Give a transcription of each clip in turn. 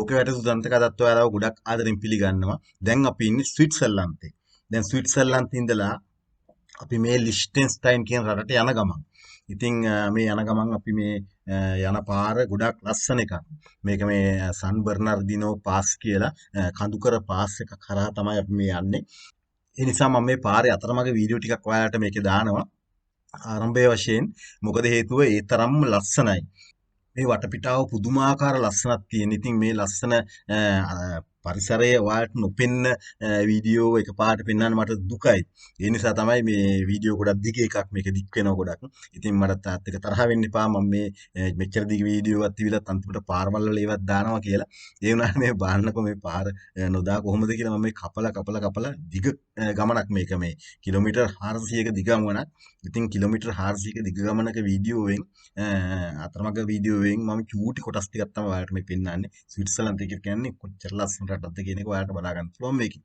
ලෝකයේ වැටසු දන්තක අදත් ඔයාලව ගොඩක් ආදරෙන් පිළිගන්නවා. දැන් අපි ඉන්නේ ස්විට්සර්ලන්තේ. දැන් ස්විට්සර්ලන්තේ ඉඳලා අපි මේ ලිස්ටෙන්ස්ටයින් කියන රටට යන ගමන්. ඉතින් මේ යන ගමන් අපි මේ යන පාර ගොඩක් ලස්සන එකක්. මේක මේ සන් බර්නර්ඩිනෝ පාස් කියලා කඳුකර පාස් එකක් කරා තමයි අපි මේ යන්නේ. ඒ නිසා මම මේ පාරේ අතරමඟ වීඩියෝ ටිකක් ඔයාලට මේකේ දානවා. ආරම්භයේ වශයෙන් මොකද හේතුව ඒ තරම්ම ලස්සනයි. මේ වටපිටාව පුදුමාකාර ලස්සනක් තියෙන. ඉතින් මේ ලස්සන පරිසරය ඔයාලට නොපෙන්න වීඩියෝ එකපාරට පෙන්වන්න මට දුකයි. ඒ නිසා තමයි මේ වීඩියෝ ගොඩක් දිග එකක් මේක දික් වෙනවා ගොඩක්. ඉතින් මට තාත් එක තරහ වෙන්න එපා මම මේ මෙච්චර දිග වීඩියෝ එකක් තිබිලත් අන්තිමට පාරවල් වල ඒවත් දානවා කියලා. ඒ වුණාට මේ බලන්නකො මේ පාර නොදා කොහොමද කියලා මම මේ කපලා දිග ගමනක් මේක මේ කිලෝමීටර් 400ක දිග ගමනක්. ඉතින් කිලෝමීටර් 400ක දිග ගමනක වීඩියෝවෙන් අතරමඟ වීඩියෝවෙන් මම චූටි කොටස් ටිකක් තමයි ඔයාලට මේ පෙන්නන්නේ. ස්විට්සර්ලන්තේ කියන්නේ කොච්චර ලස්සන රටක්ද කියන එක ඔයාලට බලා ගන්න පුළුවන් මේකෙන්.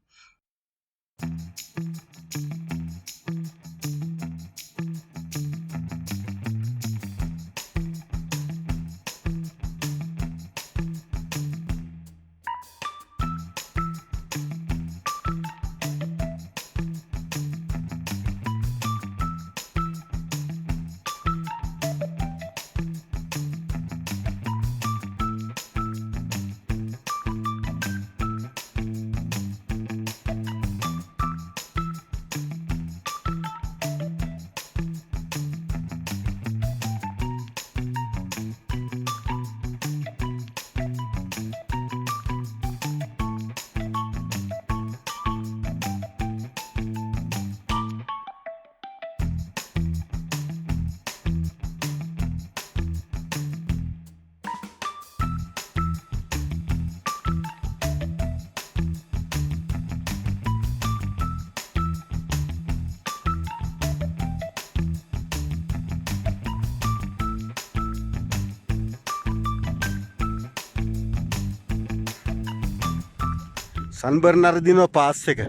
සන් බර්නර්ඩිනෝ පාස් එක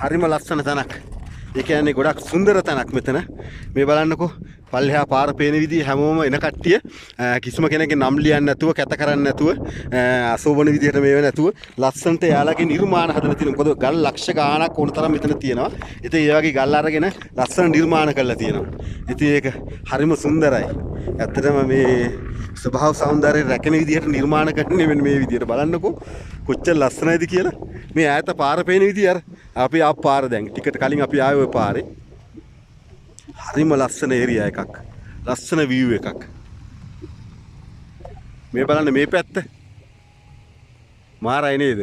හරිම ලස්සන තැනක්. ඒ කියන්නේ ගොඩක් සුන්දර තැනක් මෙතන. මේ බලන්නකෝ පල්ලෙහා පාර පේන විදිහ හැමෝම එන කට්ටිය කිසිම කෙනෙක්ගේ නම් ලියන්නේ නැතුව කැත කරන්නේ නැතුව අසෝබන විදිහට මේව නැතුව ලස්සනට යාළගේ නිර්මාණ හදලා තියෙනවා. මොකද ගල් ලක්ෂ ගාණක් ඕන තරම් මෙතන තියෙනවා. ඉතින් ඒ වගේ ගල් අරගෙන ලස්සන නිර්මාණ කරලා තියෙනවා. ඉතින් ඒක හරිම සුන්දරයි. ඇත්තටම මේ ස්වභාව සෞන්දර්යය රැකෙන විදිහට නිර්මාණ කරන්නේ මෙන්න මේ විදිහට බලන්නකෝ කොච්චර ලස්සනයිද කියලා. මේ ඈත පාර පේන විදිහ අර අපි ආපු පාර දැන් ටිකට කලින් අපි ආවේ ඔය පාරේ. හරිම ලස්සන ඒරියා එකක්. ලස්සන view එකක්. මේ බලන්න මේ පැත්ත. මාරයි නේද?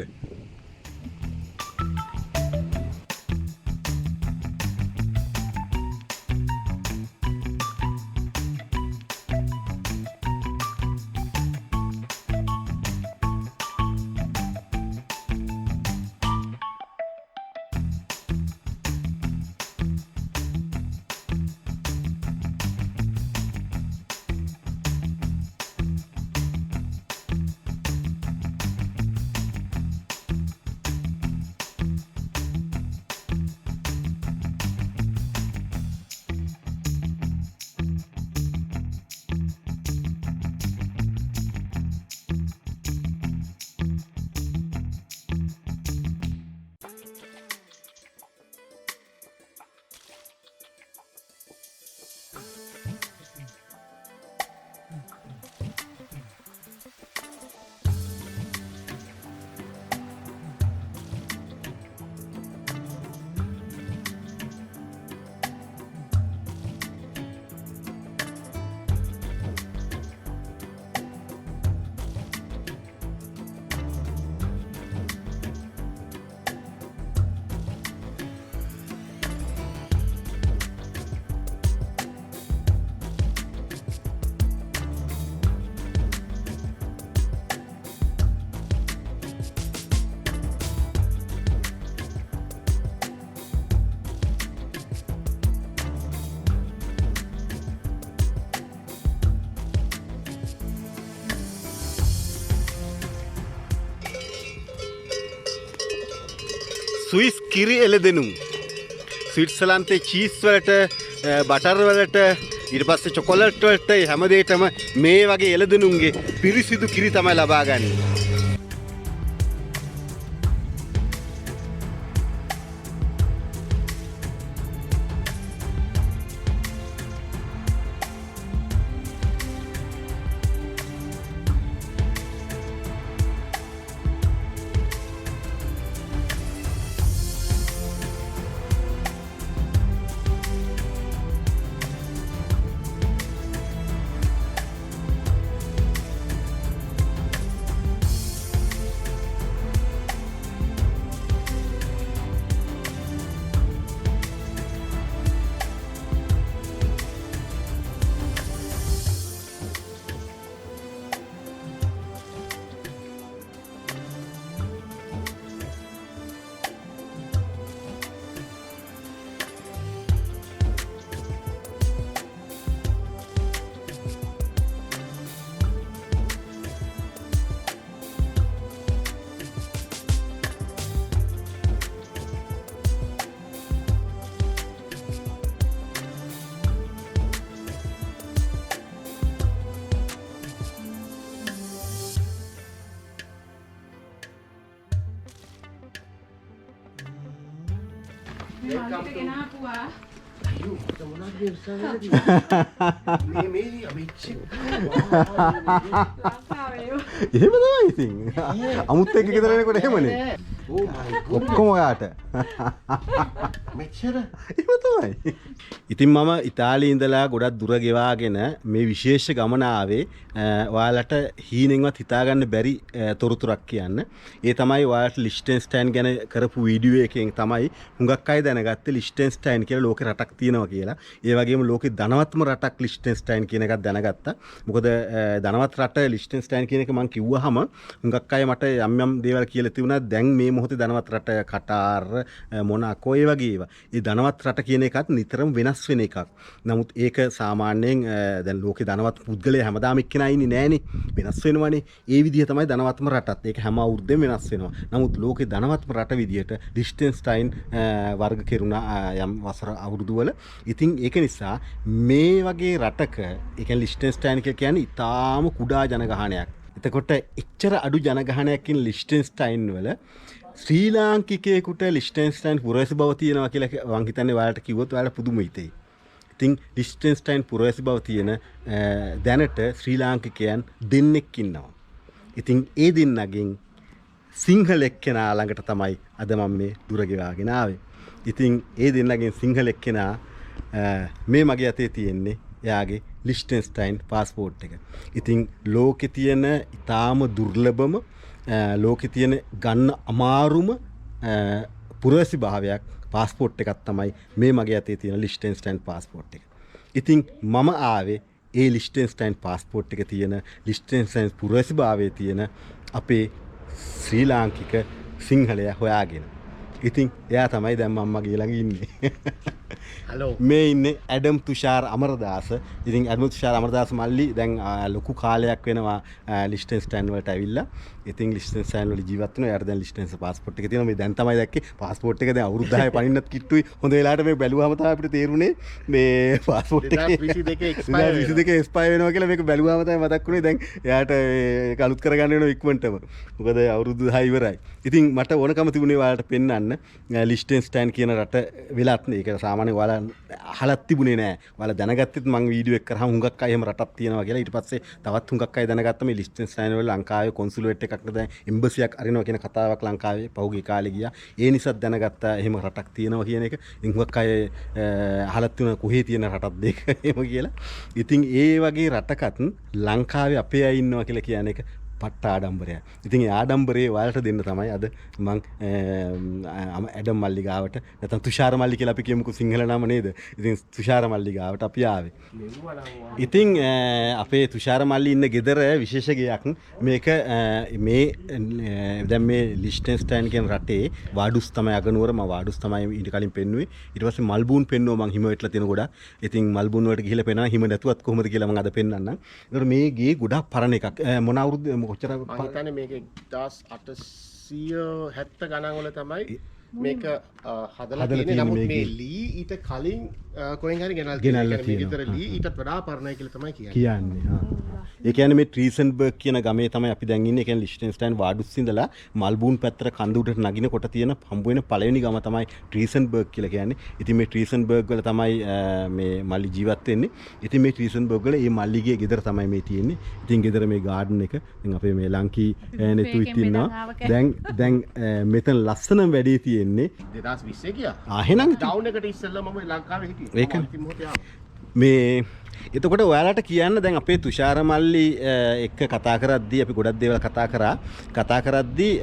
ස්විස් කිරි එළදෙනු. ස්විට්සර්ලන්තේ චීස් වලට බටර් වලට ඊට පස්සේ චොකලට් වලට හැම දෙයකම මේ වගේ එළදෙනුන්ගේ පිරිසිදු කිරි තමයි ලබා ගන්නේ. එහෙම තමයි ඉතින්. අමුත් එක්ක ගෙදර එනකොට එහෙමනේ. ඔක්කොම ඔයාට. මෙච්චර එහෙම තමයි. ඉතින් මම ඉතාලියේ ඉඳලා ගොඩක් දුර ගෙවාගෙන මේ විශේෂ ගමන ආවේ ඔයාලට හීනෙන්වත් හිතාගන්න බැරි තොරතුරක් කියන්න. ඒ තමයි ඔයාලට ලිස්ටෙන්ස්ටයින් ගැන කරපු වීඩියෝ එකෙන් තමයි හුඟක් අය දැනගත්තේ ලිස්ටෙන්ස්ටයින් කියලා ලෝකේ රටක් තියෙනවා කියලා. ඒ වගේම ලෝකේ ධනවත්ම රටක් ලිස්ටෙන්ස්ටයින් කියන එකක් දැනගත්තා. මොකද ධනවත් රට ලිස්ටෙන්ස්ටයින් කියන එක මම කිව්වහම හුඟක් අය මට යම් යම් දේවල් කියලා තිබුණා. දැන් මේ මොහොතේ ධනවත් රට කටාර් මොනාකෝ ඒ වගේ ඒවා. ඒ ධනවත් රට කියන එකත් නිතරම වෙනස් වෙන එකක්. නමුත් ඒක සාමාන්‍යයෙන් දැන් ලෝකේ ධනවත් පුද්ගලයා හැමදාම එක්කෙනා ඉන්නේ නැහනේ. වෙනස් වෙනවනේ. ඒ විදිහ තමයි ධනවත්ම රටත්. ඒක හැම අවුරුද්දෙම වෙනස් වෙනවා. නමුත් ලෝකේ ධනවත්ම රට විදියට ලිස්ටෙන්ස්ටයින් වර්ග කෙරුණා යම් වසර අවුරුදු වල. ඉතින් ඒක නිසා මේ වගේ රටක ඒ කියන්නේ ලිස්ටෙන්ස්ටයින් කියන්නේ ඉතාම කුඩා ජනගහනයක්. එතකොට එච්චර අඩු ජනගහනයකින් ලිස්ටෙන්ස්ටයින් වල ශ්‍රී ලාංකිකයෙකුට ලිස්ටෙන්ස්ටයින් පුරවැසි බව තියෙනවා කියලා මං හිතන්නේ ඔයාලට කිව්වොත් ඔයාලට පුදුම හිතෙයි. ඉතින් ලිස්ටෙන්ස්ටයින් පුරවැසි බව තියෙන දැනට ශ්‍රී ලාංකිකයන් දෙන්නෙක් ඉන්නවා. ඉතින් ඒ දෙන්නගෙන් සිංහල එක්කෙනා ළඟට තමයි අද මම මේ දුර ගෙවාගෙන ආවේ. ඉතින් ඒ දෙන්නගෙන් සිංහල එක්කෙනා මේ මගේ අතේ තියෙන්නේ එයාගේ ලිස්ටෙන්ස්ටයින් පාස්පෝර්ට් එක. ඉතින් ලෝකේ තියෙන ඊටාම දුර්ලභම ලෝකේ තියෙන ගන්න අමාරුම පුරවැසි භාවයක් පාස්පෝර්ට් එකක් තමයි මේ මගේ අතේ තියෙන ලිස්ටෙන්ස්ටයින් පාස්පෝර්ට් එක. ඉතින් මම ආවේ ඒ ලිස්ටෙන්ස්ටයින් පාස්පෝර්ට් එක තියෙන ලිස්ටෙන්ස්ටයින් පුරවැසි භාවයේ තියෙන අපේ ශ්‍රී ලාංකික සිංහලයා හොයාගෙන. ඉතින් එයා තමයි දැන් මම මගේ ළඟ ඉන්නේ. හලෝ. මේ ඉන්නේ ඇඩම් තුෂාර් අමරදාස. ඉතින් ඇඩම් තුෂාර් අමරදාස මල්ලි දැන් ලොකු කාලයක් වෙනවා ලිස්ටෙන්ස්ටයින් වලට ඇවිල්ලා. ඉතින් ලිස්ටෙන්ස්ටයින් වල ජීවත් වෙනවා. එයාට දැන් ලිස්ටෙන්ස්ටයින් පාස්පෝර්ට් එක තියෙනවා. මේ දැන් තමයි දැක්කේ පාස්පෝර්ට් එක දැන් අවුරුදු 10 පනින්නත් කිට්ටුයි. හොඳ වෙලාවට මේ බැලුවාම තමයි අපිට තේරුනේ මේ පාස්පෝර්ට් එක 2022 එක්ස්පයර් වෙනවා කියලා මේක බැලුවාම තමයි මතක් වුනේ. දැන් එයාට ඒක අලුත් කරගන්න වෙනවා ඉක්මනටම. මොකද අවුරුදු 10 ඉවරයි. ඉතින් මට ඕනකම තිබුණේ ඔයාලට පෙන්වන්න ලිස්ටෙන්ස්ටයින් කියන රට වෙලත් ඒක සාමාන්‍යයෙන් ඔයාලා අහලත් තිබුණේ නෑ. ඔයාලා දැනගත්තෙත් මම වීඩියෝ එක කරාම හුඟක් අය එහෙම රටක් තියෙනවා කියලා. ඊට පස්සේ තවත් හුඟක් අය දැනගත්තා මේ ලිස්ටෙන්ස්ටයින් වල ලංකාවේ කොන්සුලේට් එකක් දැන් එම්බසියක් අරිනවා කියන කතාවක් ලංකාවේ පහුගිය කාලේ ගියා. ඒ නිසාත් දැනගත්තා එහෙම රටක් තියෙනවා කියන එක. හුඟක් අය අහලත් තියෙන කොහේ තියෙන රටක්ද ඒක එහෙම කියලා. ඉතින් ඒ වගේ රටකත් ලංකාවේ අපේ අය ඉන්නවා කියලා කියන එක පට්ට ආඩම්බරයක්. ඉතින් ඒ ආඩම්බරේ ඔයාලට දෙන්න තමයි අද මං ඇඩම් මල්ලි ගාවට නැත්නම් තුෂාර මල්ලි කියලා අපි කියමුකෝ සිංහල නම නේද? ඉතින් තුෂාර මල්ලි ගාවට අපි ආවේ. ඉතින් අපේ තුෂාර මල්ලි ඉන්න ගෙදර විශේෂ ගයක් මේක මේ දැන් මේ ලිස්ටෙන්ස්ටයින් කියන රටේ වාඩුස් තමයි අගනුවර. මම වාඩුස් තමයි ඊට කලින් පෙන්නුවේ. ඊට පස්සේ මල්බූන් පෙන්නුවා මං හිම වෙట్లా තියෙන ගොඩක්. ඉතින් මල්බූන් වලට ගිහිල්ලා පෙන්නවා හිම නැතුවත් කොහොමද කියලා මම අද පෙන්වන්නම්. ඒකට මේ ගේ ගොඩක් පරණ එකක්. මොන අවුරුද්ද කොච්චර හිතන්නේ මේක 1870 ගණන් වල තමයි මේක හදලා තියෙන්නේ. නමුත් මේ ලී ඊට කලින් කොහෙන් හරි ගෙනල්ලා තියෙනවා. මේ විතර ලී ඊටත් වඩා පරණයි කියලා තමයි කියන්නේ. ඒ කියන්නේ මේ ට්‍රීසන්බර්ග් කියන ගමේ තමයි අපි දැන් ඉන්නේ. ඒ කියන්නේ ලිස්ටෙන්ස්ටයින් වාඩුස් ඉඳලා මල්බූන් පැත්තට කඳු උඩට නගිනකොට තියෙන හම්බ වෙන පළවෙනි ගම තමයි ට්‍රීසන්බර්ග් කියලා කියන්නේ. ඉතින් මේ ට්‍රීසන්බර්ග් වල තමයි මේ මල්ලි ජීවත් වෙන්නේ. ඉතින් මේ ට්‍රීසන්බර්ග් වල මේ මල්ලිගේ ගෙදර තමයි මේ තියෙන්නේ. ඉතින් ගෙදර මේ ගාඩන් එක දැන් අපේ මේ ලංකී නෙතුයි ඉන්නවා. දැන් මෙතන ලස්සන වැඩේ තියෙන්නේ 2020 කියා. එහෙනම් ටවුන් එකට ඉස්සෙල්ලා මම ලංකාවේ හිටියේ. ඒක මේ එතකොට ඔයාලට කියන්න දැන් අපේ තුෂාර මල්ලි එක්ක කතා කරද්දී අපි ගොඩක් දේවල් කතා කරද්දී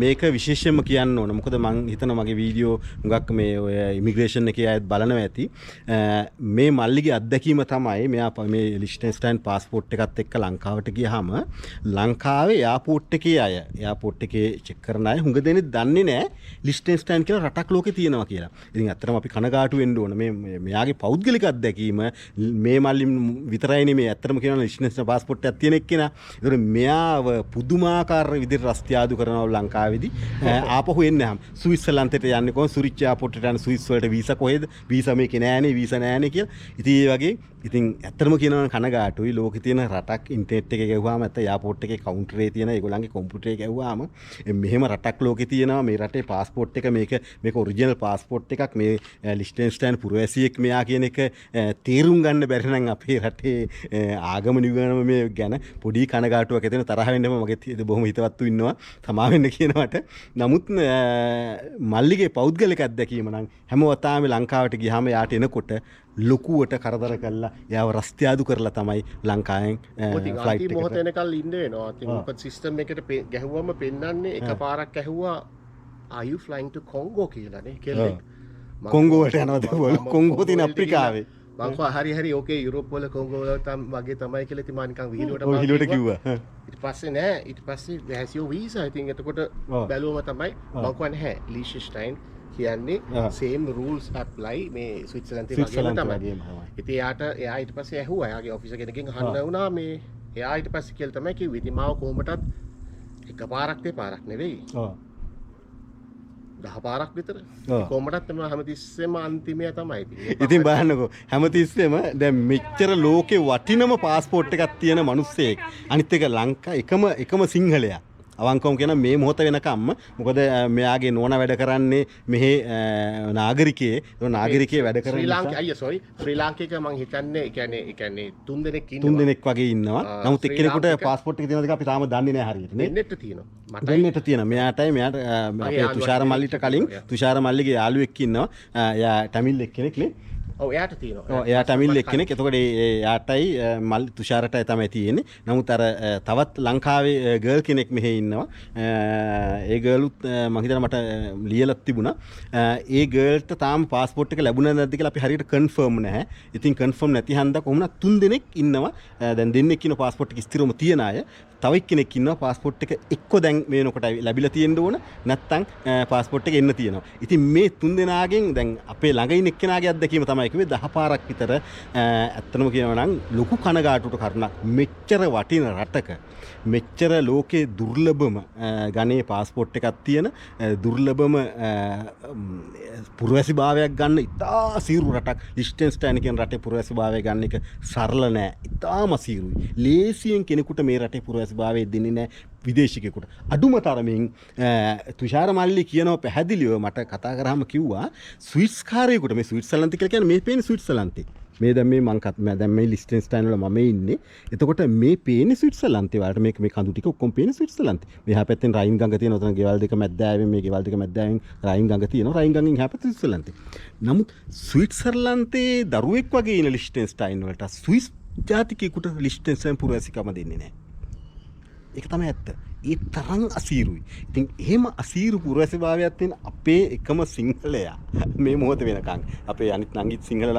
මේක විශේෂයෙන්ම කියන්න ඕන. මොකද මං හිතනවා මගේ වීඩියෝ හුඟක් මේ ඔය ඉමිග්‍රේෂන් එකේ අයත් බලනවා ඇති. මේ මල්ලිගේ අත්දැකීම තමයි මෙයා මේ ලිස්ටෙන්ස්ටයින් පාස්පෝර්ට් එකත් එක්ක ලංකාවට ගියාම ලංකාවේ එයාපෝට් එකේ අය එයාපෝට් එකේ චෙක් කරන අය හුඟ දෙනෙක් දන්නේ නැහැ ලිස්ටෙන්ස්ටයින් කියලා රටක් ලෝකේ තියෙනවා කියලා. ඉතින් අත්‍තරම අපි කනගාටු වෙන්න ඕන. මෙයාගේ පෞද්ගලික අත්දැකීම මේ මල්ලි විතරයිනේ මේ ඇත්තටම කියනවා ලිස්ටෙන්ස්ටයින් පාස්පෝර්ට් එකක් තියෙන එක්කෙනා. ඒතර මෙයාව පුදුමාකාර විදිහට රස්තියාදු කරනවා ලංකාවේදී. ආපහු එන්නේ නැහම ස්විට්සර්ලන්තයට යන්නේ කොහොම සුරිච් එයාපෝට් එකට යන ස්විස් වලට වීසා කොහෙද? වීසා මේකේ නෑනේ වීසා නෑනේ කියලා. ඉතින් ඒ වගේ ඉතින් ඇත්තටම කියනවා කනගාටුයි ලෝකේ තියෙන රටක් ඉන්ටර්නෙට් එකේ ගැහුවාම නැත්නම් එයාපෝට් එකේ කවුන්ටරේ තියෙන ඒගොල්ලන්ගේ කම්පියුටරේ ගැහුවාම මෙහෙම රටක් ලෝකේ තියෙනවා මේ රටේ පාස්පෝර්ට් එක මේක ඔරිජිනල් පාස්පෝර්ට් එකක් මේ ලිස්ටෙන්ස්ටයින් පුරවැසියෙක් මෙයා කියන එක තේරුම් ගන්න බැරි නම් අපේ රටේ ආගම නිගමන මේ ගැන පොඩි කනගාටුවක් ඇති වෙන තරහ වෙන්නම මගේ බොහොම හිතවත්තු ඉන්නවා තමා වෙන්න කියනවට නමුත් මල්ලිගේ පෞද්ගලික අත්දැකීම නම් හැම වතාවෙම ලංකාවට ගියාම යාට එනකොට ලොකුවට කරදර කළා යාව රස්තියාදු කරලා තමයි ලංකාවෙන් ෆ්ලයිට් එක මොහොත එනකල් ඉන්න වෙනවා. ඉතින් මොකද සිස්ටම් එකට ගැහුවම පෙන්නන්නේ එකපාරක් ඇහුවා are you flying to Congo කියලානේ කෙල්ලෙක්. කොංගෝවට යනවාද කොංගෝ තියෙන අප්‍රිකාවේ. මං කෝ හරි ඕකේ යුරෝප් වල කොංගෝ වල වගේ තමයි කියලා ඉතින් මා නිකන් විහිළුවට කිව්වා. ඊට පස්සේ නෑ ඊට පස්සේ has your visa ඉතින් එතකොට බැලුවම තමයි මං කෝ නැහැ ලිෂ්ටෙන්ස්ටයින් කියන්නේ same rules apply මේ ස්විට්සර්ලන්තේ වගේම තමයි. ඉතින් එයා ඊට පස්සේ ඇහුවා එයාගේ ඔෆිසර් කෙනකින් අහන්න වුණා මේ එයා ඊට පස්සේ කියලා තමයි කිව්වේ. ඉතින් මාව කොහොමටත් එකපාරක් දෙපාරක් නෙවෙයි. 10 පාරක් විතර. කොහොමටත් මම හැමතිස්සෙම අන්තිමය තමයි. ඉතින් බලන්නකෝ හැමතිස්සෙම දැන් මෙච්චර ලෝකේ වටිනම පාස්පෝර්ට් එකක් තියෙන මිනිස්සෙක් අනිත් එක ලංකා එකම සිංහලයා. අවංකවම කියන මේ මොහොත වෙනකම්ම මොකද මෙයාගේ නෝනා වැඩ කරන්නේ මෙහි නාගරිකයේ වැඩ කරන ශ්‍රී ලාංකික අයියා සෝරි ශ්‍රී ලාංකික මං හිතන්නේ ඒ කියන්නේ 3 දෙනෙක් ඉන්නවා 3 දෙනෙක් වගේ ඉන්නවා නමුත් එක්කෙනෙකුට පාස්පෝර්ට් එක තියෙනවද අපි තාම දන්නේ නැහැ හරියට නේ දෙන්නෙත් තියෙනවා මට දෙන්නෙත් තියෙනවා මෙයාට අපේ තුෂාර මල්ලිට කලින් තුෂාර මල්ලිගේ යාළුවෙක් ඉන්නවා එයා ටැමිල් එක්කෙනෙක් නේ ඔව් එයාට තියෙනවා එයා ටැමිල් එක්කෙනෙක් එතකොට එයාටයි මල් තුෂාරටයි තමයි තියෙන්නේ නමුත් අර තවත් ලංකාවේ ගර්ල් කෙනෙක් මෙහි ඉන්නවා ඒ ගර්ලුත් මම හිතනවා මට ලියලත් තිබුණා ඒ ගර්ල්ට තාම පාස්පෝර්ට් එක ලැබුණා නැද්ද කියලා අපි හරියට කන්ෆර්ම් නැහැ ඉතින් කන්ෆර්ම් නැති හන්දා කොහොමද 3 දෙනෙක් ඉන්නවා දැන් දෙන්නෙක් ඉන්න පාස්පෝර්ට් එක ස්ථිරවම තියන අය තව එක්කෙනෙක් ඉන්නවා පාස්පෝර්ට් එක එක්ක දැන් මේනකොට ලැබිලා තියෙන්න ඕන නැත්නම් පාස්පෝර්ට් එක එන්න තියෙනවා. ඉතින් මේ 3 දෙනාගෙන් දැන් අපේ ළඟ ඉන්න එක්කෙනාගේ අත්දැකීම තමයි කිව්වේ 10 පාරක් විතර ඇත්තනම කියනවා නම් ලොකු කනගාටුවට කරුණක් මෙච්චර වටින රටක මෙච්චර ලෝකේ දුර්ලභම ගණේ පාස්පෝර්ට් එකක් තියෙන දුර්ලභම පුරවැසිභාවයක් ගන්න ඉතා සීරු රටක් ලිස්ටෙන්ස්ටයින් කියන රටේ පුරවැසිභාවය ගන්න එක සරල නෑ ඉතාම සීරුයි ලේසියෙන් කෙනෙකුට මේ රටේ පුරවැසිභාවය දෙන්නේ නෑ විදේශිකයෙකුට අඩුම තරමින් තුෂාර මල්ලි කියනවා පැහැදිලිව මට කතා කරාම කිව්වා ස්විස් කාරයෙකුට මේ ස්විට්සර්ලන්තේ කියලා කියන්නේ මේ පේන්නේ ස්විට්සර්ලන්තේ මේ දැන් මේ දැන් මේ ලිස්ටෙන්ස්ටයින් වල මම ඉන්නේ. එතකොට මේ පේන්නේ ස්විට්සර්ලන්තේ වලට මේ කඳු ටික ඔක්කොම පේන්නේ ස්විට්සර්ලන්තේ. මෙහා පැත්තෙන් රයින් ගඟ තියෙනවා. උතන ගෙවල් දෙක මැද්දාවෙන් මේ ගෙවල් දෙක මැද්දාවෙන් රයින් ගඟ තියෙනවා. රයින් ගඟෙන් එහා පැත්තේ ස්විට්සර්ලන්තේ. නමුත් ස්විට්සර්ලන්තේ දරුවෙක් වගේ ඉන ලිස්ටෙන්ස්ටයින් වලට ස්විස් ජාතිකයෙකුට ලිස්ටෙන්ස්ටයින් පුරවැසිකම දෙන්නේ නැහැ. ඒක තමයි ඇත්ත. ඒ තරම් අසීරුයි. ඉතින් එහෙම අසීරු පුරවැසිභාවයක් තියෙන අපේ එකම සිංහලයා මේ මොහොත වෙනකන් අපේ අනිත් නංගිත් සිංහල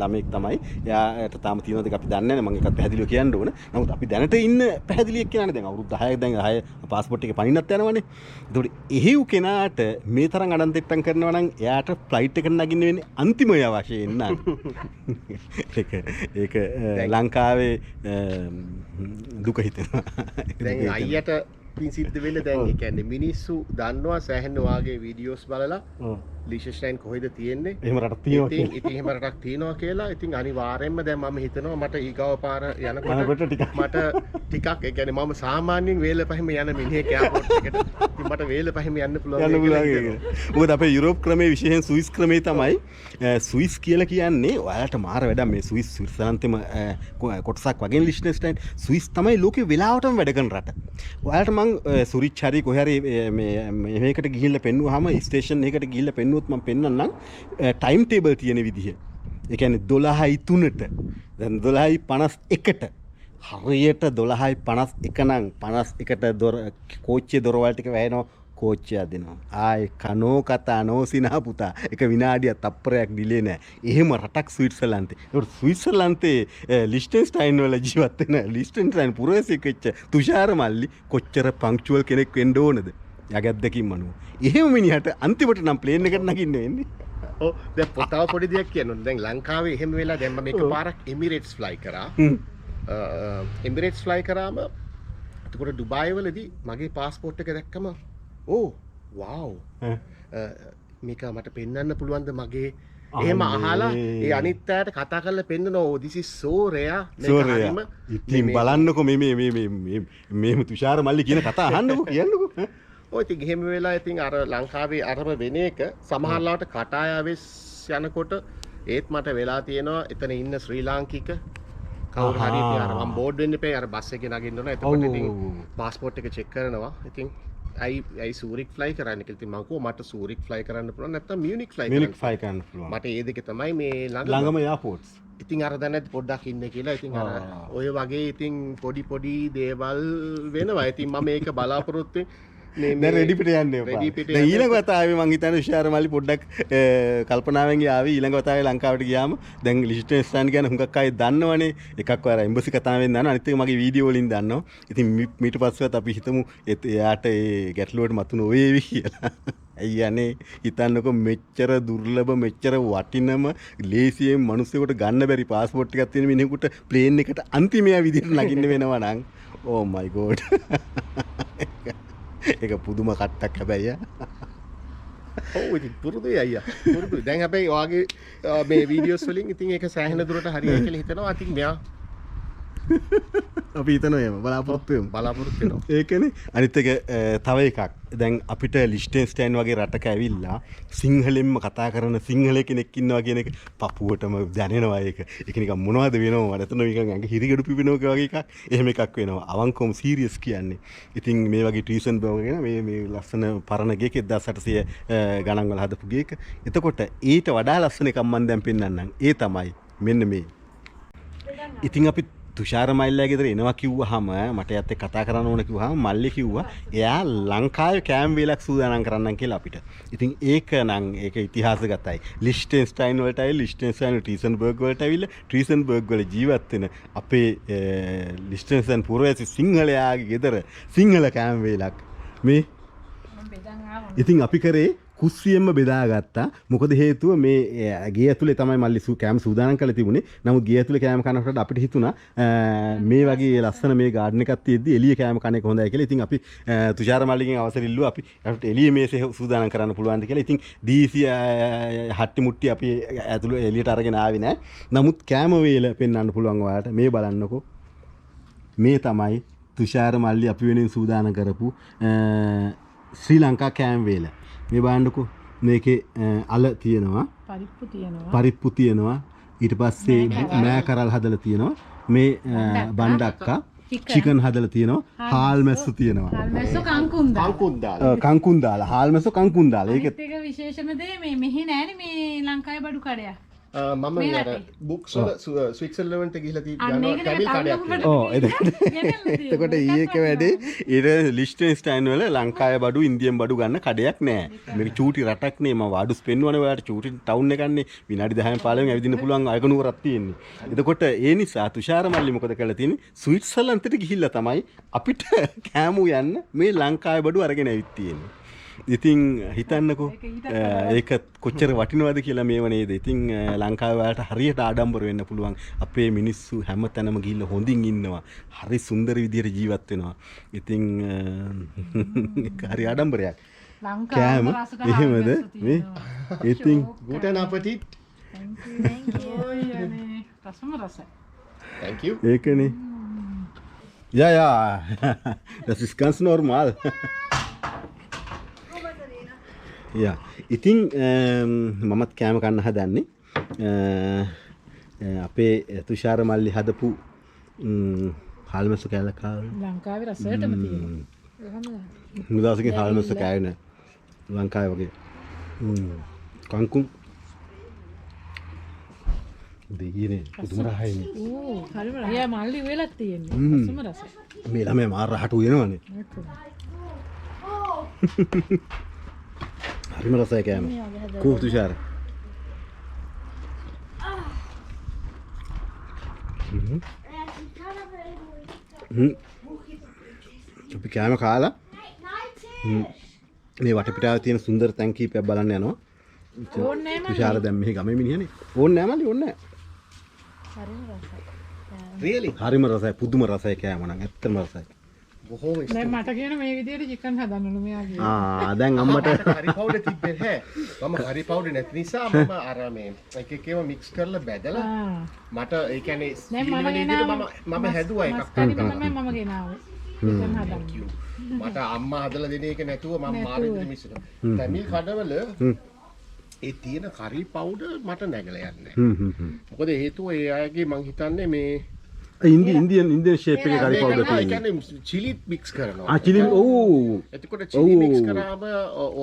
ළමෙක් තමයි. එයාට තාම තියෙනවද අපි දන්නේ නැහැ. මම ඒකත් පැහැදිලිව කියන්න ඕන. නමුත් අපි දැනට ඉන්න පැහැදිලියක් කියනනේ දැන් අවුරුදු 10ක් දැන් 10 පාස්පෝර්ට් එකේ පනින්නත් යනවනේ. ඒතකොට එහෙව් කෙනාට මේ තරම් අඩන්තෙට්ටම් කරනවා නම් එයාට ෆ්ලයිට් එකට නගින්න වෙන්නේ අන්තිමය වශයෙන් නම්. ඒක ලංකාවේ දුක හිතෙනවා. දැන් අයියට පින් සිද්ධ වෙන්න දැන් ඒ කියන්නේ මිනිස්සු දන්නවා සෑහෙන වාගේ වීඩියෝස් බලලා ලිෂ්ටෙන්ස්ටයින් කොහෙද තියෙන්නේ එහෙම රටක් තියෙනවා ඉතින් එහෙම රටක් තියෙනවා කියලා ඉතින් අනිවාර්යෙන්ම දැන් මම හිතනවා මට ඊගාව පාර යනකොට මට ටිකක් ඒ කියන්නේ මම සාමාන්‍යයෙන් වේල පහෙම යන මිනිහෙක් එයාපෝට් එකට ඉතින් මට වේල පහෙම යන්න පුළුවන් මොකද අපේ යුරෝප් ක්‍රමයේ විශේෂයෙන් ස්විස් ක්‍රමයේ තමයි ස්විස් කියලා කියන්නේ ඔයාලට මාර වැඩක් මේ ස්විට්සර්ලන්තෙම කොටසක් වගේ ලිෂ්ටෙන්ස්ටයින් ස්විස් තමයි ලෝකේ වෙලාවටම වැඩ කරන රට ඔයාලට මං සුරිච් හරි කොහේ හරි මේකට ගිහිල්ලා පෙන්නුවාම ස්ටේෂන් එකකට ගිහිල්ලා පෙන්නුවොත් මම පෙන්වන්නම් ටයිම් ටේබල් තියෙන විදිහ. ඒ කියන්නේ 12:03ට දැන් 12:51ට හරියට 12:51 නම් 51ට දොර කෝච්චියේ දොරවල් ටික වැහෙනවා කෝච්චිය දෙනවා. ආයි කනෝ කතා නෝසිනා පුතා. එක විනාඩියක් තප්පරයක් ඩිලේ නැහැ. එහෙම රටක් ස්විට්සර්ලන්තේ. ඒකට ස්විට්සර්ලන්තේ ලිස්ටෙන්ස්ටයින් වල ජීවත් වෙන ලිස්ටෙන්ස්ටයින් පුරවැසියෙක් වෙච්ච තුෂාර මල්ලි කොච්චර පන්ක්චුවල් කෙනෙක් වෙන්න ඕනද? යගේ අත්දැකීම් අනුව. එහෙම මිනිහට අන්තිමට නම් ප්ලේන් එකට නගින්න වෙන්නේ. ඔව් දැන් තව පොඩි දෙයක් කියන්න. දැන් ලංකාවේ එහෙම වෙලා දැන් මම එකපාරක් එමිරේට්ස් ෆ්ලයි කරා. එමිරේට්ස් ෆ්ලයි කරාම එතකොට ඩුබායි වලදී මගේ පාස්පෝර්ට් එක දැක්කම ඕ වව් මේක මට පෙන්වන්න පුළුවන්ද මගේ එහෙම අහලා ඒ අනිත් අයට කතා කරලා පෙන්නන ඕ this is so rare ඉතින් බලන්නකො මේ තුෂාර මල්ලි කියන කතා අහන්නකො කියන්නකො ඔය ඉතින් එහෙම වෙලා ඉතින් අර ලංකාවේ අරම වෙන එක සමහරලාට කටායාවෙස් යනකොට ඒත් මට වෙලා තියෙනවා එතන ඉන්න ශ්‍රී ලාංකික කවුරු හරි ඉතින් අර මම බෝඩ් වෙන්න එපා අර බස් එකේ නගින්න ඕන එතකොට ඉතින් પાස්පෝර්ට් එක චෙක් කරනවා ඉතින් I සූරික් ෆ්ලයි කරන්න කියලා ඉතින් මම කිව්වා මට සූරික් ෆ්ලයි කරන්න පුළුවන් නැත්නම් මියුනික් ෆ්ලයි කරන්න පුළුවන් මට ඒ දෙක තමයි මේ ළඟම එයාපෝට්ස් ඉතින් අර දැන් පොඩ්ඩක් ඉන්න කියලා ඉතින් අර ඔය වගේ ඉතින් පොඩි දේවල් වෙනවා ඉතින් මම මේක බලාපොරොත්තු දැන් රෙඩි පිට යන්න එපා. දැන් ඊළඟ වතාවේ මං හිතන්නේ විශාර මල්ලි පොඩ්ඩක් කල්පනාවෙන් ආවි ඊළඟ වතාවේ ලංකාවට ගියාම දැන් ලිස්ටන්ස්ටයින් ගැන හුඟක් අය දන්නවනේ. එකක් අර එම්බසි කතාවෙන් දන්නවා අනිත් එක මගේ වීඩියෝ වලින් දන්නවා. ඉතින් මීට පස්සෙත් අපි හිතමු එයාට ඒ ගැටලුවට මතු නොවේවි කියලා. අයියනේ හිතන්නකො මෙච්චර දුර්ලභ මෙච්චර වටිනම ලේසියෙන් මිනිස්සුෙකුට ගන්න බැරි પાස්පෝර්ට් එකක් තියෙන මිනිහෙකුට ප්ලේන් එකට අන්තිමයා විදිහට නගින්න වෙනවා නම් oh my god ඒක පුදුම කට්ටක් හැබැයි ඔව් ඉතින් පුරුදුයි අයියා පුරුදුයි දැන් හැබැයි ඔයාගේ මේ වීඩියෝස් වලින් ඉතින් ඒක සෑහෙන දුරට හරියයි කියලා හිතනවා ඉතින් මෙයා අපි හිතනවා එහෙම බලාපොරොත්තු වෙනවා ඒකනේ අනිත් එක තව එකක් දැන් අපිට ලිස්ටන්ස්ටයින් වගේ රටක ඇවිල්ලා සිංහලෙන්ම කතා කරන සිංහල කෙනෙක් ඉන්නවා කියන එක පපුවටම දැනෙනවා ඒක නිකන් මොනවද වෙනවද මට එතන නිකන් ඇඟ හිරිගඩු පිපෙනවා වගේ එකක් එහෙම එකක් වෙනවා අවංකවම සීරියස් කියන්නේ ඉතින් මේ වගේ ට්‍රීසන් බවගෙන මේ ලස්සන පරණ ගෙයක් 1800 ගණන් වල හදපු ගෙයක එතකොට ඊට වඩා ලස්සන එකක් මම දැන් පෙන්නන්නම් ඒ තමයි මෙන්න මේ ඉතින් අපි තුෂාර මල්ලියා ගෙදර එනවා කිව්වහම මට එයාත් එක්ක කතා කරන්න ඕන කිව්වහම මල්ලි කිව්වා එයා ලංකාවේ කෑම් වේලක් සූදානම් කරන්නම් කියලා අපිට. ඉතින් ඒක නම් ඒක ඉතිහාසගතයි. ලිස්ටන්ස්ටයින් වලට ඇවිල්ලා ලිස්ටන්ස්ටයින් ට්‍රීසන්බර්ග් වලට ඇවිල්ලා ට්‍රීසන්බර්ග් වල ජීවත් වෙන අපේ ලිස්ටන්ස්ටයින් පුරවැසි සිංහලයාගේ ගෙදර සිංහල කෑම් වේලක් මේ ඉතින් අපි කරේ කුස්සියෙන්ම බෙදාගත්තා. මොකද හේතුව මේ ගේ ඇතුලේ තමයි මල්ලි කෑම සූදානම් කරලා තිබුණේ. නමුත් ගේ ඇතුලේ කෑම කනකොට අපිට හිතුණා මේ වගේ ලස්සන මේ ගාඩන් එකක් තියෙද්දි එළිය කෑම කන එක හොඳයි කියලා. ඉතින් අපි තුෂාර මල්ලිගෙන් අවසර ඉල්ලුවා අපි අපිට එළිය මේසේ සූදානම් කරන්න පුළුවන්ද කියලා. ඉතින් දීසි හට්ටි මුට්ටි අපි ඇතුළේ එළියට අරගෙන ආවේ නෑ. නමුත් කෑම වේල පෙන්වන්න පුළුවන් ඔයාලට. මේ බලන්නකෝ. මේ තමයි තුෂාර මල්ලි අපි වෙනුවෙන් සූදානම් කරපු ශ්‍රී ලංකා කෑම වේල. මේ බලන්නකෝ මේකේ අල තියෙනවා පරිප්පු තියෙනවා ඊට පස්සේ මෑ කරල් හදලා තියෙනවා මේ බණ්ඩක්කා චිකන් හදලා තියෙනවා හාල් මැස්සු තියෙනවා හාල් මැස්සු කංකුන් දාලා හාල් මැස්සු කංකුන් දාලා ඒක විශේෂම දේ මේ මෙහි නෑනේ මේ ලංකාවේ බඩු කඩයක් මම අර බුක්ස් වල ස්විට්සර්ලන්ඩ් ගිහිලා තියෙනවා ටැබිල් කඩයක් ඔව් එතකොට ඊයේක වැඩේ ඊට ලිස්ටන්ස්ටයින් වල ලංකාවේ බඩු ඉන්දියන් බඩු ගන්න කඩයක් නෑ මේක චූටි රටක් නේ මම වාඩුස් පෙන්වන්නේ ඔයාලට චූටි ටවුන් එකන්නේ විනාඩි 10න් 15න් ඇවිදින්න පුළුවන් අයකනුවරක් තියෙන්නේ එතකොට ඒ නිසා තුෂාර මල්ලි මොකද කරලා තියෙන්නේ ස්විට්සර්ලන්තයට ගිහිල්ලා තමයි අපිට කෑමු යන්න මේ ලංකාවේ බඩු අරගෙන ඇවිත් තියෙන්නේ ඉතින් හිතන්නකෝ ඒක කොච්චර වටිනවද කියලා මේව නේද. ඉතින් ලංකාවේ වලට හරියට ආඩම්බර වෙන්න පුළුවන්. අපේ මිනිස්සු හැම තැනම ගිහිල්ලා හොඳින් ඉන්නවා. හරි සුන්දර විදියට ජීවත් වෙනවා. ඉතින් ඒක හරි ආඩම්බරයක්. කෑම එහෙමද මේ? ඉතින් ගුටන් අපටිට්. thank you. රසම රසයි. thank you. ඒකනේ. Ja, das ist ganz normal. යා ඉතින් මමත් කෑම කන්න හදන්නේ අපේ තුෂාර මල්ලි හදපු හාල්මැස්සු කෑල්ලක් ලංකාවේ රසයටම තියෙනවා. මුදාසකින් හාල්මැස්සු කෑවේ නෑ ලංකාවේ වගේ. කංකුන් දෙගිනේ පුදුම රහයිනේ. ඕ හරිම රහයි. යා මල්ලි වෙලක් තියෙන්නේ. රසම රසයි. මේ ළමයා මාර රහට වෙනවනේ. හරිම රසයි කෑම. කෝ තුෂාර. අපි කෑම කාලා මේ වටපිටාවේ තියෙන සුන්දර තැන් කීපයක් බලන්න යනවා. ඕන්නේ නැහැ තුෂාර දැන් මෙහි ගමේ මිනිහනේ. ඕන්නේ නැහැ මල්ලි ඕන්නේ නැහැ. හරිම රසයි. really හරිම රසයි පුදුම රසයි කෑම නම් ඇත්තම රසයි. බොහෝම දැන් මට කියන මේ විදියට චිකන් හදන්න ඕන මෙයාගේ. දැන් අම්මට හරි පවුඩර් තිබ්බේ නැහැ. මම හරි පවුඩර් නැති නිසා මම අර මේ එක එකව මික්ස් කරලා බැදලා මට ඒ කියන්නේ දැන් ස්ටීල් වෙන විදිහට මම හැදුවා එකක්. මස් කඩිම තමයි මම ගෙනාවේ. චිකන් හදන්න. මට අම්මා හදලා දෙන එක නැතුව මම මාරු විදිහට මික්ස් කරනවා. තමිල් කඩවල ඒ තියෙන කරි පවුඩර් මට නැගලා යන්නේ නැහැ. මොකද හේතුව ඒ අයගේ මං හිතන්නේ මේ ඉන්දියන් ෂේප් එකේ කරි පවුඩර් ඒ තියෙනවා. කියන්නේ චිලි මික්ස් කරනවා. චිලි ඔව්. එතකොට චිලි මික්ස් කරාම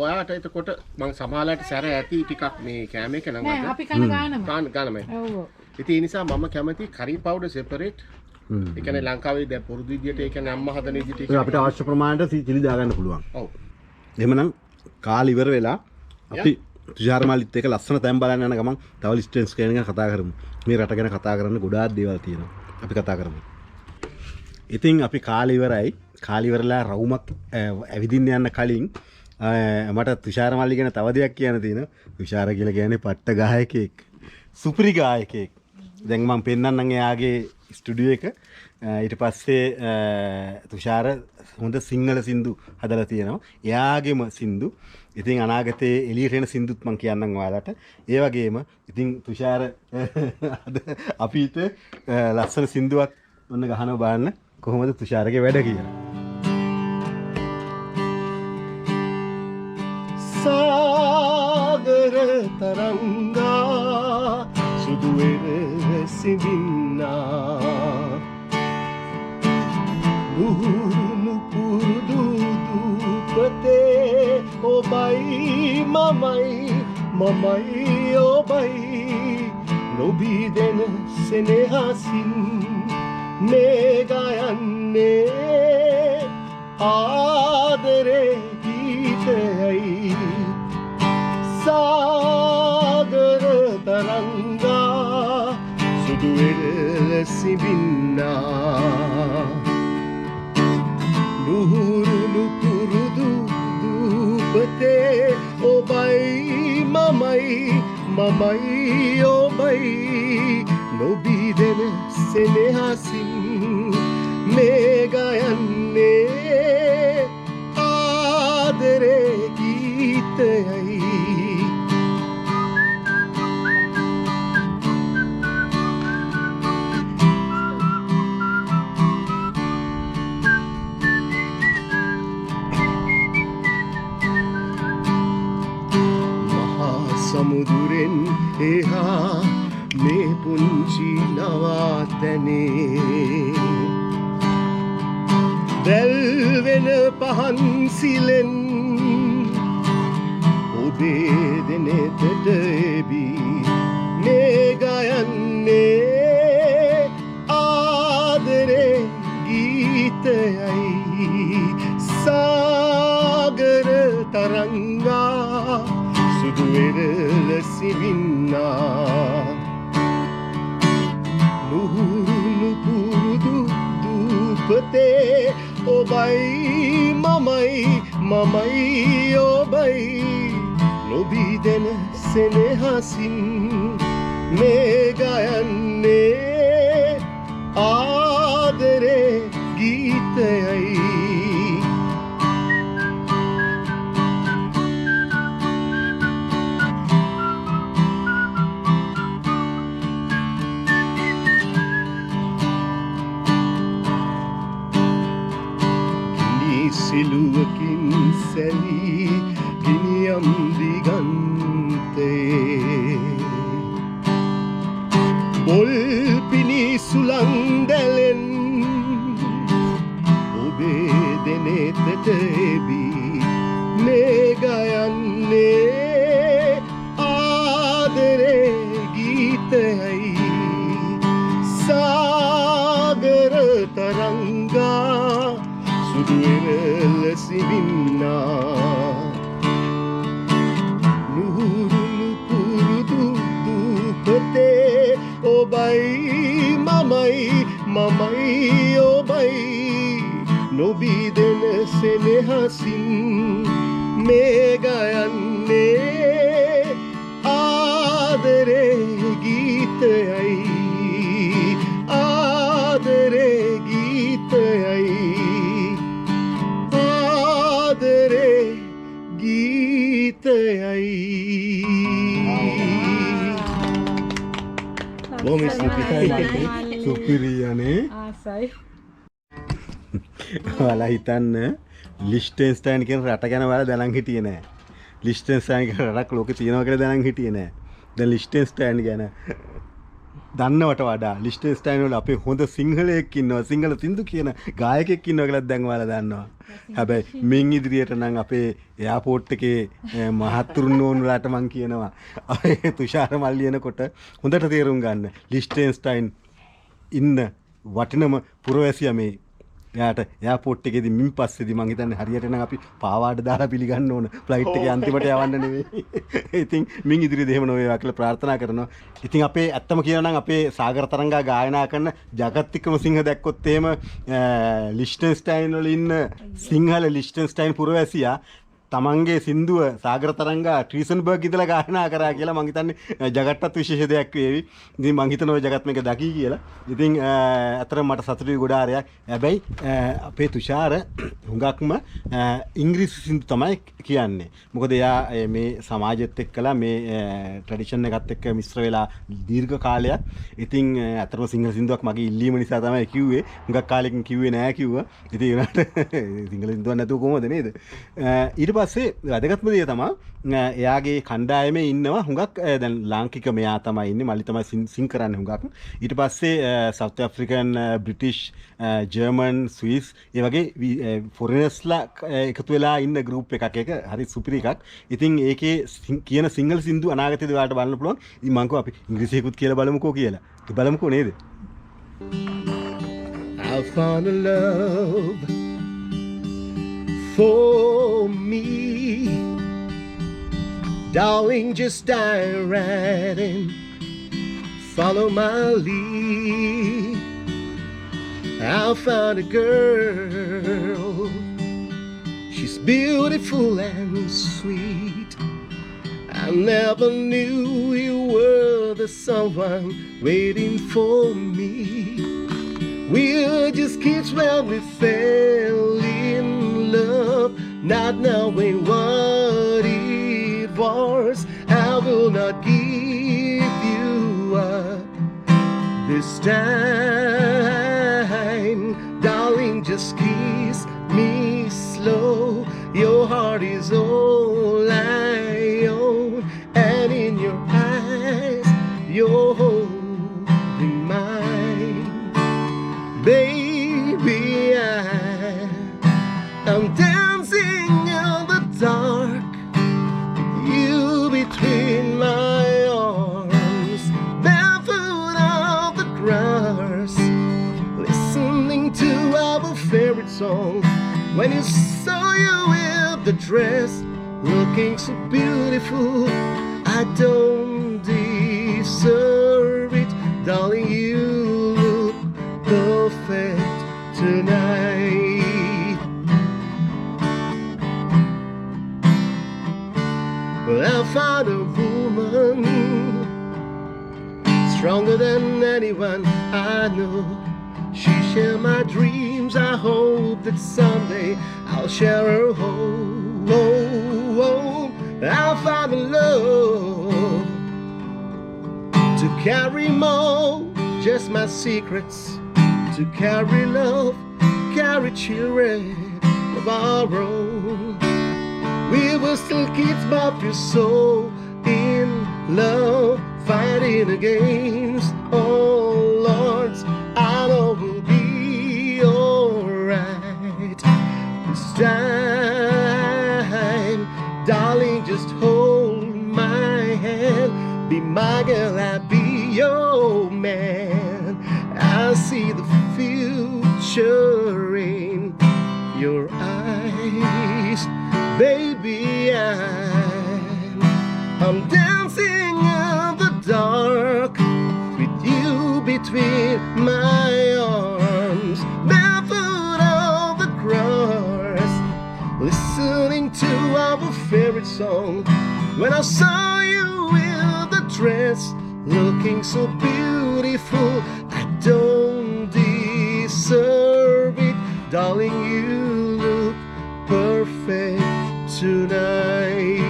ඔයාට එතකොට මං සමහරලාට සැර ඇති ටිකක් මේ කෑම එක නම් නෑ අපි කන ගානම. ගානමයි. ඔව්. ඉතින් ඒ නිසා මම කැමති කරි පවුඩර් සෙපරේට්. ඒ කියන්නේ ලංකාවේ දැන් පුරුදු විදියට ඒ කියන්නේ අම්මා හදන විදියට අපිට අවශ්‍ය ප්‍රමාණයට චිලි දාගන්න පුළුවන්. ඔව්. එහෙමනම් කාලේ ඉවර වෙලා අපි තුෂාර මාලිත් එක්ක ලස්සන තැන් බලන්න යන ගමන් තව ලිස්ටෙන්ස් ගැන කතා කරමු. මේ රට ගැන කතා කරන්න ගොඩාක් දේවල් තියෙනවා. අපි කතා කරමු. ඉතින් අපි කාලේ ඉවරයි. කාලේ ඉවරලා රවුමක් ඇවිදින්න යන්න කලින් මට තුෂාර මාලි ගැන තව දෙයක් කියන්න තියෙනවා. තුෂාර කියලා කියන්නේ පට්ට ගායකයෙක්. සුපිරි ගායකයෙක්. දැන් මම පෙන්නන්නම් එයාගේ ස්ටුඩියෝ එක. ඊට පස්සේ තුෂාර හොඳ සිංහල සින්දු හදලා තියෙනවා. එයාගේම සින්දු. ඉතින් අනාගතයේ එළියට එන සින්දුත් මම කියන්නම් ඔයාලට. ඒ වගේම ඉතින් තුෂාර අපිට ලස්සන සින්දුවක් ඔන්න ගහනවා බලන්න කොහොමද තුෂාරගේ වැඩ කියලා. සාගර තරංගා සුදුවෙර සිඳින්නා නුහුරුණු පුරුදු දුපතේ ඔබයි මමයි ඔබයි නොබී දෙන සෙනෙහසින් මේ ගයන්නේ ආදරේ ගීතයයි සාගර තරංගා සුදුවෙරළ සිඹින්නා නුහුරුණු පුරුදු දුපතේ ඔබයි මමයි ඔබයි නොබී දෙන සෙනෙහසින් මේ ගයන්නේ ආදරේ ගීතයයි සමුදුරෙන් එහා මේ පුංචි නවාතැනේ දැල්වෙන පහන්සිලෙන් ඔබේ දෙනෙතට එබී මේ ගයන්නේ ආදරේ ගීතයයි සාගර තරංගා සුදුවෙරළ සිවින්නා නුහුරුණු පුරුදු දුපතේ ඔබයි මමයි ඔබයි නොබී දෙන සෙනෙහසින් මේ ගයන්නේ ආදරේ ගීතයයි සිලුවකින් සැලී ගිනියම් දිගන්තේ බොල් පිණි සුළං දැලෙන් ඔබේ දෙනෙතට එබී මේ ගයන්නේ ආදරේ ගීතයයි සාගර තරංගා සුදුවෙරළ සිවින්නා නුහුරුණු පුරුදු දුපතේ ඔබයි මමයි ඔබයි නොබී දෙන සෙනෙහසින් මේ ගයන්නේ ආදරේ ගීතයයි ආදරේ ගීතයයි බොහොම සුපිරියනේ. ආසයි. ඔයාලා හිතන්න ලිස්ටෙන්ස්ටයින් කියන රට ගැන ඔයාලා දැනන් හිටියේ නෑ. ලිස්ටෙන්ස්ටයින් කියන රටක් ලෝකේ තියෙනවා කියලා දැනන් හිටියේ නෑ. දැන් ලිස්ටෙන්ස්ටයින් ගැන දන්නවට වඩා ලිස්ටෙන්ස්ටයින් වල අපේ හොඳ සිංහලයෙක් ඉන්නවා, සිංහල සින්දු කියන ගායකයෙක් ඉන්නවා කියලා දැන් ඔයාලා දන්නවා. හැබැයි මින් ඉදිරියට නම් අපේ එයාපෝට් එකේ මහත්තුරුන් ඕනුලාට මං කියනවා අපේ තුෂාර මල්ලියනකොට හොඳට තේරුම් ගන්න ලිස්ටෙන්ස්ටයින් ඉන්න වටිනම පුරවැසියා මේ එයාට එයාපෝට් එකේදී මින් පස්සේදී මං හිතන්නේ හරියට නම් අපි පාවාඩ දාලා පිළිගන්න ඕන ෆ්ලයිට් එකේ අන්තිමට යවන්න නෙවෙයි. ඉතින් මින් ඉදිරියේදී එහෙම නොවේවා කියලා ප්‍රාර්ථනා කරනවා. ඉතින් අපේ ඇත්තම කියනවා නම් අපේ සාගර තරංගා ගායනා කරන ජගත් වික්‍රමසිංහ දැක්කොත් එහෙම ලිස්ටෙන්ස්ටයින් වල ඉන්න සිංහල ලිස්ටෙන්ස්ටයින් පුරවැසියා තමන්ගේ සින්දුව සාගර තරංගා ට්‍රීසන්බර්ග් ඉඳලා ගායනා කරා කියලා මං හිතන්නේ ජගට්ටත් විශේෂ දෙයක් වේවි. ඉතින් මං හිතනවා ජගත් මේක දකි කියලා. ඉතින් අතරම මට සතුටුයි ගොඩාරයක්. හැබැයි අපේ තුෂාර හුඟක්ම ඉංග්‍රීසි සින්දු තමයි කියන්නේ. මොකද එයා මේ සමාජෙත් එක්කලා මේ ට්‍රැඩිෂන් එකත් එක්ක මිශ්‍ර වෙලා දීර්ඝ කාලයක්. ඉතින් අතරම සිංහල සින්දුවක් මගේ ඉල්ලීම නිසා තමයි කිව්වේ. හුඟක් කාලෙකින් කිව්වේ නෑ කිව්වා. ඉතින් ඒකට සිංහල සින්දුවක් නැතුව කොහොමද නේද? ඊට පස්සේ වැදගත්ම දේ තමයි එයාගේ කණ්ඩායමේ ඉන්නවා හුඟක් දැන් ලාංකික මෙයා තමයි ඉන්නේ මල්ලි තමයි සිං කරන්නේ හුඟක්. ඊට පස්සේ south African British German Swiss ඒ වගේ ෆොරිනර්ස්ලා එකතු වෙලා ඉන්න ගෲප් එකක්. ඒක හරි සුපිරි එකක්. ඉතින් ඒකේ කියන සිංහල සින්දු අනාගතයේදී ඔයාලට බලන්න පුළුවන්. ඉතින් මං කිව්වා අපි ඉංග්‍රීසියකුත් කියලා බලමුකෝ කියලා. ඉතින් බලමුකෝ නේද? I found a love for me, darling, just dive right in, follow my lead. I found a girl, she's beautiful and sweet. I never knew you were the someone waiting for me. We were just kids when we fell in love, not knowing what it was. I will not give you up this time, darling. Just kiss me slow. Your heart is all I own, and in your eyes, you're holding mine, baby. I'm dancing in the dark, you between my arms, barefoot on the grass, listening to our favorite song. When you saw you with the dress, looking so beautiful, I don't deserve it, darling. You look perfect tonight. Well, I found a woman stronger than anyone I know. She shares my dreams. I hope that someday I'll share her home. Oh, oh. I found a love to carry more, just my secrets. To carry love, carry children of our own. We were still kids, but we're so in love, fighting against all odds. I know we'll be alright this time, darling. Just hold my hand, be my girl, I'll be your man. I see the future in your eyes, baby. I'm dancing in the dark with you between my arms, barefoot on the grass, listening to our favorite song. When I saw you with the dress, looking so beautiful, I don't deserve it, darling. You look perfect tonight.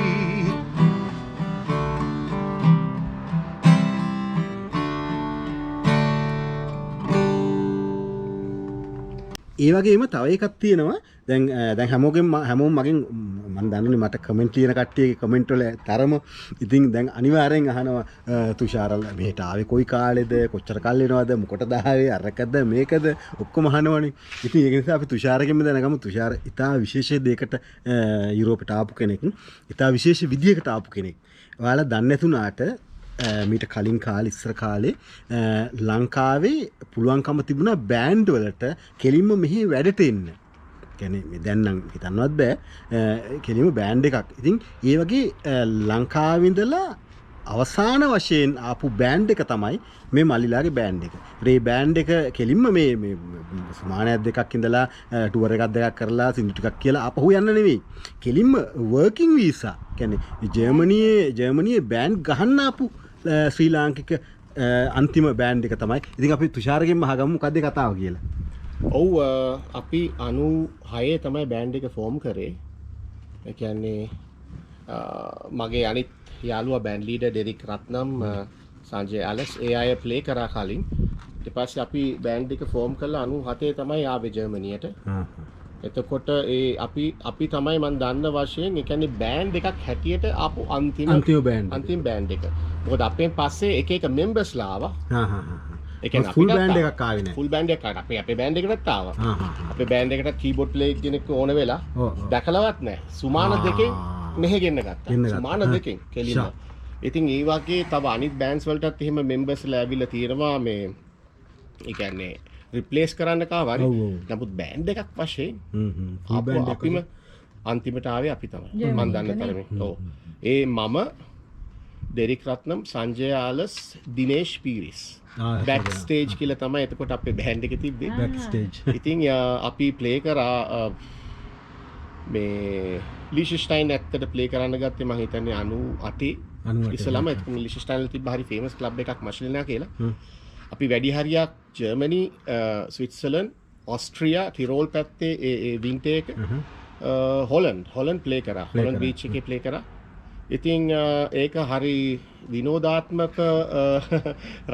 ඒ වගේම තව එකක් තියෙනවා දැන් හැමෝම මගෙන් මම දන්නනේ මට comment ලියන කට්ටියගේ කමෙන්ට් වල තරම ඉතින් දැන් අනිවාර්යෙන් අහනවා තුෂාරල් මෙහෙට ආවේ කොයි කාලෙද කොච්චර කල් වෙනවද මොකටද ආවේ අරකද මේකද ඔක්කොම අහනවනේ ඉතින් ඒක නිසා අපි තුෂාරගෙන්ම දැනගමු තුෂාර ඉතා විශේෂ දෙයකට යුරෝපයට ආපු කෙනෙක් ඉතා විශේෂ විදියකට ආපු කෙනෙක් ඔයාලා දන්නේ නැතුණාට මීට කලින් කාලේ ඉස්සර කාලේ ලංකාවේ පුළුවන්කම තිබුණා බෑන්ඩ් වලට කෙලින්ම මෙහි වැඩට එන්න. කියන්නේ මේ දැන් නම් හිතන්නවත් බෑ කෙලින්ම බෑන්ඩ් එකක්. ඉතින් ඒ වගේ ලංකාවේ ඉඳලා අවසාන වශයෙන් ආපු බෑන්ඩ් එක තමයි මේ මල්ලිලාගේ බෑන්ඩ් එක. ඒ බෑන්ඩ් එක කෙලින්ම මේ සමානයක් දෙකක් ඉඳලා ටුවර් එකක් දෙකක් කරලා සින්දු ටිකක් කියලා ආපහු යන්න නෙවෙයි. කෙලින්ම වර්කින් වීසා. කියන්නේ ජර්මනියේ බෑන්ඩ් ගහන්න ආපු ශ්‍රී ලාංකික අන්තිම බෑන්ඩ් එක තමයි. ඉතින් අපි තුෂාරගෙන්ම අහගමු මොකද්ද කතාව කියලා. ඔව් අපි 96 තමයි බෑන්ඩ් එක ෆෝම් කරේ. ඒ කියන්නේ මගේ අනිත් යාළුවා band leader Derrick Ratnam Sanjaya Alles ඒ අය ප්ලේ කරා කලින්. ඊට පස්සේ අපි බෑන්ඩ් එක ෆෝම් කළා 97 තමයි ආවේ ජර්මනියට. එතකොට අපි තමයි මම දන්න වශයෙන් ඒ කියන්නේ බෑන්ඩ් එකක් හැටියට ආපු අන්තිම බෑන්ඩ් එක. මොකද අපෙන් පස්සේ එක එක මෙම්බර්ස්ලා ආවා. ඒ කියන්නේ ෆුල් බෑන්ඩ් එකක් ආවේ නෑ. ෆුල් බෑන්ඩ් එකක් ආවා. අපේ බෑන්ඩ් එකටත් ආවා. අපේ බෑන්ඩ් එකට කීබෝඩ් ප්ලේයර් කෙනෙක් ඕන වෙලා දැකලවත් නෑ. සුමාන දෙකෙන් මෙහෙ ගෙන්න ගත්තා. සුමාන දෙකෙන් කෙලින්ම. ඉතින් ඒ වගේ තව අනිත් බෑන්ඩ්ස් වලටත් එහෙම මෙම්බර්ස්ලා ඇවිල්ලා තියෙනවා මේ ඒ කියන්නේ රිප්ලේස් කරන්න කාවරි. නමුත් බෑන්ඩ් එකක් වශයෙන් අපිම අන්තිමට ආවේ අපි තමයි. මම දන්න තරමේ. ඔව්. ඒ මම Derrick Ratnam Sanjaya Alles Dinesh Peiris back stage කියලා තමයි එතකොට අපේ බෑන්ඩ් එක තිබ්බේ. Back stage. ඉතින් අපි ප්ලේ කරා මේ ලිෂ්ටයින් ඇත්තට ප්ලේ කරන්න ගත්තේ මම හිතන්නේ 98 ඉස්සලම එතකොට ලිෂ්ටයින් තිබ්බ හරි ෆේමස් ක්ලබ් එකක් මෂ්ලිනා කියලා. අපි වැඩි හරියක් ජර්මනි ස්විට්සර්ලන්ඩ් ඔස්ට්‍රියා ටිරෝල් පැත්තේ ඒ වින්ටර් එක හොලන්ඩ් ප්ලේ කරා. හොලන්ඩ් බීච් එකේ ප්ලේ කරා. ඉතින් ඒක හරි විනෝදාත්මක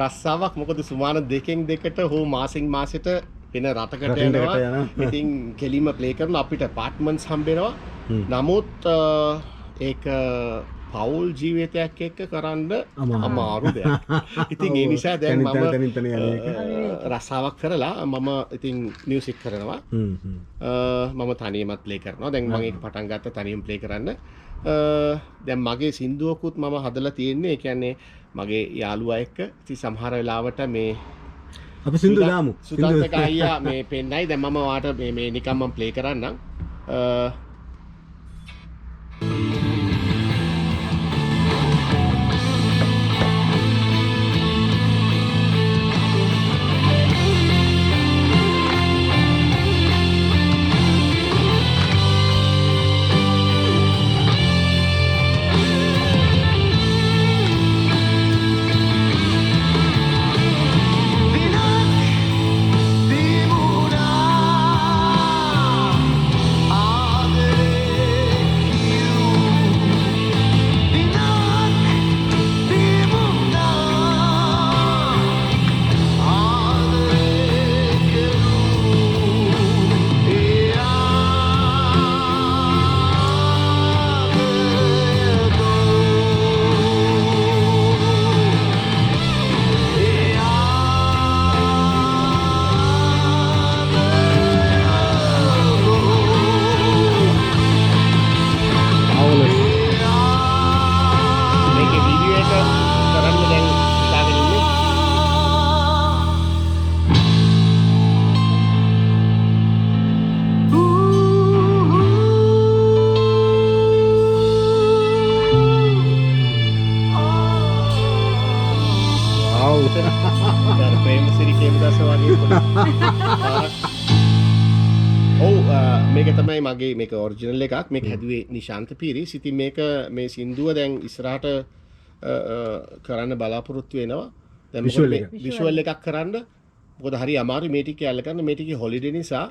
රස්සාවක්. මොකද සුමාන දෙකෙන් දෙකට හෝ මාසෙන් මාසෙට වෙන රටකට යනවා. ඉතින් කෙලින්ම ප්ලේ කරන අපිට ඇපාර්ට්මන්ට්ස් හම්බෙනවා. නමුත් ඒක පවුල් ජීවිතයක් එක්ක කරන්න අමාරු දෙයක්. ඉතින් ඒ නිසා දැන් මම රස්සාවක් කරලා මම ඉතින් මියුසික් කරනවා. මම තනියමත් ප්ලේ කරනවා. දැන් මම ඒක පටන් ගත්ත තනියම ප්ලේ කරන්න. දැන් මගේ සින්දුවකුත් මම හදලා තියෙන්නේ. ඒ කියන්නේ මගේ යාළුවා එක්ක ඉතින් සමහර වෙලාවට මේ අපි සින්දු දාමු. සුදත් අයියා මේ පෙන්නයි. දැන් මම වාට මේ නිකන් මම ප්ලේ කරන්නම්. මේක තමයි මගේ මේක ඔරිජිනල් එකක්. මේක හැදුවේ නිශාන්ත පීරිස්. ඉතින් මේක මේ සින්දුව දැන් ඉස්සරහට කරන්න බලාපොරොත්තු වෙනවා. දැන් විෂුවල් එකක් කරන්න. මොකද හරි අමාරුයි මේ ටික ඇල්ල කරන්න. මේ ටිකේ හොලිඩේ නිසා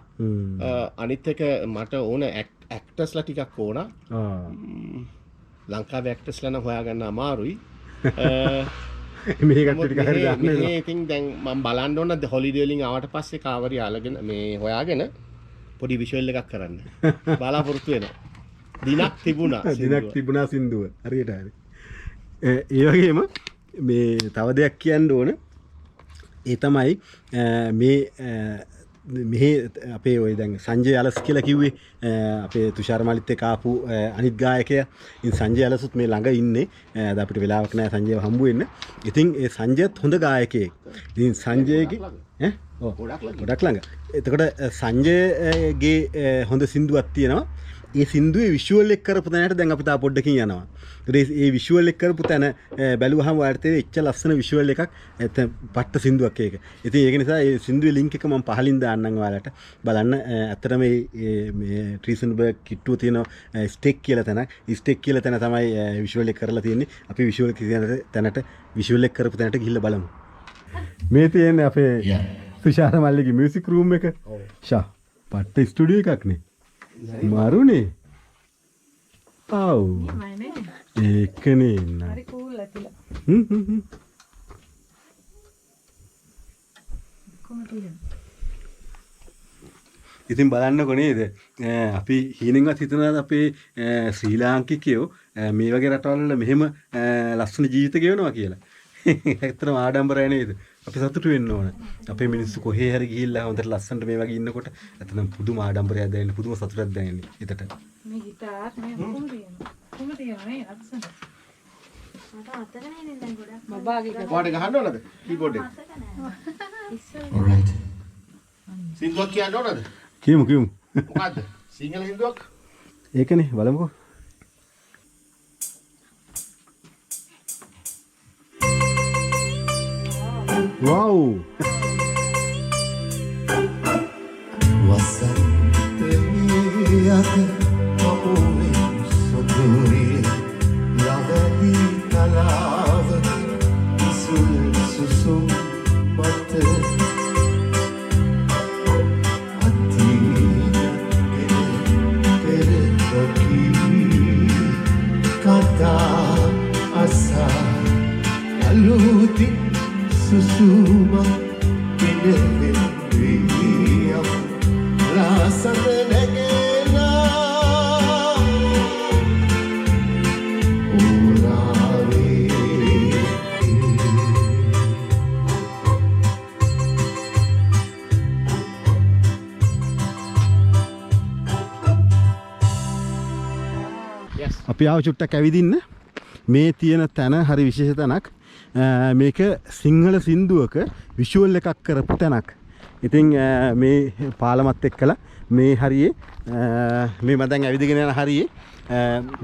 අනිත් එක මට ඕන ඇක්ටර්ස්ලා ටිකක් ඕන. ලංකාවේ ඇක්ටර්ස්ලා නම් හොයාගන්න අමාරුයි. මේකට ටික හරි ගන්න. ඉතින් දැන් මම බලන්න ඕන හොලිඩේ වලින් ආවට පස්සේ කාවරි අලගෙන මේ හොයාගෙන පොඩි විෂුවල් එකක් කරන්න බලාපොරොත්තු වෙනවා. දිනක් තිබුණා දිනක් තිබුණා සින්දුව හරියට හරි. ඒ වගේම මේ තව දෙයක් කියන්න ඕන. ඒ තමයි මේ අපේ ඔය දැන් සංජය අලස් කියලා කිව්වේ අපේ තුෂාර මලිත් එක්ක ආපු අනිත් ගායකයා. ඉතින් සංජය අලසුත් මේ ළඟ ඉන්නේ. අද අපිට වෙලාවක් නැහැ සංජයව හම්බ වෙන්න. ඉතින් ඒ සංජයත් හොඳ ගායකයෙක්. ඉතින් සංජයගේ ගොඩක් ළඟ. එතකොට සංජයගේ හොඳ සින්දුවක් තියෙනවා. ඒ සින්දුවේ විෂුවල් එක කරපු තැනට දැන් අපි තා පොඩ්ඩකින් යනවා. ඒ විෂුවල් එක කරපු තැන බැලුවහම ඔයාලට තේරෙයි එච්ච ලස්සන විෂුවල් එකක් පට්ට සින්දුවක් ඒක. ඉතින් ඒක නිසා ඒ සින්දුවේ ලින්ක් එක මම පහලින් දාන්නම් ඔයාලට. බලන්න ඇත්තටම මේ ට්‍රීසන්බර්ග් කිට්ටුව තියෙන ස්ටෙක් කියලා තැනක්. ස්ටෙක් කියලා තැන තමයි විෂුවල් එක කරලා තියෙන්නේ. අපි විෂුවල් එක තැනට විෂුවල් එක කරපු තැනට ගිහිල්ලා බලමු. මේ තියෙන්නේ අපේ තුෂාර මල්ලිගේ මියුසික් රූම් එක. ෂා පට්ට ස්ටුඩියෝ එකක් නේ. මාරුනේ ආව් ඒකනේ නා හරි කූල් ඇතිලා ඉතින් බලන්නකො නේද අපි හීනෙන්වත් හිතනවාද අපේ ශ්‍රී ලාංකිකයෝ මේ වගේ රටවල් වල මෙහෙම ලස්සන ජීවිත ගෙවනවා කියලා. ඇත්තටම ආඩම්බරයි නේද? අපි සතුටු වෙන්න ඕන. අපේ මිනිස්සු කොහේ හරි ගිහිල්ලා හොඳට ලස්සනට මේ වගේ ඉන්නකොට ඇත්තටම පුදුම ආඩම්බරයක් දැනෙන්නේ, පුදුම සතුටක් දැනෙන්නේ හිතට. මේ ගිටාර් මේ ඔක්කොම තියෙනවා. කොහොම තියෙනවා නේ ලස්සන. මට අතක නෑ දැන් ගොඩක්. බබාගේ වාට ගහන්න ඕනද කීබෝඩ් එක? ඉස්සෙල්ලා සින්දුවක් කියන්න ඕනද? කියමු. මොකද්ද? සිංහල සින්දුවක්? ඒකනේ බලමුකෝ. Wow! Susuma pinelendriya lasanegena urave Yes. අපි ආව චුට්ටක් ඇවිදින්න. මේ තියෙන තැන හරි විශේෂ තැනක්. මේක සිංහල සින්දුවක විෂුවල් එකක් කරපු තැනක්. ඉතින් මේ පාලමත් එක්කලා මේ හරියේ මේ මම දැන් ඇවිදගෙන යන හරියේ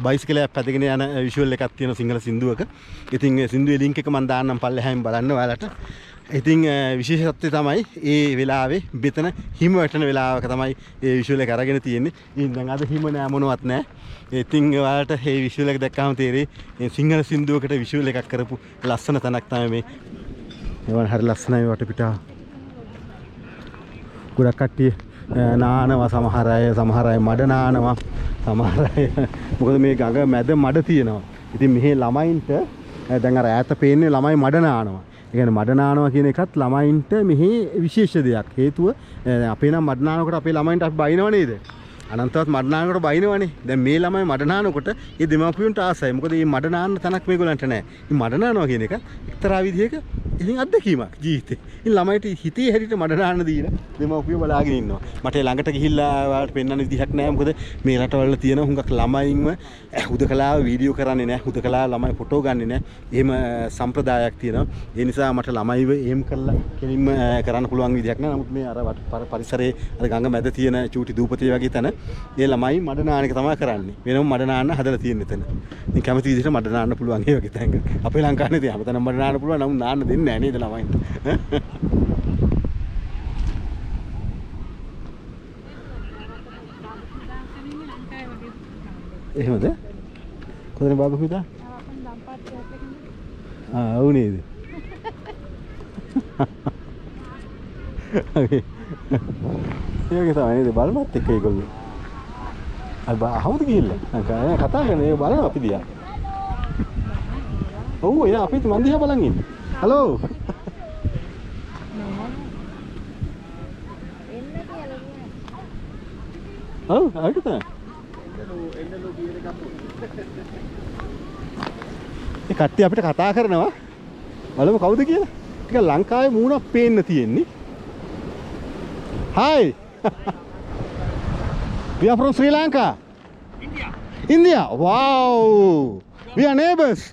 බයිසිකලයක් පැදගෙන යන විෂුවල් එකක් තියෙන සිංහල සින්දුවක. ඉතින් ඒ සින්දුවේ ලින්ක් එක මම දාන්නම් පල්ලෙහායින් බලන්න ඔයාලට. ඉතින් විශේෂත්වය තමයි ඒ වෙලාවේ මෙතන හිම වැටෙන වෙලාවක තමයි ඒ විෂුවල් එක අරගෙන තියෙන්නේ. ඉතින් දැන් අද හිම නෑ මොනවත් නෑ. ඉතින් ඔයාලට මේ විෂුවල් එක දැක්කම තේරෙයි මේ සිංහල සින්දුවකට විෂුවල් එකක් කරපු ලස්සන තැනක් තමයි මේ. ඒවන් හරි ලස්සනයි වටපිටාව. ගොඩක් කට්ටිය නානවා සමහර අය මඩ නානවා සමහර අය මොකද මේ ගඟ මැද මඩ තියෙනවා. ඉතින් මෙහි ළමයින්ට දැන් අර ඈත පේන්නේ ළමයි මඩ නානවා. ඒ කියන්නේ මඩ නානවා කියන එකත් ළමයින්ට මෙහි විශේෂ දෙයක්. හේතුව අපේ නම් මඩ නානකොට අපේ ළමයින්ට අපි බයිනව නේද? අනන්තවත් මඩ නානකොට බයිනවනේ. දැන් මේ ළමයි මඩ නානකොට ඒ දෙමාපියන්ට ආසයි. මොකද මේ මඩ නාන්න තනක් මේගොල්ලන්ට නැහැ. මේ මඩ නානවා කියන එක එක්තරා විදිහක ඉතින් අත්දැකීමක් ජීවිතේ. ඉතින් ළමයිට හිතේ හැටියට මඩ නාන්න දීලා දෙමාපියෝ බලාගෙන ඉන්නවා. මට ළඟට ගිහිල්ලා ඔයාලට පෙන්වන්න විදිහක් නැහැ. මොකද මේ රටවල තියෙන හුඟක් ළමයින්ම හුදකලාව වීඩියෝ කරන්නේ නැහැ. හුදකලාව ළමයි ෆොටෝ ගන්නෙ නැහැ. එහෙම සම්ප්‍රදායක් තියෙනවා. ඒ නිසා මට ළමයිව එහෙම කරලා කෙලින්ම කරන්න පුළුවන් විදිහක් නැහැ. නමුත් මේ අර පරිසරයේ අර ගඟ මැද තියෙන චූටි දූපතේ වගේ තැන ඒ ළමයි මඩ නාන එක තමයි කරන්නේ. වෙනම මඩ නාන්න හදලා තියෙන එතන. ඉතින් කැමති විදිහට මඩ නාන්න පුළුවන් ඒ වගේ තැනක. අපේ ලංකාවේ තියෙන හැමතැනම මඩ නාන්න පුළුවන්. නමුත් නාන්න දෙන්නේ නැහැ නේද ළමයින්ට. එහෙමද? කොහෙන්ද බාබු කිව්වා? ඔව් නේද? ඒක තමයි නේද බලමත් එක්ක ඒගොල්ලෝ. අර ආවද ගිහිල්ලා? කතා කරන්නේ ඒ බලනවා අපි දිහා. ඔව් එයා අපිත් මන් දිහා බලන් ඉන්නේ. හලෝ. ඔව් අයිට තමයි. ඒ කට්ටිය අපිට කතා කරනවා. බලමු කවුද කියලා. ටික ලංකාවේ මූණක් පේන්න තියෙන්නේ. Hi. We are from Sri Lanka. India. Wow. We are neighbors.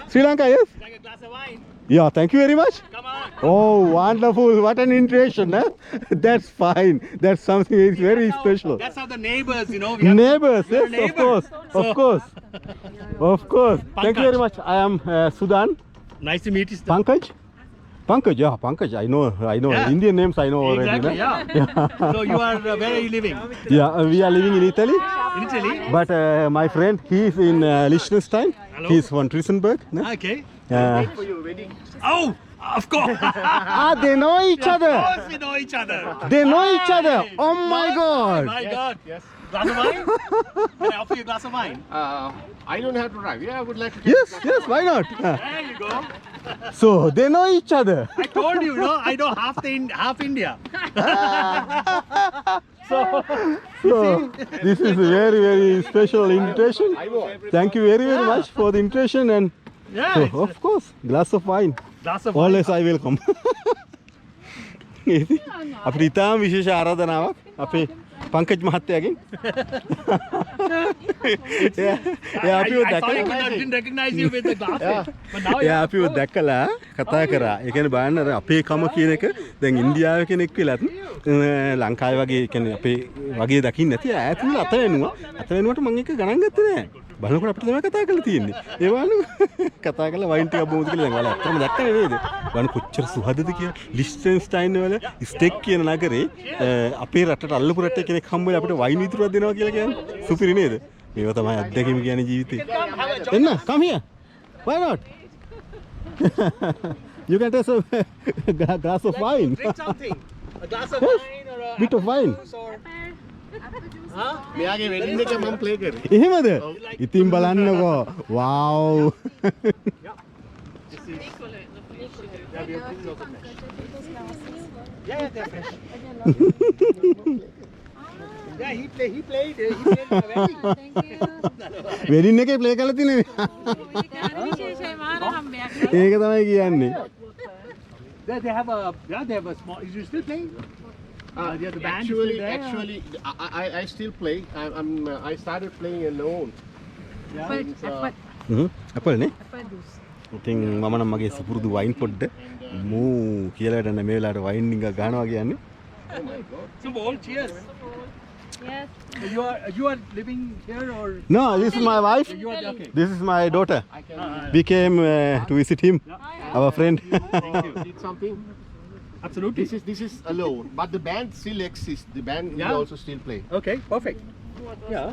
Sri Lanka, yes? Like a glass of wine. Yeah, thank you very much. Come on. Oh, wonderful. What an interaction, huh? That's fine. That's something it's very special. That's how the neighbors, you know. We have Neighbors, we are yes, of neighbors. course. Of course. Of course. Thank you Pankaj. very much. I am Sudan. Nice to meet you. Pankaj? Pankaj, yeah, Pankaj. I know. Yeah. Indian names I know already. Exactly, no? yeah. So you are, where are you living? Yeah, we are living in Italy. In Italy? But my friend, he is in Liechtenstein. Hello. He is from Trisenberg. No? Okay. Oh, of course. they know each Of other. course we know each other. They know each other. Oh my God. My God. Yes. Glass of wine? Can I offer you a glass of wine? I don't have to drive. Yeah, I would like to. Yes, yes, why not? There you go. So they know each other. I told you, no, I know half India. So this is a very, very special invitation. Thank you very, very much for the invitation and Yeah. so, of course, glass of wine. Glass of Always I will come. අපිට ඉතාම විශේෂ ආරාධනාවක් අපේ පංකජ් මහත්තයාගෙන්. එයා අපිව I thought I දැකලා didn't recognize you with the glasses. But now එයා අපිව දැකලා කතා කරා. ඒ කියන්නේ බලන්න අර අපේ කම කියන එක දැන් ඉන්දියාවේ කෙනෙක් වෙලත් ලංකාවේ වගේ කියන්නේ අපේ වගේ දකින්න නැති ඈත ඉඳලා අත වෙනුවා. අත වෙනුවට මම එක ගණන් ගත්තේ නෑ. බලනකොට අපිට තමයි කතා කරලා තියෙන්නේ. ඒ වගේම කතා කරලා වයින් ටිකක් බොමුද කියලා දැන් ඔයාලා අත්තම දැක්කනේ නේද? බලන්න කොච්චර සුහදද කියලා. ලිස්ටන්ස්ටයින් වල ස්ටෙක් කියන නගරේ අපේ රටට අල්ලපු රටේ කෙනෙක් හම්බ වෙලා අපිට වයින් විතරක් දෙනවා කියලා කියන්නේ සුපිරි නේද? මේවා තමයි අත්දැකීම කියන්නේ ජීවිතේ. එන්න, come here. Why not? You can taste a glass of wine. drink something. A glass of Yes. wine or a Bit of wine. juice or මෙයාගේ වෙඩින් එක මම ප්ලේ කරේ. එහෙමද? ඉතින් බලන්නකෝ. Wow. yeah, they're fresh. Yeah, he played my wedding. Wedding එකේ play කරලා තියෙන්නේ. විශේෂයි මාන හම්බයක්. ඒක තමයි කියන්නේ. They have a small. Is you still playing? Yeah, the band is Actually, still there. actually, I still play. I started playing alone. අපල් නේ? ඉතින් මම නම් මගේ සුපුරුදු වයින් පොඩ්ඩ මූ කියලා යන මේ වෙලාවට වයින් එක ගන්නවා කියන්නේ. Some old cheers. Yes. You are living here or No, this is my wife. you are okay? This is my daughter. We came to visit him, our friend. Did something. Absolutely. This is alone, but the band still exists. The band Yeah. will also still play. Okay, perfect. Yeah.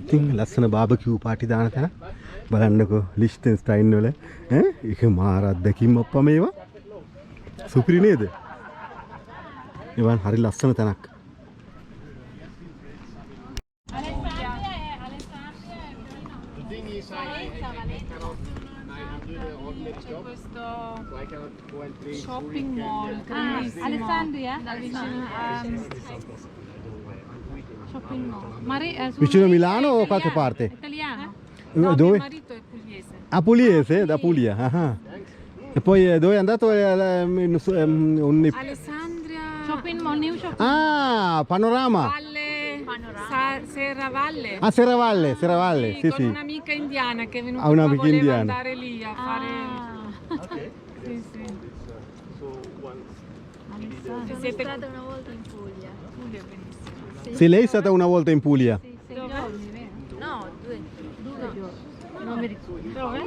ඉතින් ලස්සන barbecue party දාන තැන බලන්නකෝ ලිස්ටන්ස්ටයින් වල ඒක මාර අත්දැකීම් අප්පා මේවා සුපිරි නේද? ඒවන් හරි ලස්සන තැනක්. The thing is, I'm doing an ordinary job, so I cannot go and play. shopping mall. Alessandria. Shopping mall. Vicino Milano o qualche parte? Italiano. Dove? Mio marito è pugliese. A Pugliese, da Puglia. Ah. E poi dove è andato? Alessandria. Shopping mall, new shopping Ah, Panorama. Valle. Serravalle. Ah, Serravalle, Serravalle. Sì, con sì. un'amica indiana che è venuta Ah, un'amica qua, voleva indiana. andare lì a fare. Sì, sì. Sono Siete- stata una volta in Puglia. Puglia è bellissimo. Sì, lei è stata una volta in Puglia. Sì, sei giorni, vero? No, due giorni. Non mi ricordo. Dove?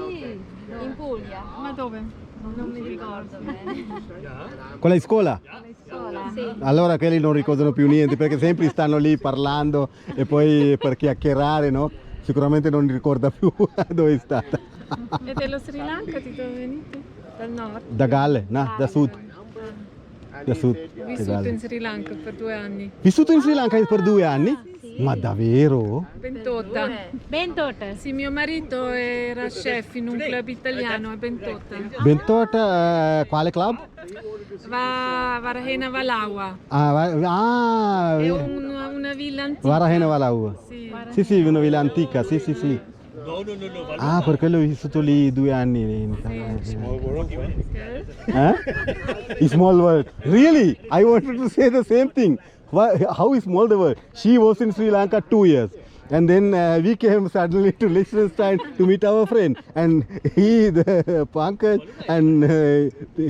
In Puglia. Ma dove? Non mi ricordo bene. Con la scuola? Scuola? Sì. Allora quelli non ricordano più niente perché sempre stanno lì parlando e poi per chiacchierare, no? Sicuramente non ricorda più dove è stata. E dello Sri Lanka di dove venite? Dal nord? Da Galle, no? Da sud. Da sud. Ho da vissuto Galle. in Sri Lanka per 2 anni. Vissuto in Sri Lanka per 2 anni? Sì. Ma davvero? Bentota. Bentota. Sì, mio marito era chef in un club italiano a Bentota. Bentota, quale club? Varahena Valaua. È una villa antica. Varahena Valaua. Sì. Sì, sì, una villa antica, sì, sì, sì. Ah, per quello ho vissuto lì 2 anni. Small world. Small world. Really? I wanted to say the same thing. How is small the world? She was in Sri Lanka 2 years. And then we came suddenly to Liechtenstein to meet our friend. And he, the Pankaj, and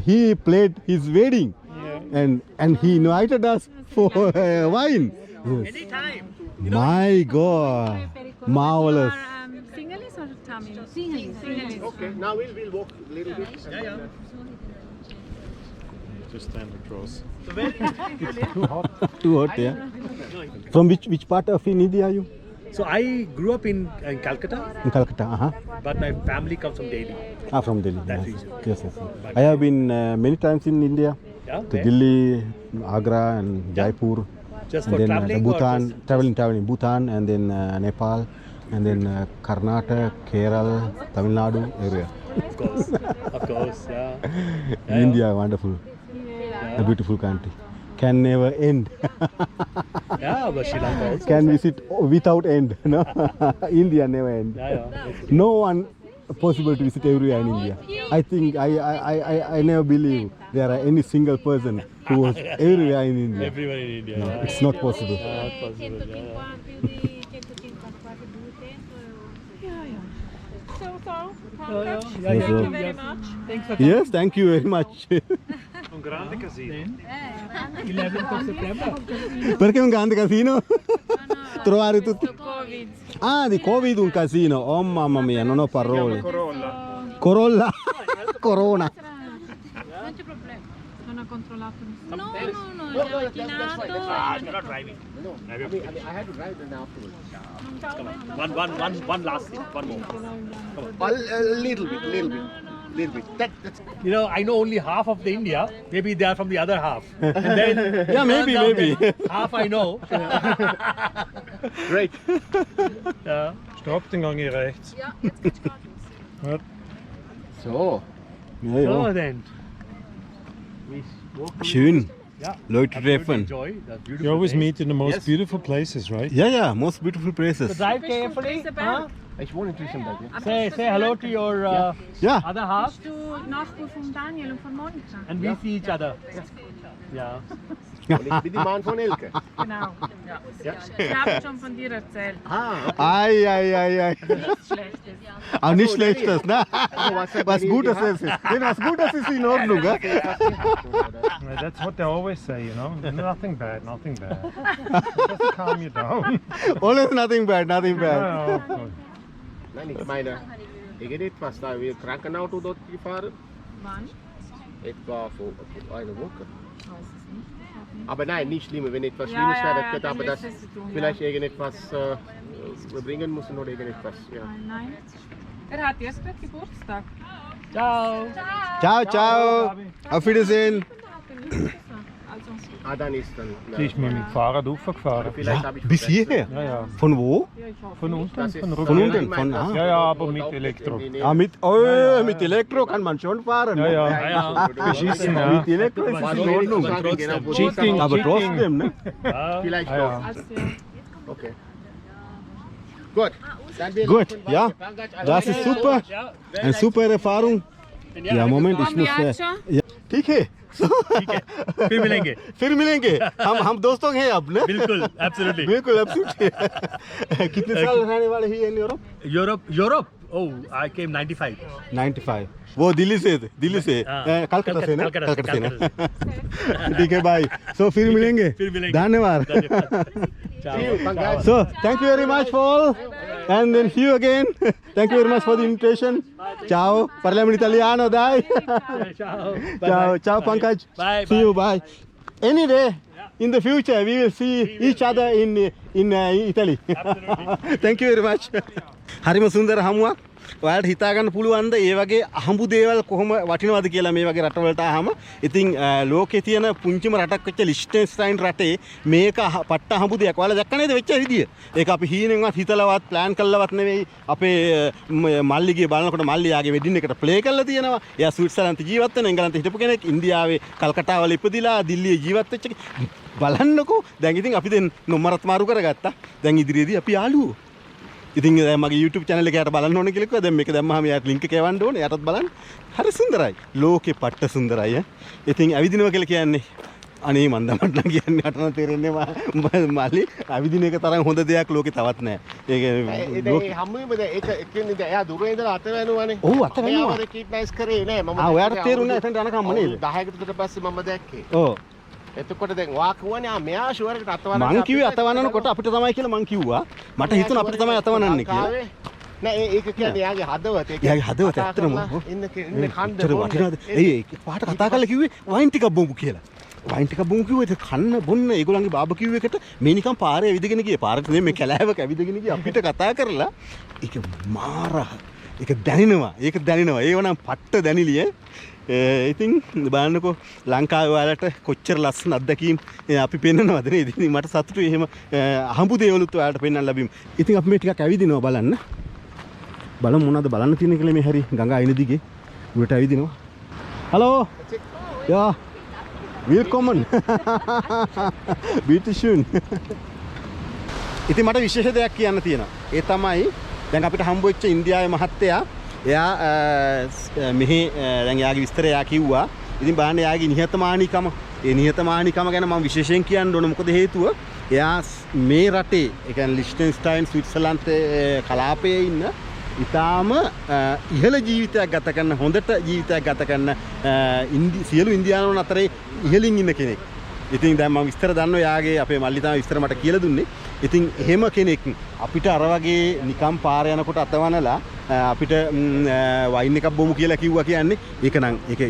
he played his wedding. And he invited us for wine. Anytime. My God. Marvelous. Sinhalese or Tamil? Sinhalese. Okay, now we'll walk a little bit. Just stand across. Too hot, yeah. From which part of India are you? So I grew up in Calcutta, In Calcutta, but my family comes from Delhi. from Delhi. That Yes. reason. Yes, yes, yes. I have been many times in India. Yeah, To where? Delhi, Agra, and Jaipur. Just and for then traveling or Bhutan, just- traveling, Bhutan, and then Nepal, and then Karnataka, Kerala, Tamil Nadu area. Of course, yeah. India, wonderful, a beautiful country. Can never end. Yeah, but Sri Lanka also. Can visit without end. No, India never end. Yeah. No one possible to visit everywhere in India. I think I never believe there are any single person who was everywhere in India. Everywhere in India. No, yeah. it's not possible. Not possible, yeah. Thank you very much. Yes, thank you very much. Un grande casino. 11th of September. Perché un grande casino? Trovare tutti. Covid. Ah, di Covid un casino. Oh mamma mia, non ho parole. Corolla. Corolla. Corona. Non c'è problema. Non ha controllato nessuno. No, no, no, già vaccinato. You're not driving. No, I had to drive then afterwards. One last thing, one more. A little bit. That's You know, I know only half of the India. Maybe they are from the other half. And then Yeah, maybe, turns out maybe. that half I know. great. Yeah. Stopp, den gang i rechts. So, Ja, So ja. then. We walk a little Schön. bit. Yeah. Leute Absolutely treffen. enjoy that beautiful You always day. meet in the most Yes. beautiful places, right? Ja, ja, most beautiful So places. drive carefully. Huh? ich wohne in Trischenberg. Ja? Say hello to your Ja. other half, Bist du Nachbar von Daniel und von Monika? and we see each other. Yeah. Und ich bin die Mann von Elke. Genau. Ich habe schon von dir erzählt. Ai, ai, ai, ai. Nichts Schlechtes. Auch nicht schlechtes, ne? was hat Was denn ihr Gutes gehabt? ist. Wenn was Gutes ist in Ordnung, ne? That's what they always say, you know. Nothing bad, nothing bad. Just calm you down. Always nothing bad, nothing bad. Ja, of course. Nein, ich meine, ich hätte etwas da, wir Krankenauto dort gefahren, Wann? etwa vor einer Woche. Ich weiß es nicht. Aber nein, nicht schlimm, wenn etwas Ja, Schlimmes ja, wäre, ja, könnte dann aber das nichts zu tun, vielleicht irgendetwas bringen müssen oder irgendetwas. Ja. Nein. Er hat erst gerade Geburtstag. Ciao. Ciao, ciao. Auf Wiedersehen. Also, Dann ist dann. Die ist mit dem Fahrrad aufgefahren. Vielleicht habe ich Bis verwechselt. hierher. Ja, ja. Von wo? Von unten, Das ist von Von Rücken. unten, von Ja, ja, aber mit Elektro. Ah, mit Elektro kann man schon fahren. Ja, ne? ja. Ja. Beschissen, ja. Mit Elektro ist es in Ordnung. Genau, Cheating, Aber cheating. trotzdem, ne? Vielleicht Ah, ja. also, Okay. Gut. Dann wir Gut, laufen ja. weiter. Pankaj, Das ist super. Ja. Eine super Erfahrung. Ja, Moment, ich muss... Ja. ठीक है ठीक है फिर मिलेंगे फिर मिलेंगे हम दोस्तों हैं अब ने बिल्कुल एब्सोल्युटली बिल्कुल एब्सोल्युटली कितने साल रहने वाले ही इन यूरोप यूरोप ओह आई केम 95 95 वो दिल्ली से हाँ, कलकत्ता से ना कलकत्ता से, कलकत्ता से ठीक है भाई सो फिर मिलेंगे धन्यवाद Pankaj. so thank you very much for all and then see you again thank you very much for the invitation ciao parliamo in italiano dai ciao Pankaj Bye, see you bye any day in the future we will see each other in Italy thank you very much හරිම සුන්දර හමුවක් ඔයාලට හිතා ගන්න පුළුවන්ද ඒ වගේ අහඹු දේවල් කොහොම වටිනවද කියලා මේ වගේ රටවලට ආවම. ඉතින් ලෝකේ තියෙන පුංචිම රටක් වෙච්ච ලිස්ටෙන්ස්ටයින් රටේ මේක පට්ට අහඹු දෙයක්. ඔයාලා දැක්ක නේද වෙච්ච විදිය? ඒක අපි හීනෙන්වත් හිතලවත් ප්ලෑන් කළවත් නෙවෙයි. අපේ මල්ලිගේ බලනකොට මල්ලියාගේ වෙඩින් එකට ප්ලේ කරලා තියෙනවා. එයා ස්විට්සර්ලන්තේ ජීවත් වෙන එංගලන්තේ හිටපු කෙනෙක්. ඉන්දියාවේ කල්කටා වල ඉපදිලා දිල්ලියේ ජීවත් වෙච්ච කෙනෙක්. බලන්නකෝ දැන් ඉතින් අපි දැන් නොමරත් මාරු කරගත්තා. දැන් ඉදිරියේදී අපි යාළුවෝ. ඉතින් දැන් මගේ YouTube channel එකේ යට බලන්න ඕනේ කියලා කිව්වා. දැන් මේක දැම්මහම යාට link එක එවන්න ඕනේ. යටත් බලන්න. හරි සුන්දරයි. ලෝකේ පට්ට සුන්දරයි. ඉතින් ඇවිදිනවා කියලා කියන්නේ අනේ මන් දමන්න නම් කියන්නේ මට නම් තේරෙන්නේ මල්ලි ඇවිදින එක තරම් හොඳ දෙයක් ලෝකේ තවත් නැහැ. ඒක ඒ හැමෝම දැන් ඒක කියන්නේ දැන් එයා දුරේ ඉඳලා අත වෙනවානේ. ඔව් අත වෙනවා. එයාව රිකග්නයිස් කරේ නෑ මම. ඔයාට තේරුණා එතනට යනකම්ම නේද? 10කට විතර පස්සේ මම දැක්කේ. ඔව්. එතකොට දැන් වා කිව්වනේ මෙයා ෂුවර් එකට අතවන්න මං කිව්වේ අතවන්නනකොට අපිට තමයි කියලා මං කිව්වා. මට හිතුණා අපිට තමයි අතවන්නන්නේ කියලා. නෑ ඒක කියන්නේ එයාගේ හදවත. එයාගේ හදවත ඇත්තටම ඉන්න කන්ද වටිනවද? ඒ පාට කතා කරලා කිව්වේ වයින් ටිකක් බොමු කියලා. වයින් ටිකක් බොමු කිව්වේ ඒක කන්න බොන්න ඒගොල්ලන්ගේ බාබකියු එකට මේ නිකන් පාරේ ඇවිදගෙන ගියේ. පාරට නෙමෙයි මේ කැලෑවක ඇවිදගෙන ගියේ අපිට කතා කරලා ඒක මාරහ. ඒක දැනෙනවා. ඒක දැනෙනවා. ඒව නම් පට්ට දැනිලිය. ඉතින් බලන්නකෝ ලංකාවේ ඔයාලට කොච්චර ලස්සන අත්දැකීම් අපි පෙන්නනවද නේද? ඉතින් මට සතුටුයි එහෙම අහඹු දේවලුත් ඔයාලට පෙන්වන්න ලැබීම. ඉතින් අපි මේ ටිකක් ඇවිදිනවා බලන්න. බලමු මොනවද බලන්න තියෙන්නේ කියලා මේ හරි ගඟ අයින දිගේ උඩට ඇවිදිනවා. හලෝ. යා. Willkommen. Bitte schön. ඉතින් මට විශේෂ දෙයක් කියන්න තියෙනවා. ඒ තමයි දැන් අපිට හම්බ වෙච්ච ඉන්දියාවේ මහත්තයා එයා මෙහි දැන් එයාගේ විස්තරය එයා කිව්වා. ඉතින් බලන්න එයාගේ නිහතමානීකම. ඒ නිහතමානීකම ගැන මම විශේෂයෙන් කියන්න ඕන. මොකද හේතුව එයා මේ රටේ ඒ කියන්නේ ලිස්ටෙන්ස්ටයින් ස්විට්සර්ලන්තේ කලාපයේ ඉන්න ඉතාම ඉහළ ජීවිතයක් ගත කරන හොඳට ජීවිතයක් ගත කරන සියලු ඉන්දියානුන් අතරේ ඉහළින් ඉන්න කෙනෙක්. ඉතින් දැන් මම විස්තර දන්නවා යාගේ අපේ මල්ලි තමයි විස්තර මට කියලා දුන්නේ. ඉතින් එහෙම කෙනෙක් අපිට අර වගේ නිකම් පාර යනකොට අතවනලා අපිට වයින් එකක් බොමු කියලා කිව්වා කියන්නේ ඒක නම් ඒක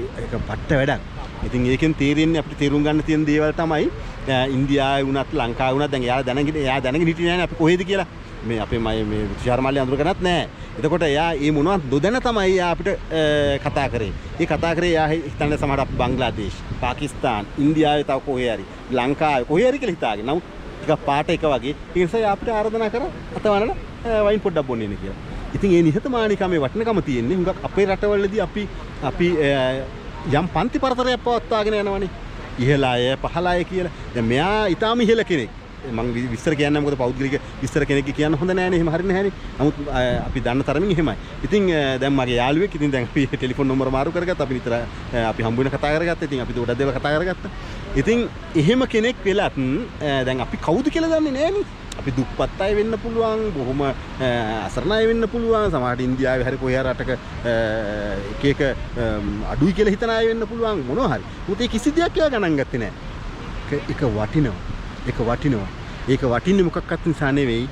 පට්ට වැඩක්. ඉතින් ඒකෙන් තේරෙන්නේ අපිට තේරුම් ගන්න තියෙන දේවල් තමයි ඉන්දියාවේ වුණත් ලංකාවේ වුණත් දැන් එයා දැනගෙන හිටියේ නැහැ අපි කොහෙද කියලා. මේ අපේ මේ තුෂාර මල්ලි අඳුරගෙනත් නැහැ. එතකොට එයා මේ මොනවද නොදැන තමයි එයා අපිට කතා කරේ. ඒ කතා කරේ එයා හිතන්නේ සමහර අපි බංග්ලාදේශ, පාකිස්තාන්, ඉන්දියාවේ තව කොහේ හරි, ලංකාවේ කොහේ හරි කියලා හිතාගෙන. නමුත් ටිකක් පාට එක වගේ. ඒ නිසා එයා අපිට ආරාධනා කරා අතවනලා වයින් පොඩ්ඩක් බොන්න ඉන්න කියලා. ඉතින් ඒ නිහතමානීකමේ වටිනකම තියෙන්නේ හුඟක් අපේ රටවලදී අපි යම් පන්ති පරතරයක් පවත්වාගෙන යනවනේ. ඉහළ අය, පහළ අය කියලා. දැන් මෙයා ඊටාම ඉහළ කෙනෙක්. මම විස්තර කියන්නේ මොකද පෞද්ගලික විස්තර කෙනෙක් කියන්න හොඳ නෑනේ. එහෙම හරිනේ නෑනේ. නමුත් අපි දන්න තරමින් එහෙමයි. ඉතින් දැන් මගේ යාළුවෙක් ඉතින් දැන් අපි ටෙලිෆෝන් නම්බර මාරු කරගත්තා. අපි නිතර අපි හම්බ වෙන කතා කරගත්තා. ඉතින් අපි ගොඩක් දේවල් කතා කරගත්තා. ඉතින් එහෙම කෙනෙක් වෙලත් දැන් අපි කවුද කියලා දන්නේ නෑනේ. අපි දුප්පත් අය වෙන්න පුළුවන්, බොහොම අසරණ අය වෙන්න පුළුවන්, සමහරට ඉන්දියාවේ හරි කොහේ රටක එක අඩුයි කියලා හිතන අය වෙන්න පුළුවන් මොනවා හරි. මොකද ඒ කිසි දෙයක් එයා ගණන් ගත්තේ නෑ. ඒක වටිනවා. ඒක වටිනවා. ඒක වටින්නේ මොකක්වත් නිසා නෙවෙයි.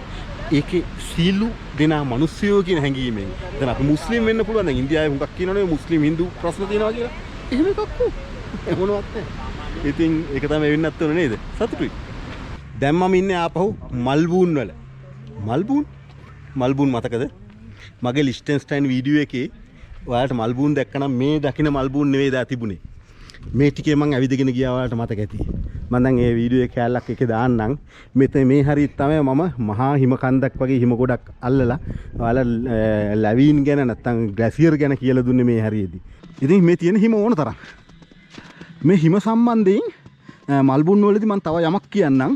ඒකේ සීලු දෙනා මිනිස්සුયો කියන හැඟීමෙන්. දැන් අපි මුස්ලිම් වෙන්න පුළුවන්. දැන් ඉන්දියාවේ හුඟක් කියනවනේ මුස්ලිම් හින්දු ප්‍රශ්න තියෙනවා කියලා. එහෙම එකක් මොනවත් නැහැ. ඉතින් ඒක තමයි වෙන්නත් ඕනේ නේද? සතුටුයි. දැන් මම ඉන්නේ ආපහු මල්බූන් වල. මල්බූන් මතකද? මගේ ලිස්ටෙන්ස්ටයින් වීඩියෝ එකේ ඔයාලට මල්බූන් දැක්කනම් මේ දකින්න මල්බූන් නෙවෙයි දා තිබුණේ. මේ ටිකේ මං ඇවිදගෙන ගියා ඔයාලට මතක ඇති. මම දැන් මේ වීඩියෝ එකේ කැලලක් එකේ දාන්නම්. මෙතන මේ හරිය තමයි මම මහා හිම කන්දක් වගේ හිම ගොඩක් අල්ලලා ඔයාලා ලැවීන් ගැන නැත්තම් ග්ලැසියර් ගැන කියලා දුන්නේ මේ හරියේදී. ඉතින් මේ තියෙන හිම ඕන තරම්. මේ හිම සම්බන්ධයෙන් මල්බුන් වලදී මම තව යමක් කියන්නම්.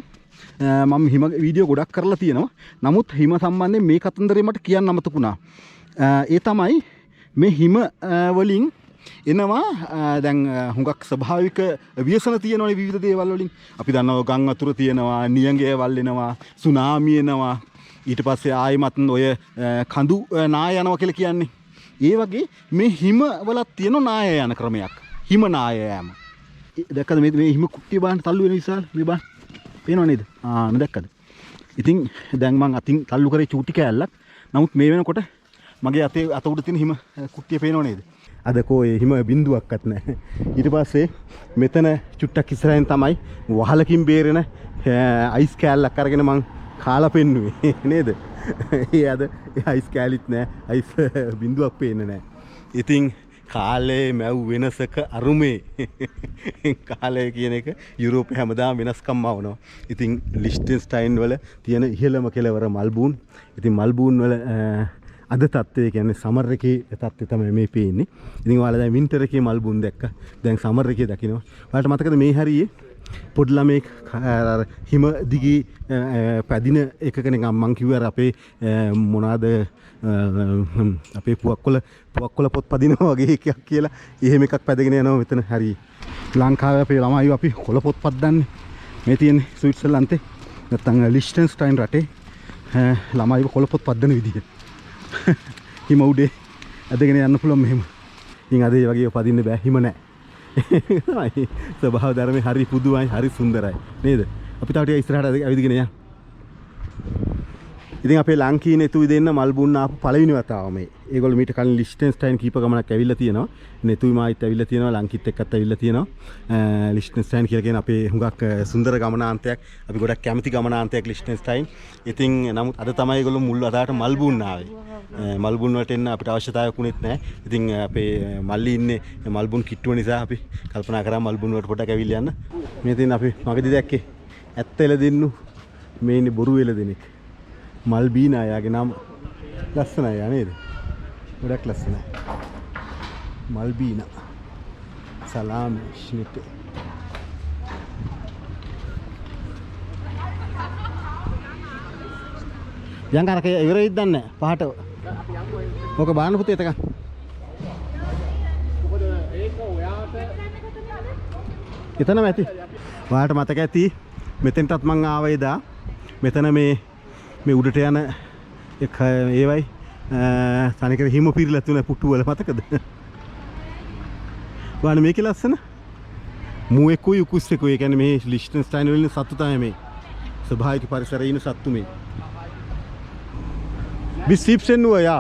මම හිම වීඩියෝ ගොඩක් කරලා තියෙනවා. නමුත් හිම සම්බන්ධයෙන් මේ කතන්දරේ මට කියන්න අමතකුණා. ඒ තමයි මේ හිම වලින් එනවා දැන් හුඟක් ස්වභාවික ව්‍යසන තියෙනවනේ විවිධ දේවල් වලින්. අපි දන්නවා ගම් වතුර තියෙනවා, නියඟේ වල් එනවා, සුනාමි එනවා. ඊට පස්සේ ආයෙමත් ඔය කඳු නාය යනවා කියලා කියන්නේ. ඒ වගේ මේ හිම වලත් තියෙන නාය යන ක්‍රමයක්. හිම නාය යෑම. දැක්කද මේ හිම කුට්ටිය බාන්න තල්ලු වෙන විශාල මේ බාන්න. පේනව නේද? දැක්කද? ඉතින් දැන් මං අතින් තල්ලු කරේ චූටි කෑල්ලක්. නමුත් මේ වෙනකොට මගේ අත උඩ තියෙන හිම කුට්ටිය පේනව නේද? අද කෝ හිම බින්දුවක්වත් නැහැ. ඊට පස්සේ මෙතන චුට්ටක් ඉස්සරහින් තමයි වහලකින් බේරෙන අයිස් කෑල්ලක් අරගෙන මං කාලා පෙන්නුවේ නේද? ඒ අද අයිස් කෑලිත් නෑ අයිස් බිඳුවක් පේන්නේ නෑ. ඉතින් කාලේ මැව් වෙනසක අරුමේ කාලය කියන එක යුරෝපේ හැමදාම වෙනස්කම් ආවනවා. ඉතින් ලිස්ටෙන්ස්ටයින් වල තියෙන ඉහළම කෙළවර මල්බූන්. ඉතින් මල්බූන් වල අද තත්ත්වය කියන්නේ සමර් එකේ තත්ත්වය තමයි මේ පේන්නේ. ඉතින් ඔයාලා දැන් වින්ටර් එකේ මල්බූන් දැක්කා. දැන් සමර් එකේ දකිනවා. ඔයාලට මතකද මේ හරියේ පොඩි ළමෙක් හිම දිගේ පැදින එකක නිකන් මං කිව්වා අපේ මොනවාද අපේ පුවක්කොල පොත් පදිනවා වගේ එකක් කියලා. එහෙම එකක් පැදගෙන යනවා මෙතන. හරි ලංකාවේ අපේ ළමයි අපි කොළ පොත් පද්දන්නේ. මේ තියෙන්නේ ස්විට්සර්ලන්තේ නැත්තම් ලිස්ටෙන්ස්ටයින් රටේ ළමයි කොළ පොත් පද්දන විදිහ. හිම උඩේ ඇදගෙන යන්න පුළුවන් මෙහෙම. ඉතින් අද ඒ වගේ පදින්න බෑ හිම නැහැ. ස්වභාව ධර්මයේ හරි පුදුමයි හරි සුන්දරයි නේද? අපි තව ටික ඉස්සරහට ඇවිදගෙන යන්න. ඉතින් අපේ ලංකීනේ නෙතුයි දෙන්න මල්බුන් ආපු පළවෙනි වතාව මේ. ඒගොල්ලෝ මීට කලින් ලිස්ටෙන්ස්ටයින් කීප ගමනක් ඇවිල්ලා තියෙනවා. නෙතුයි මායිත් ඇවිල්ලා තියෙනවා ලංකිත් එක්කත් ඇවිල්ලා තියෙනවා. ලිස්ටෙන්ස්ටයින් කියලා කියන අපේ හුඟක් සුන්දර ගමනාන්තයක්. අපි ගොඩක් කැමති ගමනාන්තයක් ලිස්ටෙන්ස්ටයින්. ඉතින් නමුත් අද තමයි ඒගොල්ලෝ මුල් වතාවට මල්බුන් ආවේ. මල්බුන් වලට එන්න අපිට අවශ්‍යතාවයක් උනේත් නැහැ. ඉතින් අපේ මල්ලි ඉන්නේ මල්බුන් කිට්ටුව නිසා අපි කල්පනා කරා මල්බුන් වලට පොඩක් ඇවිල්ලා යන්න. මේ තියෙන අපි මගදී දැක්කේ ඇත්ත එළදෙන්නු මේ ඉන්නේ බොරු එළදෙනෙක්. මල්බීනා යාගේ නම ලස්සනයි යා නේද? ගොඩක් ලස්සනයි. මල්බීනා සලාම් ෂ්නිට් යංගාරක ඉවරෙයිද දන්නේ පහට. ඕක බාන්න පුතේ එතක. මොකද ඒක ඔයාට එතනම ඇති. ඔයාලට මතක ඇති මෙතෙන්ටත් මං ආවේ දා. මෙතන මේ උඩට යන එක ඒවයි තනිකර හිම පිරලා තුන පුටු වල මතකද? බලන්න මේකේ ලස්සන. මූ එක්කුයි උකුස් එක්කුයි. ඒ කියන්නේ මේ ලිස්ටෙන්ස්ටයින් වල ඉන්න සත්තු තමයි මේ. ස්වභාවික පරිසරයේ ඉන්න සත්තු මේ. Bis 17 Uhr, ja.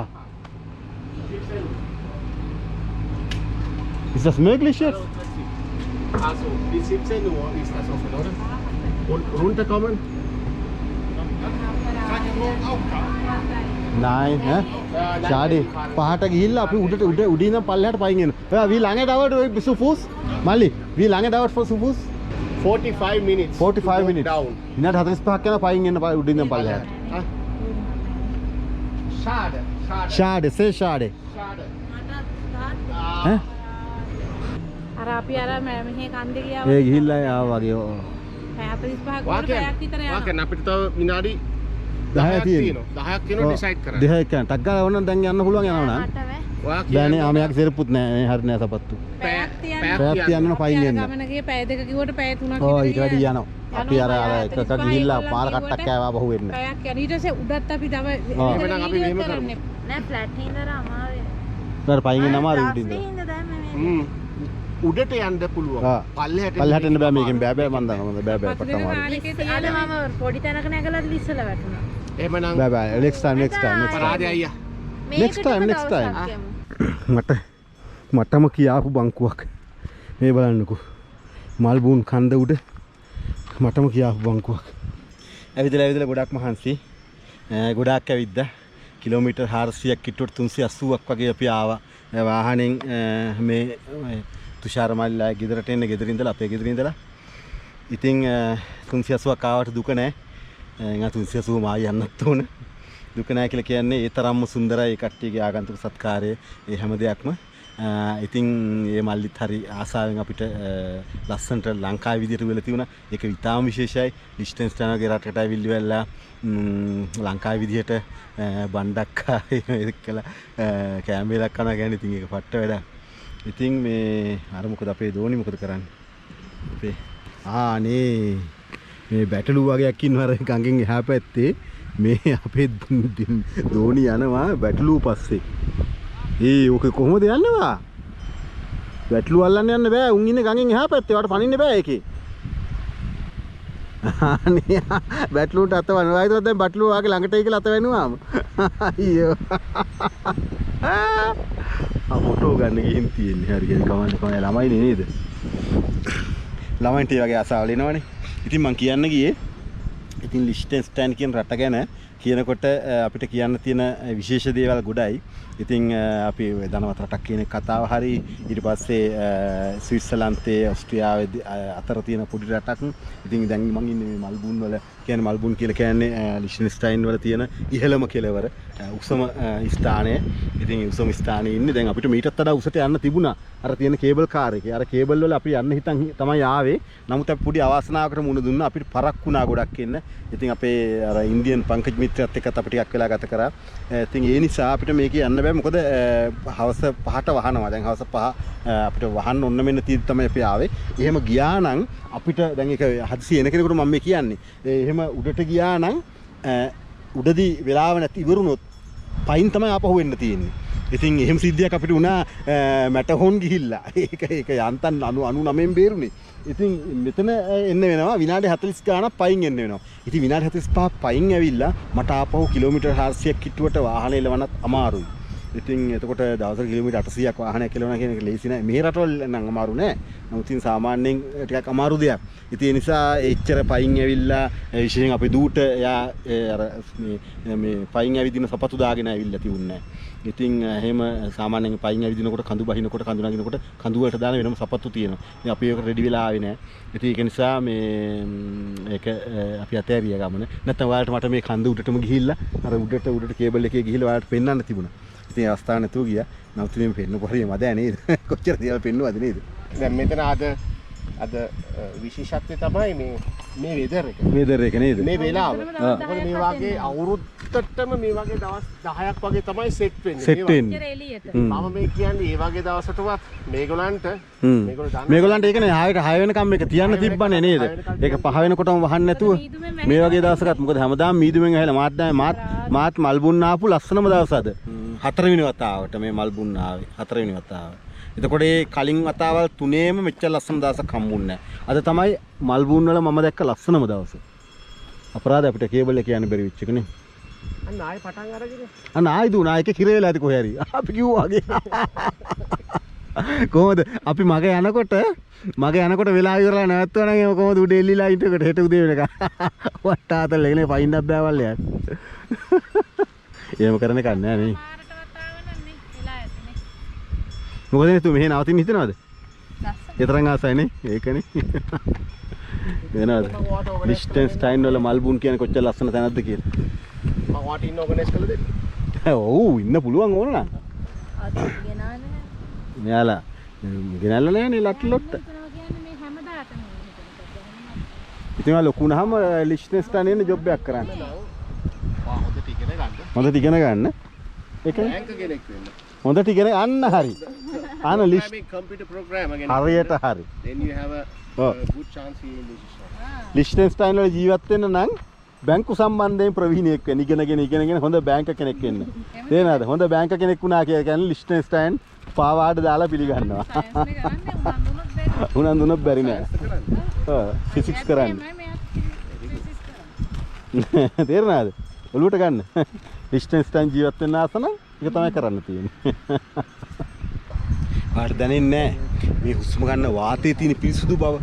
Ist das möglich jetzt? Also, bis 17 Uhr ist das offen, oder? Und runterkommen? Nein, hä? Schade. පහට ගිහිල්ලා අපි උඩ ඉඳන් පල්ලෙහාට පයින් එනවා. Wie lange dauert bis zu Fuß? Mali, wie lange dauert zu Fuß? 45 minutes. 45 minutes. Down. විනාඩි 45ක් යනවා පයින් එන්න උඩ ඉඳන් පල්ලෙහාට. Schade. Schade, sehr schade. මට ඈ? අර අපි අර මෙහි කන්දේ ගියා ඒ ගිහිල්ලා ආවා වගේ. පැය 45ක් වුණා වාකයන් පැයක් විතර යනවා. වාකයන් අපිට තව විනාඩි 10ක් තියෙනවා. 10ක් තියෙනවා ඩිසයිඩ් කරන්න. 10ක් යන. ටක් ගාලා ඕනනම් දැන් යන්න පුළුවන් යනවා නම්. මට වේ ඔයා බෑනේ ආමයක් සෙරප්පුත් නෑ. හරි නෑ සපත්තු. පැයක් තියන්න. පැයක් තියන්න පයින් එන්න. ගමන ගියේ පැය දෙක කිව්වට පැය 3ක් ඔව් විතර ඊට වැඩි යනවා. අපි අර එකක ගිහිල්ලා පාර කට්ටක් කෑවා බහුව වෙන්න. පැයක් යන ඊට පස්සේ උඩත් අපි තව එහෙනම් අපි මෙහෙම කරමු. නෑ ෆ්ලැට් හින්දා අමාරුයි. ඊට පයින් එන්න අමාරු උඩින්ද. උඩට යන්න පුළුවන්. පල්ලෙහාට එන්න බෑ මේකෙන් බෑ මන් දන්නවා. බෑ පට්ට අමාරු. අද මම පොඩි තැනක නැගලා ඉස්සලා වැටුණා. එහෙමනම් බෑ next time. පරාදේ අයියා. next time. මටම කියාපු බංකුවක් මේ බලන්නකෝ. මල්බූන් කන්ද උඩ මටම කියාපු බංකුවක්. ඇවිදලා ගොඩක් මහන්සි. ගොඩක් ඇවිද්දා. කිලෝමීටර් 400ක් කිට්ටුවට 380ක් වගේ අපි ආවා. වාහනෙන් මේ තුෂාර මල්ලා ගෙදරට එන්න ගෙදරින් ඉඳලා අපේ ගෙදරින් ඉඳලා. ඉතින් 380ක් ආවට දුක නැහැ. එංගා 380 මායි යන්නත් ඕන. දුක නැහැ කියලා කියන්නේ ඒ තරම්ම සුන්දරයි ඒ කට්ටියගේ ආගන්තුක සත්කාරය ඒ හැම දෙයක්ම. ඉතින් මේ මල්ලිත් හරි ආසාවෙන් අපිට ලස්සනට ලංකාවේ විදියට වෙලා තියුණා. ඒක ඉතාම විශේෂයි. ලිස්ටෙන්ස්ටයින් වගේ රටකට ඇවිල්ලා ලංකාවේ විදියට බණ්ඩක් ඒකලා කැමරාවක් කරනවා කියන්නේ ඉතින් ඒක පට්ට වැඩක්. ඉතින් මේ අර මොකද අපේ දෝනි මොකද කරන්නේ? අපේ නේ මේ බැටළු වගේක් ඉන්නවර ගඟෙන් එහා පැත්තේ මේ අපේ දෝනි යනවා බැටළු පස්සේ. ඕක කොහොමද යන්නවා? බැටළු අල්ලන්න යන්න බෑ. උන් ඉන්නේ ගඟෙන් එහා පැත්තේ. වට පනින්න බෑ ඒකේ. අනේ බැටළුට අත වනවා. ඒකත් දැන් බැටළුව වාගේ ළඟට කියලා අත වෙනුවාම. අයියෝ. ෆොටෝ ගන්න ගිහින් තියෙන්නේ. හරි ගිහින් කමන්න ළමයිනේ නේද? ළමයින්ට ඒ වගේ ආසාවල් එනවනේ. ඉතින් මං කියන්න ගියේ ඉතින් ලිස්ටන්ස්ටයින් කියන රට ගැන කියනකොට අපිට කියන්න තියෙන විශේෂ දේවල් ගොඩයි. ඉතින් අපි ධනවත් රටක් කියන කතාව හරි ඊට පස්සේ ස්විට්සර්ලන්තයේ ඕස්ට්‍රියාවේ අතර තියෙන පොඩි රටක්. ඉතින් දැන් මම ඉන්නේ මේ මල්බුන් වල කියන්නේ මල්බුන් කියලා කියන්නේ ලිස්ටන්ස්ටයින් වල තියෙන ඉහළම කෙළවර උසම ස්ථානය. ඉතින් උසම ස්ථානයේ ඉන්නේ. දැන් අපිට මීටත් වඩා උසට යන්න තිබුණා. අර තියෙන කේබල් කාර් එකේ. අර කේබල් වල අපි යන්න හිතන් තමයි ආවේ. නමුත් අපි පොඩි අවාසනාවකට මුණ දුන්නා. අපිට පරක් වුණා ගොඩක් එන්න. ඉතින් අපේ අර ඉන්දියන් පංකජ් මිත්‍රයත් එක්කත් අපි ටිකක් වෙලා ගත කරා. ඉතින් ඒ නිසා අපිට මේකේ යන්න බෑ. මොකද හවස 5ට වහනවා. දැන් හවස 5 අපිට වහන්න ඔන්න මෙන්න තීර තමයි අපි ආවේ. එහෙම ගියා නම් අපිට දැන් ඒක හදිසි එන කෙනෙකුට මම මේ කියන්නේ. එහෙම උඩට ගියා නම් උඩදී වෙලාව නැති ඉවරුනොත් පයින් තමයි ආපහු වෙන්න තියෙන්නේ. ඉතින් එහෙම සිද්ධියක් අපිට වුණා මැටහොන් ගිහිල්ලා. ඒක යන්තම් 99න් බේරුනේ. ඉතින් මෙතන එන්න වෙනවා විනාඩි 40 ගාණක් පයින් එන්න වෙනවා. ඉතින් විනාඩි 45 පයින් ඇවිල්ලා මට ආපහු කිලෝමීටර් 400ක් කිට්ටුවට වාහන එලවන්නත් අමාරුයි. ඉතින් එතකොට දවසට කිලෝමීටර් 800ක් වාහනයක් එලවනවා කියන එක ලේසි නෑ. මේ රටවල නම් අමාරු නෑ. නමුත් ඉතින් සාමාන්‍යයෙන් ටිකක් අමාරු දෙයක්. ඉතින් ඒ නිසා එච්චර පයින් ඇවිල්ලා විශේෂයෙන් අපේ දූට යා අර මේ පයින් ඇවිදින සපතු දාගෙන ඇවිල්ලා තියුන්නේ නෑ. ඉතින් එහෙම සාමාන්‍යයෙන් පයින් ඇවිදිනකොට කඳු බහිනකොට කඳු නගිනකොට කඳු වලට දාන වෙනම සපත්තු තියෙනවා. ඉතින් අපි ඒක රෙඩි වෙලා ආවේ නෑ. ඉතින් ඒක නිසා මේ ඒක අපි අතෑරිය ගමන. නැත්නම් ඔයාලට මට මේ කඳු උඩටම ගිහිල්ලා අර උඩට කේබල් එකේ ගිහිල්ලා ඔයාලට පෙන්වන්න තිබුණා. ඉතින් අවස්ථාවක් නැතුව ගියා. නමුත් ඉතින් පෙන්නකො හරිය මදෑ නේද? කොච්චර දේවල් පෙන්නුවද නේද? දැන් මෙතන අද විශේෂත්වය තමයි මේ වෙදර් එක. වෙදර් එක නේද? මේ වෙලාව. මොකද මේ වගේ අවුරුද්දටම මේ වගේ දවස් 10ක් වගේ තමයි සෙට් වෙන්නේ. සෙට් වෙන්නේ. මම මේ කියන්නේ මේ වගේ දවසටවත් මේගොල්ලන්ට මේගොල්ලන්ට ඒකනේ 6 වෙනකම් මේක තියන්න තිබ්බනේ නේද? ඒක 5 වෙනකොටම වහන්න නැතුව මේ වගේ දවසකත් මොකද හැමදාම මීදුමෙන් ඇහැලා මාත් මල්බුන් ආපු ලස්සනම දවස අද. 4 වෙනි වතාවට මේ මල්බුන් ආවේ 4 වෙනි වතාව. එතකොට ඒ කලින් වතාවල් 3ේම මෙච්චර ලස්සන දවසක් හම්බුන්නේ නැහැ. අද තමයි මල්බුන් වල මම දැක්ක ලස්සනම දවස. අපරාධ අපිට කේබල් එක යන්න බැරි වෙච්ච එකනේ. අන්න ආයෙ පටන් අරගෙන. අන්න ආයෙ දුනා එකේ කිර වෙලා ඇති කොහේ හරි. අපි කිව්වා වගේ. කොහොමද අපි මග යනකොට වෙලා ඉවරලා නැවතුණා නම් කොහොමද උඩ එල්ලිලා ඉන්නකොට හෙට උදේ වෙනකන්. වට්ටාතල් එකනේ පයින්නක් බෑවල් යන්න. එහෙම කරන එක නෑ නේ. මොකද නේ තු මෙහෙ නවතින්න හිතනවද? ඒතරම් ආසයිනේ ඒකනේ. වෙනවද? ලිස්ටන්ස්ටයින් වල මල්බුන් කියන්නේ කොච්චර ලස්සන තැනක්ද කියලා. මම වාට ඉන්න ඕගනයිස් කළා දෙන්න. ඔව් ඉන්න පුළුවන් ඕන නම්. මෙයාලා ගෙනල්ලා නෑනේ ලොට්ට. ඉතින් ඔයා ලොකු වුණාම ලිස්ටන්ස්ටයින් එන්න ජොබ් එකක් කරන්න. හොඳට ඉගෙන ගන්න. ඒකනේ. බැංක කෙනෙක් වෙන්න. හොඳට ඉගෙන අන්න හරි. අන්න ලිස්ට් computer program again. හරියට හරි. Then you have a good chance here in this shop. ලිස්ටන්ස්ටයින් වල ජීවත් වෙන්න නම් බැංකු සම්බන්ධයෙන් ප්‍රවීණයෙක් වෙන්න. ඉගෙනගෙන හොඳ බැංක කෙනෙක් වෙන්න. තේරෙනවද? හොඳ බැංක කෙනෙක් වුණා කියලා කියන්නේ ලිස්ටන්ස්ටයින් පාවාඩ දාලා පිළිගන්නවා. උනන්දුනොත් බැරි නෑ. ඔව් ෆිසික්ස් කරන්න. තේරෙනවද? ඔලුවට ගන්න. ලිස්ටන්ස්ටයින් ජීවත් වෙන්න ආස නම් ඒක තමයි කරන්න තියෙන්නේ. වාට දැනෙන්නේ නැහැ මේ හුස්ම ගන්න වාතයේ තියෙන පිරිසුදු බව.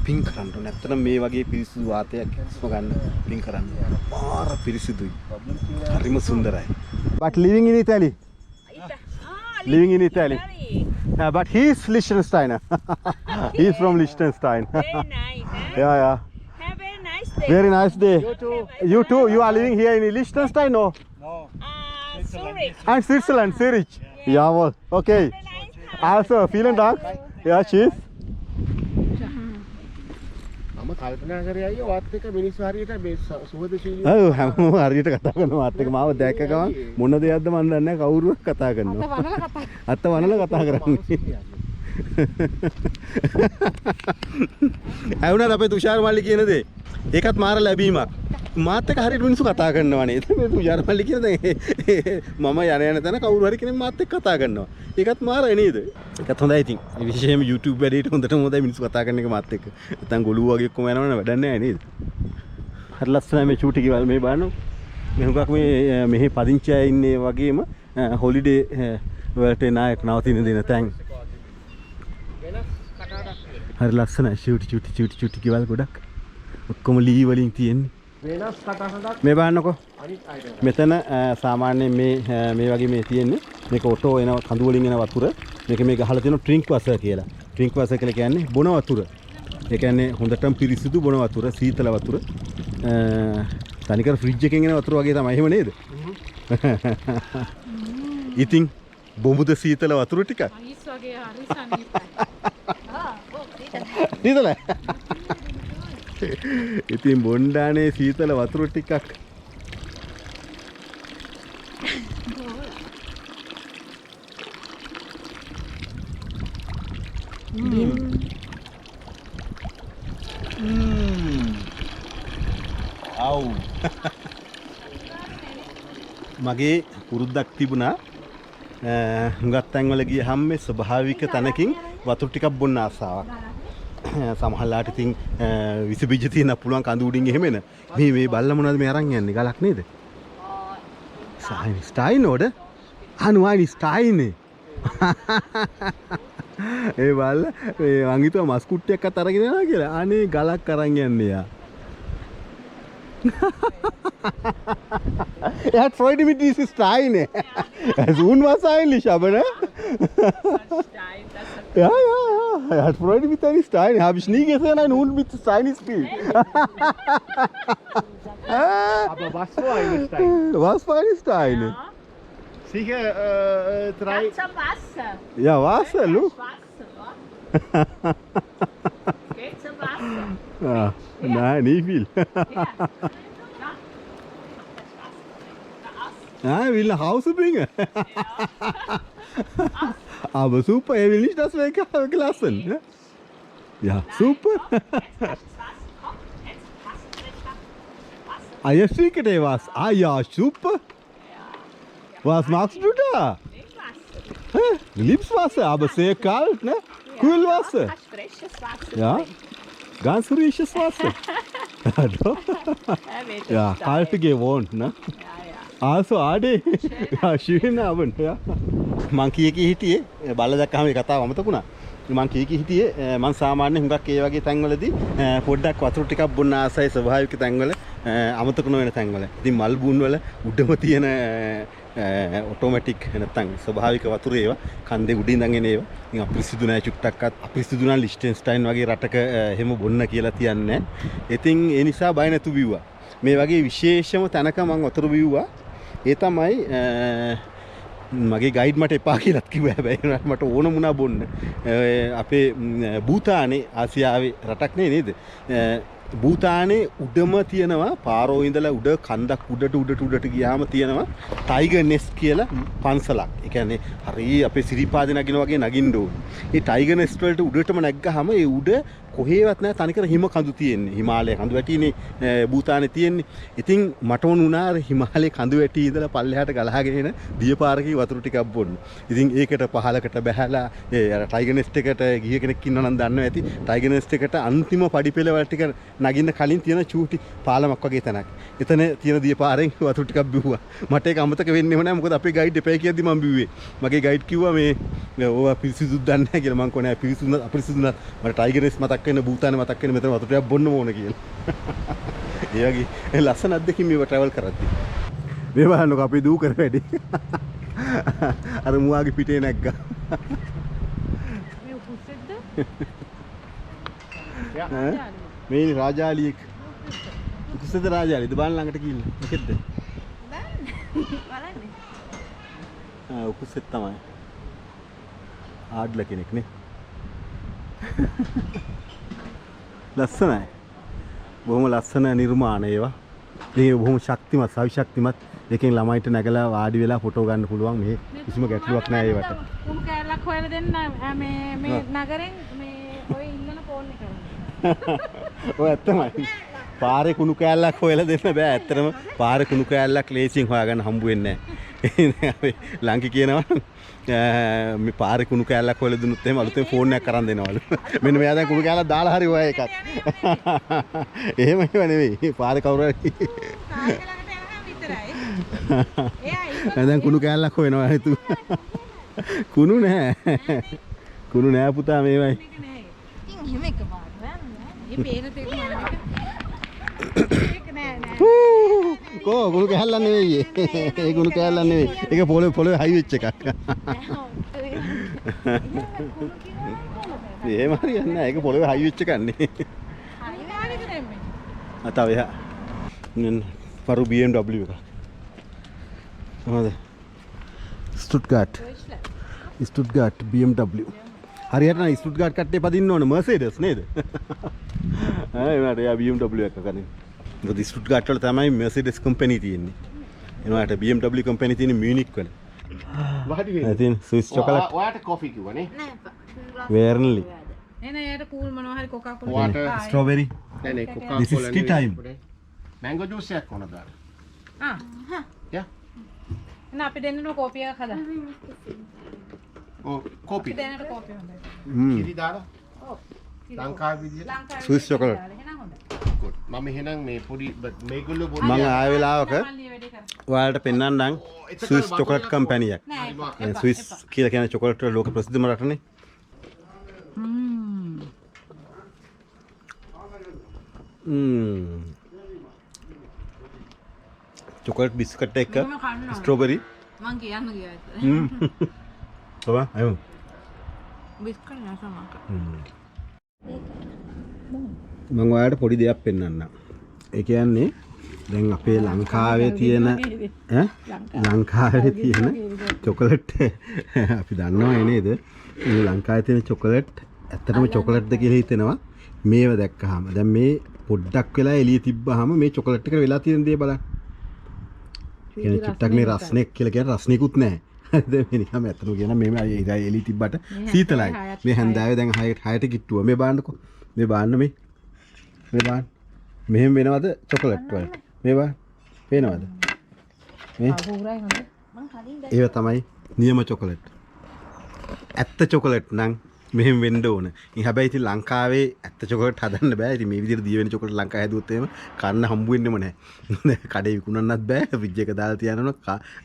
පින් කරන්න ඕනේ. නැත්තම් මේ වගේ පිරිසුදු වාතයක් හුස්ම ගන්න පින් කරන්න. මාර පිරිසුදුයි. හරිම සුන්දරයි. But living in Italy. Living in Italy. But he is Liechtensteiner. He is from Liechtenstein. Very nice. Yeah. Have a nice day. Very nice day. You too. You are living here in Liechtenstein, no? Zurich. And Switzerland, Zurich. Yeah, well, okay. Also, vielen Dank. Ja, tschüss. මම කල්පනා කරේ අයියෝ වාත් එක මිනිස්සු හරියට මේ සුහදශීලී. ඔව් හැමෝම හරියට කතා කරනවා මාත් එක්ක මාව දැක්ක ගමන් මොන දෙයක්ද මන් දන්නේ නැහැ කවුරුවක් කතා කරනවා. අත වනලා කතා කරන්නේ. ඇහුණාද අපේ තුෂාර මල්ලි කියන දේ? ඒකත් මාර ලැබීමක්. මාත් එක්ක හරියට මිනිස්සු කතා කරනවා නේද? මේ තුෂාර මල්ලි කියන දේ මම යන තැන කවුරු හරි කෙනෙක් මාත් එක්ක කතා කරනවා. ඒකත් මාරයි නේද? ඒකත් හොඳයි ඉතින්. විශේෂයෙන්ම YouTube වැඩේට හොඳටම හොඳයි මිනිස්සු කතා කරන එක මාත් එක්ක. නැත්නම් ගොළුව වගේ කොහම යනවනේ වැඩක් නැහැ නේද? හරි ලස්සනයි මේ චූටි ගෙවල් මේ බලන්න. මේ හුඟක් මේ මෙහි පදිංචි අය ඉන්නේ වගේම හොලිඩේ වලට නායක නවතින දින තැන්. හරි ලස්සනයි චූටි ගෙවල් ගොඩක්. ඔක්කොම ලී වලින් තියෙන්නේ. වෙනස් සටහනක් මේ බලන්නකෝ. අනිත් අයට. මෙතන සාමාන්‍යයෙන් මේ වගේ මේ තියෙන්නේ. මේක ඔටෝ එන කඳු වලින් එන වතුර. මේක මේ ගහලා තියෙන ඩ්‍රින්ක් වසර් කියලා. ඩ්‍රින්ක් වසර් කියලා කියන්නේ බොන වතුර. ඒ කියන්නේ හොඳටම පිරිසිදු බොන වතුර, සීතල වතුර. තනිකර ෆ්‍රිජ් එකෙන් එන වතුර වගේ තමයි. එහෙම නේද? ඉතින් බොමුද සීතල වතුර ටිකක්. අයිස් වගේ හරි සනීපයි. සීතල. ඉතින් බොණ්ඩානේ සීතල වතුර ටිකක්. ආව්. මගේ පුරුද්දක් තිබුණා හුඟක් තැන්වල ගියහම මේ ස්වභාවික තැනකින් වතුර ටිකක් බොන්න ආසාවක්. සමහරලාට ඉතින් විස බීජ තියෙන පුළුවන් කඳු උඩින් එහෙම එන. මේ බල්ලා මොනවද මේ අරන් යන්නේ? ගලක් නේද? ස්ටයින් නෝඩ? අනුවයි ස්ටයිනේ. ඒ බල්ලා මේ මං හිතුවා මස් කුට්ටියක් අත අරගෙන යනවා කියලා. අනේ ගලක් අරන් යන්නේ යා. Er hat Freude mit diesem Stein. Er ist unwahrscheinlich, aber ne? Ja. Er hat Freude mit seinen Steinen. Habe ich nie gesehen, einen Hund mit Steinen spielen. Aber was für eine Stein? Was für eine Steine? Sicher 3. Zum Wasser. Ja, Wasser, look. Wasser, Geht zum Wasser. Ja, nein, nicht viel. Ja, er will nach Hause bringen. Aber super, er will nicht das weglassen. Ja, super. Ah, jetzt trinkt er was. Ah ja, super. Was machst du da? Du liebst Wasser, aber sehr kalt, ne? Kühlwasser. Frisches Wasser. Ja, ganz frisches Wasser. Ja, doch. Ja, kalt gewohnt, ne? Also, Ade. Ja, schönen Abend. Ja. මං කීකී හිටියේ බල්ල දැක්කම මේ කතාව අමතකුණා. මං කීකී හිටියේ මං සාමාන්‍යයෙන් හුඟක් ඒ වගේ තැන්වලදී පොඩ්ඩක් වතුර ටිකක් බොන්න ආසයි ස්වභාවික තැන්වල අමතකුණ වෙන තැන්වල. ඉතින් මල් බුන් වල උඩම තියෙන ඔටෝමැටික් නැත්නම් ස්වභාවික වතුර ඒවා කන්දේ උඩින් ඉඳන් එන ඒවා. ඉතින් අපිරිසිදු නැහැ චුට්ටක්වත්. අපිරිසිදු නම් ලිස්ටෙන්ස්ටයින් වගේ රටක එහෙම බොන්න කියලා තියන්නේ නැහැ. ඉතින් ඒ නිසා බය නැතු බිව්වා. මේ වගේ විශේෂම තැනක මං වතුර බිව්වා. ඒ තමයි මගේ ගයිඩ් මට එපා කියලාත් කිව්වා. හැබැයි මට ඕන වුණා බොන්න. අපේ භූතානේ ආසියාවේ රටක් නේද? භූතානේ උඩම තියෙනවා පාරෝ ඉඳලා උඩ කන්දක් උඩට ගියාම තියෙනවා ටයිගර් නෙස්ට් කියලා පන්සලක්. ඒ කියන්නේ හරි අපේ සිරිපාදේ නගින වගේ නගින්න ඕනේ. ඒ ටයිගර් නෙස්ට් වලට උඩටම නැග්ගාම ඒ උඩ කොහේවත් නැහැ තනිකර හිම කඳු තියෙන්නේ. හිමාලය කඳු වැටිනේ භූතානේ තියෙන්නේ. ඉතින් මට ඕන වුණා අර හිමාලය කඳු වැටි ඉඳලා පල්ලෙහාට ගලහගෙන එන දියපාරකේ වතුර ටිකක් බොන්න. ඉතින් ඒකට පහලකට බහැලා ඒ අර ටයිගර් නෙස්ට් එකට ගිය කෙනෙක් ඉන්නවා නම් දන්නවා ඇති. ටයිගර් නෙස්ට් එකට අන්තිම පඩිපෙළ වල ටික නගින්න කලින් තියෙන චූටි පාලමක් වගේ තැනක්. එතන තියෙන දියපාරෙන් වතුර ටිකක් බිව්වා. මට ඒක අමතක වෙන්නේම නැහැ. මොකද අපේ ගයිඩ් එපා කියද්දි මම බිව්වේ. මගේ ගයිඩ් කිව්වා මේ ඕවා පිරිසිදුත් දන්නේ නැහැ කියලා. මං කොහොනේ පිරිසිදුත් අපිරිසිදුත් මට ටයිගර් නෙස්ට් මතක් වෙන භූතානේ මතක් වෙන මෙතන වතුර ටිකක් බොන්න ඕන කියලා. ඒ වගේ ලස්සන අත්දැකීම් මේව ට්‍රැවල් කරද්දි. මේ බලන්නකෝ අපි දූ කර වැඩි. අර මුවාගේ පිටේ නැග්ගා. මේ උකුස්සෙද්ද? මේ රාජාලියෙක්. උකුස්සෙද රාජාලියද බාන ළඟට ගිහිල්ලා. මොකෙද්ද? බලන්න. උකුස්සෙත් තමයි. ආඩ්ල කෙනෙක් නේ. ලස්සනයි. බොහොම ලස්සන නිර්මාණ ඒවා. මේ බොහොම ශක්තිමත්, සවිශක්තිමත්. එකෙන් ළමයිට නැගලා වාඩි වෙලා ෆොටෝ ගන්න පුළුවන්. මේ කිසිම ගැටලුවක් නැහැ ඒවට. උණු කෑල්ලක් හොයලා දෙන්න මේ නගරෙන් මේ ඔය ඉල්ලන ෆෝන් එක. ඔය ඇත්තමයි. පාරේ කුණු කෑල්ලක් හොයලා දෙන්න බෑ. ඇත්තටම පාරේ කුණු කෑල්ලක් ලේසියෙන් හොයාගන්න හම්බ වෙන්නේ නැහැ. අපි ලංකි කියනවා මේ පාරේ කුණු කෑල්ලක් හොයලා දුන්නොත් එහෙම අලුතෙන් ෆෝන් එකක් අරන් දෙනවලු. මෙන්න මෙයා දැන් කුණු කෑල්ලක් දාලා හරි ඔය එකක්. එහෙම නෙවෙයි. පාරේ කවුරු හරි දැන් කුණු කෑල්ලක් හොයනවා හිතු. කුණු නෑ. කුණු නෑ පුතා මේවයි. ඉතින් එහෙම එක පාර නෑ. මේ පේන තේ මානක. ඒක නෑ නෑ. කෝ ගුණ කැල්ල නෙවෙයි. ඒ ගුණ කැල්ල නෙවෙයි. ඒක පොළොවේ හයි වෙච්ච එකක්. එහෙම හරියන්නේ නැහැ. ඒක පොළොවේ හයි වෙච්ච එකක් නේ. හරියට නෙමෙයි. අතව එහා. පරු BMW එකක්. මොකද? ස්ටුට්ගාට් BMW. හරියට නම් ස්ටුට්ගාට් කට්ටිය පදින්න ඕන මර්සීඩස් නේද? ඒකට යා BMW එකක් ගන්න. මොකද ස්ටුට්ගාට් වල තමයි මර්සීඩස් කම්පැනි තියෙන්නේ. ඒකට BMW කම්පැනි තියෙන්නේ මියුනික් වල. වාඩි වෙන්න. ඉතින් ස්විස් චොකලට් ඔයාට කොෆි කිව්වනේ. වර්න්ලි. එන යට කූල් මොනවා හරි කොකා කෝලා. ඔයාට ස්ට්‍රෝබෙරි. නෑ නෑ කොකා This is cola tea time. Mango juice එකක් ඕනද? ආ. යා. එන අපි දෙන්නම කෝපි එකක් හදන්න. ඔව් කොපි. අපි දෙන්නට කෝපි හොඳයි. කිරි දාලා. ඔව්. ලංකාවේ විදියට. ලංකාවේ Swiss chocolate. එහෙනම් හොඳයි. good. මම එහෙනම් මේ පොඩි මේගොල්ලෝ මම ආය වෙලාවක මල්ලි වැඩි කර. ඔයාලට පෙන්වන්නම් ස්විස් චොකලට් කම්පැනි එකක්. නෑ ස්විස් කියලා කියන චොකලට් වල ලෝක ප්‍රසිද්ධම රටනේ. චොකලට් බිස්කට් එක ස්ට්‍රෝබෙරි මං කියන්න ගියා ඒක. කොහොම අයෝ බිස්කට් නැසමක. මම ඔයාලට පොඩි දෙයක් පෙන්වන්නම්. ඒ කියන්නේ දැන් අපේ ලංකාවේ තියෙන ලංකාවේ තියෙන චොකලට් අපි දන්නවා නේද? මේ ලංකාවේ තියෙන චොකලට් ඇත්තටම චොකලට්ද කියලා හිතෙනවා මේව දැක්කහම. දැන් මේ පොඩ්ඩක් වෙලා එළිය තිබ්බහම මේ චොකලට් එකට වෙලා තියෙන දේ බලන්න. කියන්නේ චුට්ටක් මේ රස්නෙක් කියලා කියන රස්නෙකුත් නැහැ. හරිද? මේ නිකම් ඇත්තටම කියන මේ එළිය තිබ්බට සීතලයි. මේ හැන්දෑවේ දැන් 6ට කිට්ටුව. මේ බලන්නකෝ. මේ බලන්න මේ. මේ බලන්න. මෙහෙම වෙනවද චොකලට් වලට? මේ බලන්න. පේනවද? මේ ඒව තමයි නියම චොකලට්. ඇත්ත චොකලට් නම් මෙහෙම වෙන්න ඕන. ඉතින් හැබැයි ඉතින් ලංකාවේ ඇත්ත චොකලට් හදන්න බෑ. ඉතින් මේ විදිහට දිය වෙන චොකලට් ලංකාවේ හැදුවොත් එහෙම කන්න හම්බ වෙන්නෙම නැහැ. කඩේ විකුණන්නත් බෑ. ෆ්‍රිජ් එක දාලා තියනවනම්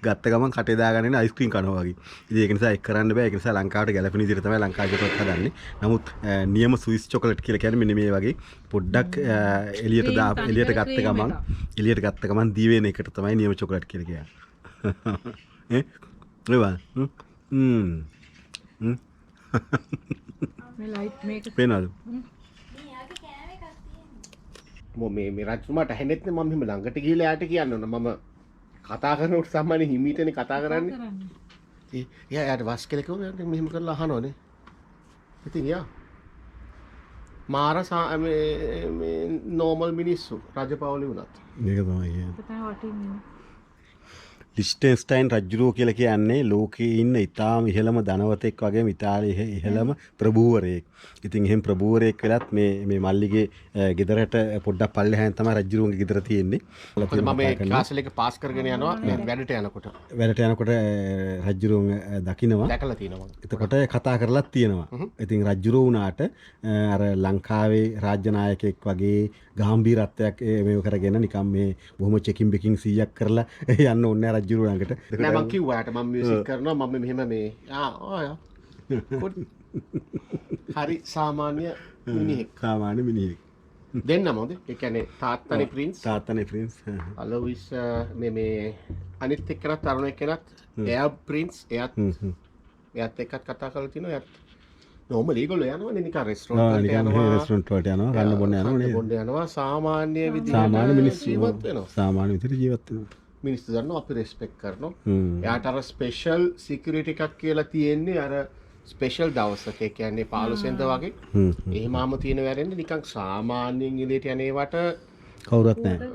ගත්ත ගමන් කටේ දාගෙන ඉන්න අයිස්ක්‍රීම් කනවා වගේ. ඉතින් ඒක නිසා ඒක කරන්න බෑ. ඒක නිසා ලංකාවට ගැලපෙන විදිහට තමයි ලංකාවේ චොකලට් හදන්නේ. නමුත් නියම ස්විස් චොකලට් කියලා කියන්නේ මෙන්න මේ වගේ පොඩ්ඩක් එළියට ගත්ත ගමන් දී වෙන එකට තමයි නියම චොකලට් කියලා කියන්නේ. මේ ලයිට් මේක පේනවද? මේ රජතුමාට ඇහෙන්නෙත් නේ මම මෙහෙම ළඟට ගිහලා යාට කියන්න ඕන මම කතා කරනකොට සාමාන්‍ය හිමීටනේ කතා කරන්නේ. යාට වස් කියලා කිව්වොත් මෙහෙම කරලා අහනවනේ. ඉතින් යා මාර මේ නෝමල් මිනිස්සු රජපෞලි වුණත්. මේක තමයි කියන්නේ. ලිස්ටෙන්ස්ටයින් රජුරෝ කියලා කියන්නේ ලෝකයේ ඉන්න ඉතාම ඉහළම ධනවතෙක් වගේම ඉතාලියේ ඉහළම ප්‍රභූවරයෙක්. ඉතින් එහෙම ප්‍රභූවරයෙක් වෙලත් මේ මල්ලිගේ ගෙදරට පොඩ්ඩක් පල්ලෙහාන් තමයි රජුරුවන්ගේ ගෙදර තියෙන්නේ. මම මේ ක්ලාස් එක පාස් කරගෙන යනවා වැඩට යනකොට. වැඩට යනකොට රජුරුවන් දකින්නවා. දැකලා තියෙනවා. එතකොට කතා කරලත් තියෙනවා. ඉතින් රජුරෝ වුණාට අර ලංකාවේ රාජ්‍ය නායකයෙක් වගේ ගැඹීරත්වයක් මේව කරගෙන නිකම් මේ බොහොම චෙකින් බෙකින් 100ක් කරලා යන්න ඕනේ රජුරෝ ළඟට. නෑ මම කිව්වාට මම මියුසික් කරනවා මම මෙහෙම මේ හරි සාමාන්‍ය මිනිහෙක්. දෙන්නම හොඳ. ඒ කියන්නේ තාත්තනේ ප්‍රින්ස්. අලවිස් මේ අනිත් එක්කනත් තරුණ එක්කනත් එයා ප්‍රින්ස් එයාත් එක්කත් කතා කරලා තිනවා. එයාත් නෝමල් ඒගොල්ලෝ යනවනේ නිකන් රෙස්ටොරන්ට් වලට යනවා කන්න බොන්න යනවා සාමාන්‍ය විදිහට ජීවත් වෙනවා. මිනිස්සු දන්නවා අපි රෙස්පෙක්ට් කරනවා. එයාට අර ස්පෙෂල් සිකියුරිටි එකක් කියලා තියෙන්නේ අර ස්පෙෂල් දවසක. ඒ කියන්නේ 15 වෙනිදා වගේ. එහෙමම තියෙන වැරෙන්නේ නිකන් සාමාන්‍යයෙන් ඉලෙට යන ඒවට කවුරුත් නැහැ.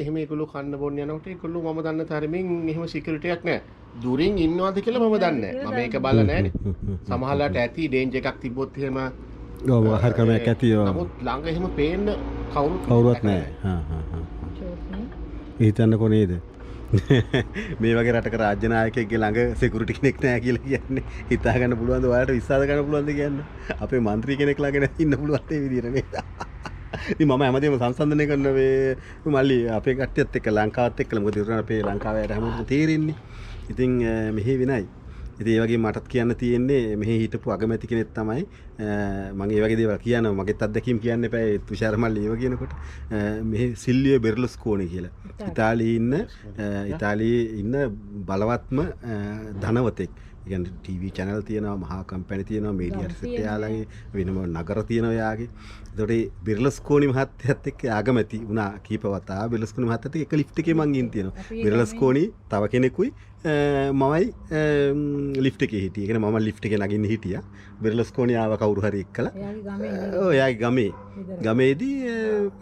එහෙම ඒගොල්ලෝ කන්න බොන්න යනකොට ඒගොල්ලෝ මම දන්න තරමින් එහෙම සිකියුරිටි එකක් නැහැ. දුරින් ඉන්නවද කියලා මම දන්නේ නැහැ. මම ඒක බලලා නැහැනේ. සමහරලාට ඇති ඩේන්ජර් එකක් තිබ්බොත් එහෙම හරි ක්‍රමයක් ඇති. නමුත් ළඟ එහෙම පේන්න කවුරුත් නැහැ. හිතන්නකෝ නේද? මේ වගේ රටක රාජ්‍ය නායකයෙක්ගේ ළඟ සිකියුරිටි කෙනෙක් නැහැ කියලා කියන්නේ හිතා ගන්න පුළුවන්ද? ඔයාලට විශ්වාස කරන්න පුළුවන්ද කියන්නේ? අපේ മന്ത്രി කෙනෙක් ළඟ ඉන්න පුළුවන් ඒ විදිහට නේද? ඉතින් මම හැමදේම සංසන්දනය කරන මේ මල්ලි අපේ කට්ටියත් එක්ක ලංකාවත් එක්කලා මොකද අපේ ලංකාවේ හැමෝටම තේරෙන්නේ. ඉතින් මෙහි විනයි. ඉතින් ඒ වගේ මටත් කියන්න තියෙන්නේ මෙහි හිටපු අගමැති කෙනෙක් තමයි මම ඒ වගේ දේවල් කියනවා මගේත් අත්දැකීම් කියන්න එපා තුෂාර මල්ලි ඒව කියනකොට මෙහි සිල්වියෝ බෙර්ලුස්කෝනි කියලා ඉතාලියේ ඉන්න බලවත්ම ධනවතෙක්. يعني ටීවී channel තියෙනවා මහා කම්පැනි තියෙනවා මීඩියා සෙට් යාලගේ වෙනම නගර තියෙනවා යාගේ. ඒතකොට බෙර්ලස්කෝනි මහත්තයත් එක්ක ආගමැති වුණා කීප වතාවක්. බෙර්ලස්කෝනි මහත්තයත් එක්ක එක ලිෆ්ට් එකේ මං ඉන්න තියෙනවා. බෙර්ලස්කෝනි තව කෙනෙකුයි මමයි ලිෆ්ට් එකේ හිටියේ. ඒ කියන්නේ මම ලිෆ්ට් එකේ නගින්න හිටියා. බෙර්ලස්කෝනි ආව කවුරු හරි එක්කලා. එයාගේ ගමේදී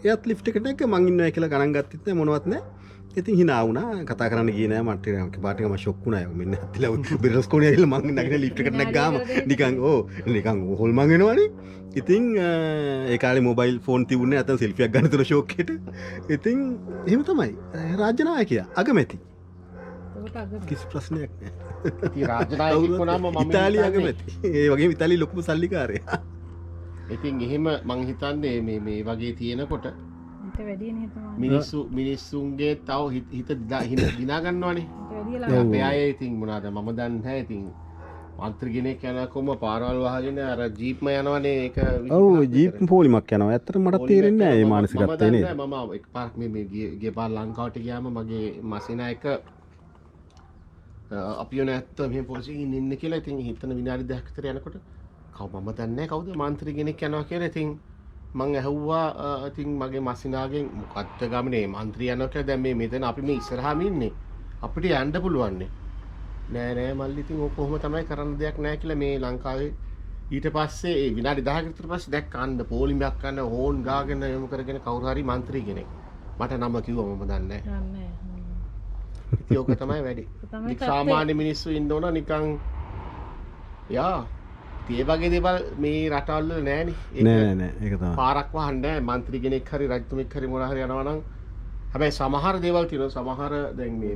එයාත් ලිෆ්ට් එකට නැග්ග මං ඉන්නවා කියලා ගණන් ගත්තෙත් නෑ මොනවත් නෑ. ඉතින් hina වුණා කතා කරන්න ගියේ නෑ මට පාට එකම ෂොක් වුණා මෙන්න ඇත්තලා බෙර්ලස්කෝනි ඇවිල්ලා මං නැගින ලිෆ්ට් එකට නැග්ගාම නිකන් හොල්මන් වෙනවනේ. ඉතින් ඒ කාලේ මොබයිල් ෆෝන් තිබුණේ නැත්නම් සෙල්ෆියක් ගන්න තුන ෂොක් එකට. ඉතින් එහෙම තමයි රාජ්‍ය නායකයා අගමැති. කිසි ප්‍රශ්නයක් නෑ. ඉතින් රාජ්‍ය නායකයෙක් වුණාම මම ඉතාලිය අගමැති. ඒ වගේම ඉතාලියේ ලොකුම සල්ලිකාරයා. ඉතින් එහෙම මං හිතන්නේ මේ වගේ තියෙනකොට මිනිස්සුන්ගේ තව හිත දිනා ගන්නවනේ. අපේ අය ඉතින් මොනවාද මම දන්නේ නැහැ. ඉතින් මන්ත්‍රී කෙනෙක් යනකොම පාරවල් වහගෙන අර ජීප්ම යනවනේ ඒක. ඔව් ජීප් පොලිමක් යනවා. ඇත්තටම මට තේරෙන්නේ නැහැ මේ මානසිකත්වය නේද. මම එකපාරක් මේ ගිය පාර ලංකාවට ගියාම මගේ මසිනා එක අපියෝ නැත්ත මෙහෙම පොලිසියෙන් ඉන්න කියලා. ඉතින් හිතන විනාඩි 10ක් විතර යනකොට මම දන්නේ නැහැ කවුද මන්ත්‍රී කෙනෙක් යනවා කියලා. ඉතින් මං ඇහුවා ඉතින් මගේ මසිනාගෙන් මොකක්ද ගමනේ මන්ත්‍රී යනවා කියලා. දැන් මේ මෙතන අපි මේ ඉස්සරහාම ඉන්නේ අපිට යන්න පුළුවන් නෑ මල්ලි. ඉතින් ඕක කොහොම තමයි කරන්න දෙයක් නෑ කියලා මේ ලංකාවේ ඊට පස්සේ ඒ විනාඩි 10කට විතර පස්සේ දැක්ක අන්න පොලිමයක් කරන හෝන් ගාගෙන යමු කරගෙන කවුරු හරි මන්ත්‍රී කෙනෙක් මට නම කිව්වා මම දන්නේ නෑ. ඉතින් ඕක තමයි වැඩි. සාමාන්‍ය මිනිස්සු ඉන්න ඕන නිකන් යා ඒ වගේ දේවල් මේ රටවල් වල නෑනේ. නෑ ඒක තමයි. පාරක් වහන්නේ නෑ මන්ත්‍රී කෙනෙක් හරි රජතුමෙක් හරි මොනවා හරි යනවා නම්. හැබැයි සමහර දේවල් තියෙනවා. සමහර දැන් මේ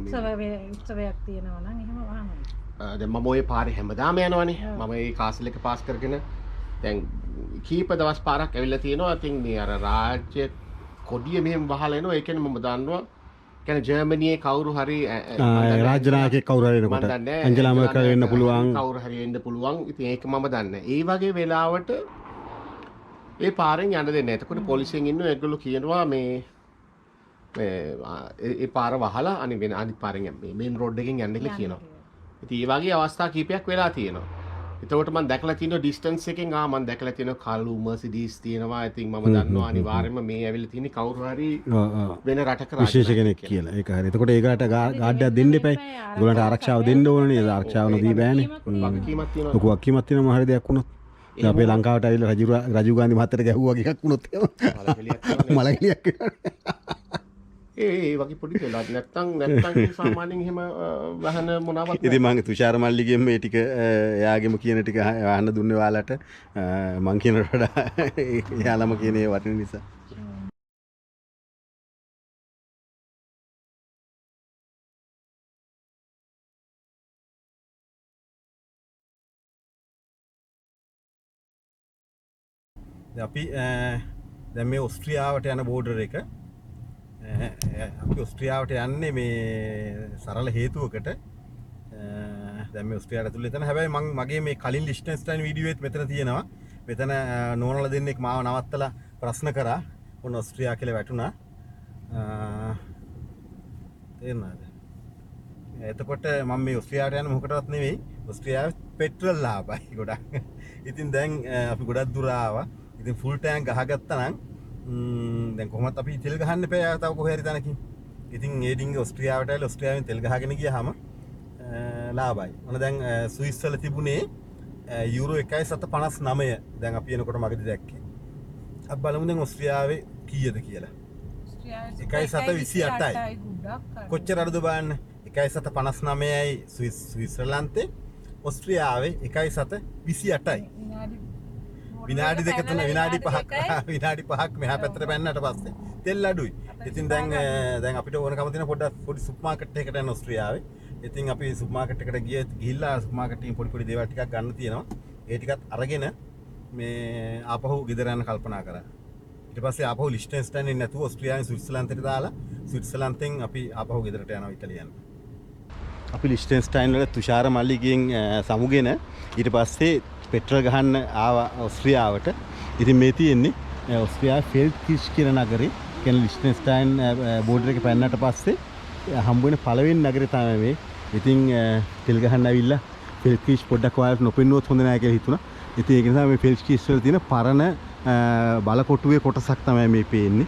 උත්සවයක් තියෙනවා නම් එහෙම වහනවා. දැන් මම ওই පාරේ හැමදාම යනවනේ. මම ඒ කාසල් එක පාස් කරගෙන දැන් කීප දවස් පාරක් ඇවිල්ලා තියෙනවා. ඉතින් මේ අර රාජ්‍ය කොඩිය මෙහෙම වහලා එනවා. ඒ කියන්නේ මම දන්නවා කියන්නේ ජර්මනියේ කවුරු හරි රාජ්‍ය නායකයෙක් කවුරු හරි එනකොට ඇන්ජලා මර්කල් වෙන්න පුළුවන් කවුරු හරි එන්න පුළුවන්. ඉතින් ඒක මම දන්නේ. ඒ වගේ වෙලාවට ඒ පාරෙන් යන්න දෙන්නේ නැහැ. එතකොට පොලිසියෙන් ඉන්නවා. ඒගොල්ලෝ කියනවා මේ ඒ පාර වහලා අනිත් පාරෙන් මේ මේන් රෝඩ් එකෙන් යන්න කියලා කියනවා. ඉතින් මේ වගේ අවස්ථා කීපයක් වෙලා තියෙනවා. එතකොට මම දැකලා තියෙනවා ඩිස්ටන්ස් එකෙන් මම දැකලා තියෙනවා කළු මර්සිඩීස් තියෙනවා. ඉතින් මම දන්නවා අනිවාර්යයෙන්ම මේ ඇවිල්ලා තියෙන්නේ කවුරු හරි වෙන රටක විශේෂ කෙනෙක් කියලා. ඒක හරි. එතකොට ඒකට ගාඩ්ඩයක් දෙන්න එපයි. ඒගොල්ලන්ට ආරක්ෂාව දෙන්න ඕනේ නේද? ආරක්ෂාව නොදී බෑනේ. වගකීමක් තියෙනවා. ලොකු වගකීමක් තියෙනවා මොන හරි දෙයක් වුණොත්. අපේ ලංකාවට ඇවිල්ලා රජීව් ගාන්ධි මහත්තයාට ගැහුවා වගේ එකක් වුණොත් මලගලියක් ඒ වගේ පොඩි දෙයක් නැත්තම් සාමාන්‍යයෙන් එහෙම වහන මොනවත් ඉතින් මම තුෂාර මල්ලිගෙන් මේ ටික එයාගෙම කියන ටික අහන්න දුන්නේ ඔයාලට මං කියනට වඩා එයාලම කියන ඒ වටින නිසා අපි දැන් මේ ඕස්ට්‍රියාවට යන බෝඩර් එක අපි ඔස්ට්‍රියාවට යන්නේ මේ සරල හේතුවකට. දැන් මේ ඔස්ට්‍රියාවට ඇතුළේ එතන හැබැයි මගේ මේ කලින් ලිස්ටන්ස්ටයින් වීඩියෝ එකත් මෙතන තියෙනවා. මෙතන නෝනලා දෙන්නෙක් මාව නවත්තලා ප්‍රශ්න කරා. ඔන්න ඔස්ට්‍රියා කියලා වැටුණා. තේරුණාද? එතකොට මම මේ ඔස්ට්‍රියාවට යන්නේ මොකටවත් නෙවෙයි. ඔස්ට්‍රියාවේ පෙට්‍රල් ලාභයි ගොඩක්. ඉතින් දැන් අපි ගොඩක් දුර ආවා. ඉතින් ෆුල් ටැංක් ගහගත්තා නම් දැන් කොහොමත් අපි තෙල් ගහන්න එපා තව කොහේ හරි තැනකින්. ඉතින් ඒ ඩිංග ඔස්ට්‍රියාවට ඇවිල්ලා ඔස්ට්‍රියාවෙන් තෙල් ගහගෙන ගියාම ලාභයි. ඔන්න දැන් ස්විස් වල තිබුණේ යූරෝ 1.59 දැන් අපි එනකොට මගදී දැක්කේ. අපි බලමු දැන් ඔස්ට්‍රියාවේ කීයද කියලා. 1.28යි. කොච්චර අඩුද බලන්න. 1.59යි ස්විස්රලන්තේ ඔස්ට්‍රියාවේ 1.28යි. විනාඩි දෙක තුන විනාඩි 5ක් මෙහා පැත්තට පැන්නට පස්සේ තෙල් අඩුයි. ඉතින් දැන් අපිට ඕනකම තියෙන පොඩි සුපර් මාකට් එකකට යන ඔස්ට්‍රියාවේ. ඉතින් අපි සුපර් මාකට් එකට ගිහිල්ලා සුපර් මාකට් එකකින් පොඩි දේවල් ටිකක් ගන්න තියෙනවා. ඒ ටිකත් අරගෙන මේ ආපහු ගෙදර යන්න කල්පනා කරා. ඊට පස්සේ ආපහු ලිස්ටන්ස්ටයින් එන්නේ නැතුව ඔස්ට්‍රියාවෙන් ස්විට්සර්ලන්තයට දාලා ස්විට්සර්ලන්තෙන් අපි ආපහු ගෙදරට යනවා ඉතාලියට. අපි ලිස්ටන්ස්ටයින් වල තුෂාර මල්ලිගෙන් සමුගෙන ඊට පස්සේ පෙට්‍රල් ගහන්න ආවා ඔස්ට්‍රියාවට. ඉතින් මේ තියෙන්නේ ඔස්ට්‍රියාවේ ෆෙල්ඩ්කිර්ච් කියන නගරේ. කියන ලිස්ටන්ස්ටයින් බෝඩර් එක පැන්නට පස්සේ හම්බ වෙන පළවෙනි නගරේ තමයි මේ. ඉතින් තෙල් ගහන්න ඇවිල්ලා ෆෙල්ඩ්කිර්ච් පොඩ්ඩක් ඔයාලට නොපෙන්නුවොත් හොඳ නෑ කියලා හිතුණා. ඉතින් ඒක නිසා මේ ෆෙල්ඩ්කිර්ච් වල තියෙන පරණ බලකොටුවේ කොටසක් තමයි මේ පේන්නේ.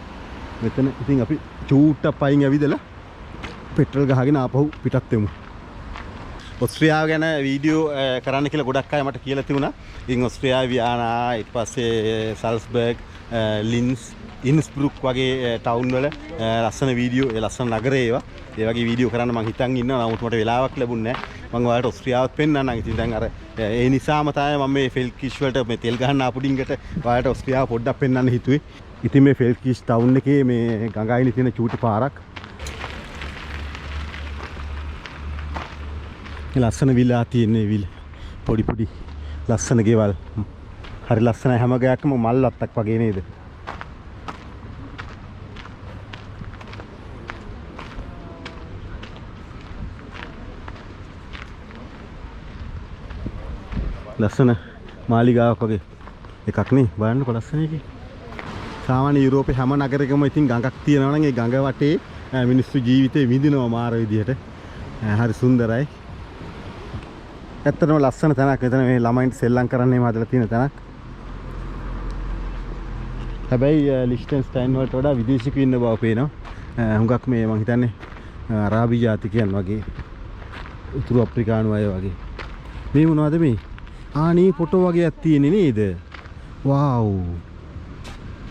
මෙතන ඉතින් අපි චූට්ටක් පයින් ඇවිදලා පෙට්‍රල් ගහගෙන ආපහු පිටත් වෙමු. ඔස්ට්‍රියාව ගැන වීඩියෝ කරන්න කියලා ගොඩක් අය මට කියලා තිබුණා. ඉතින් ඔස්ට්‍රියාවේ වියනා ඊට පස්සේ සල්ස්බර්ග් ලින්ස් ඉන්ස්බෘක් වගේ ටවුන් වල ලස්සන වීඩියෝ ඒ ලස්සන නගරේ ඒවා. ඒ වගේ වීඩියෝ කරන්න මම හිතන් ඉන්නවා. නමුත් මට වෙලාවක් ලැබුණේ නැහැ. මම ඔයාලට ඔස්ට්‍රියාවත් පෙන්නන්නම්. ඉතින් දැන් අර ඒ නිසාම තමයි මම මේ ෆෙල්ඩ්කිර්ච් වලට මේ තෙල් ගහන්න ආපු ඩිංගට ඔයාලට ඔස්ට්‍රියාව පොඩ්ඩක් පෙන්නන්න හිතුවේ. ඉතින් මේ ෆෙල්ඩ්කිර්ච් ටවුන් එකේ මේ ගඟයිනේ තියෙන චූටි පාරක්. ලස්සන විලා තියෙන්නේ පොඩි පොඩි ලස්සන ගෙවල්. හරි ලස්සන හැම ගයක්ම මල් අත්තක් වගේ නේද? ලස්සන මාලිගාවක් වගේ එකක් නේ. බලන්නකො ලස්සන එකේ. සාමාන්‍ය යුරෝපේ හැම නගරයකම ඉතින් ගඟක් තියෙනවා නම් ඒ ගඟ වටේ මිනිස්සු ජීවිතේ විඳිනවා මාර විදියට. හරි සුන්දරයි. ඇත්තටම ලස්සන තැනක්. මෙතන මේ ළමයින්ට සෙල්ලම් කරන්නේම හදලා තියෙන තැනක්. හැබැයි ලිස්ටන්ස්ටයින් වලට වඩා විදේශිකයෝ ඉන්න බව පේනවා. හුඟක් මේ මං හිතන්නේ අරාබි ජාතිකයන් වගේ උතුරු අප්‍රිකානු අය වගේ. මේ මොනවද මේ? ආනේ ෆොටෝ වගේක් තියෙන්නේ නේද? වව්.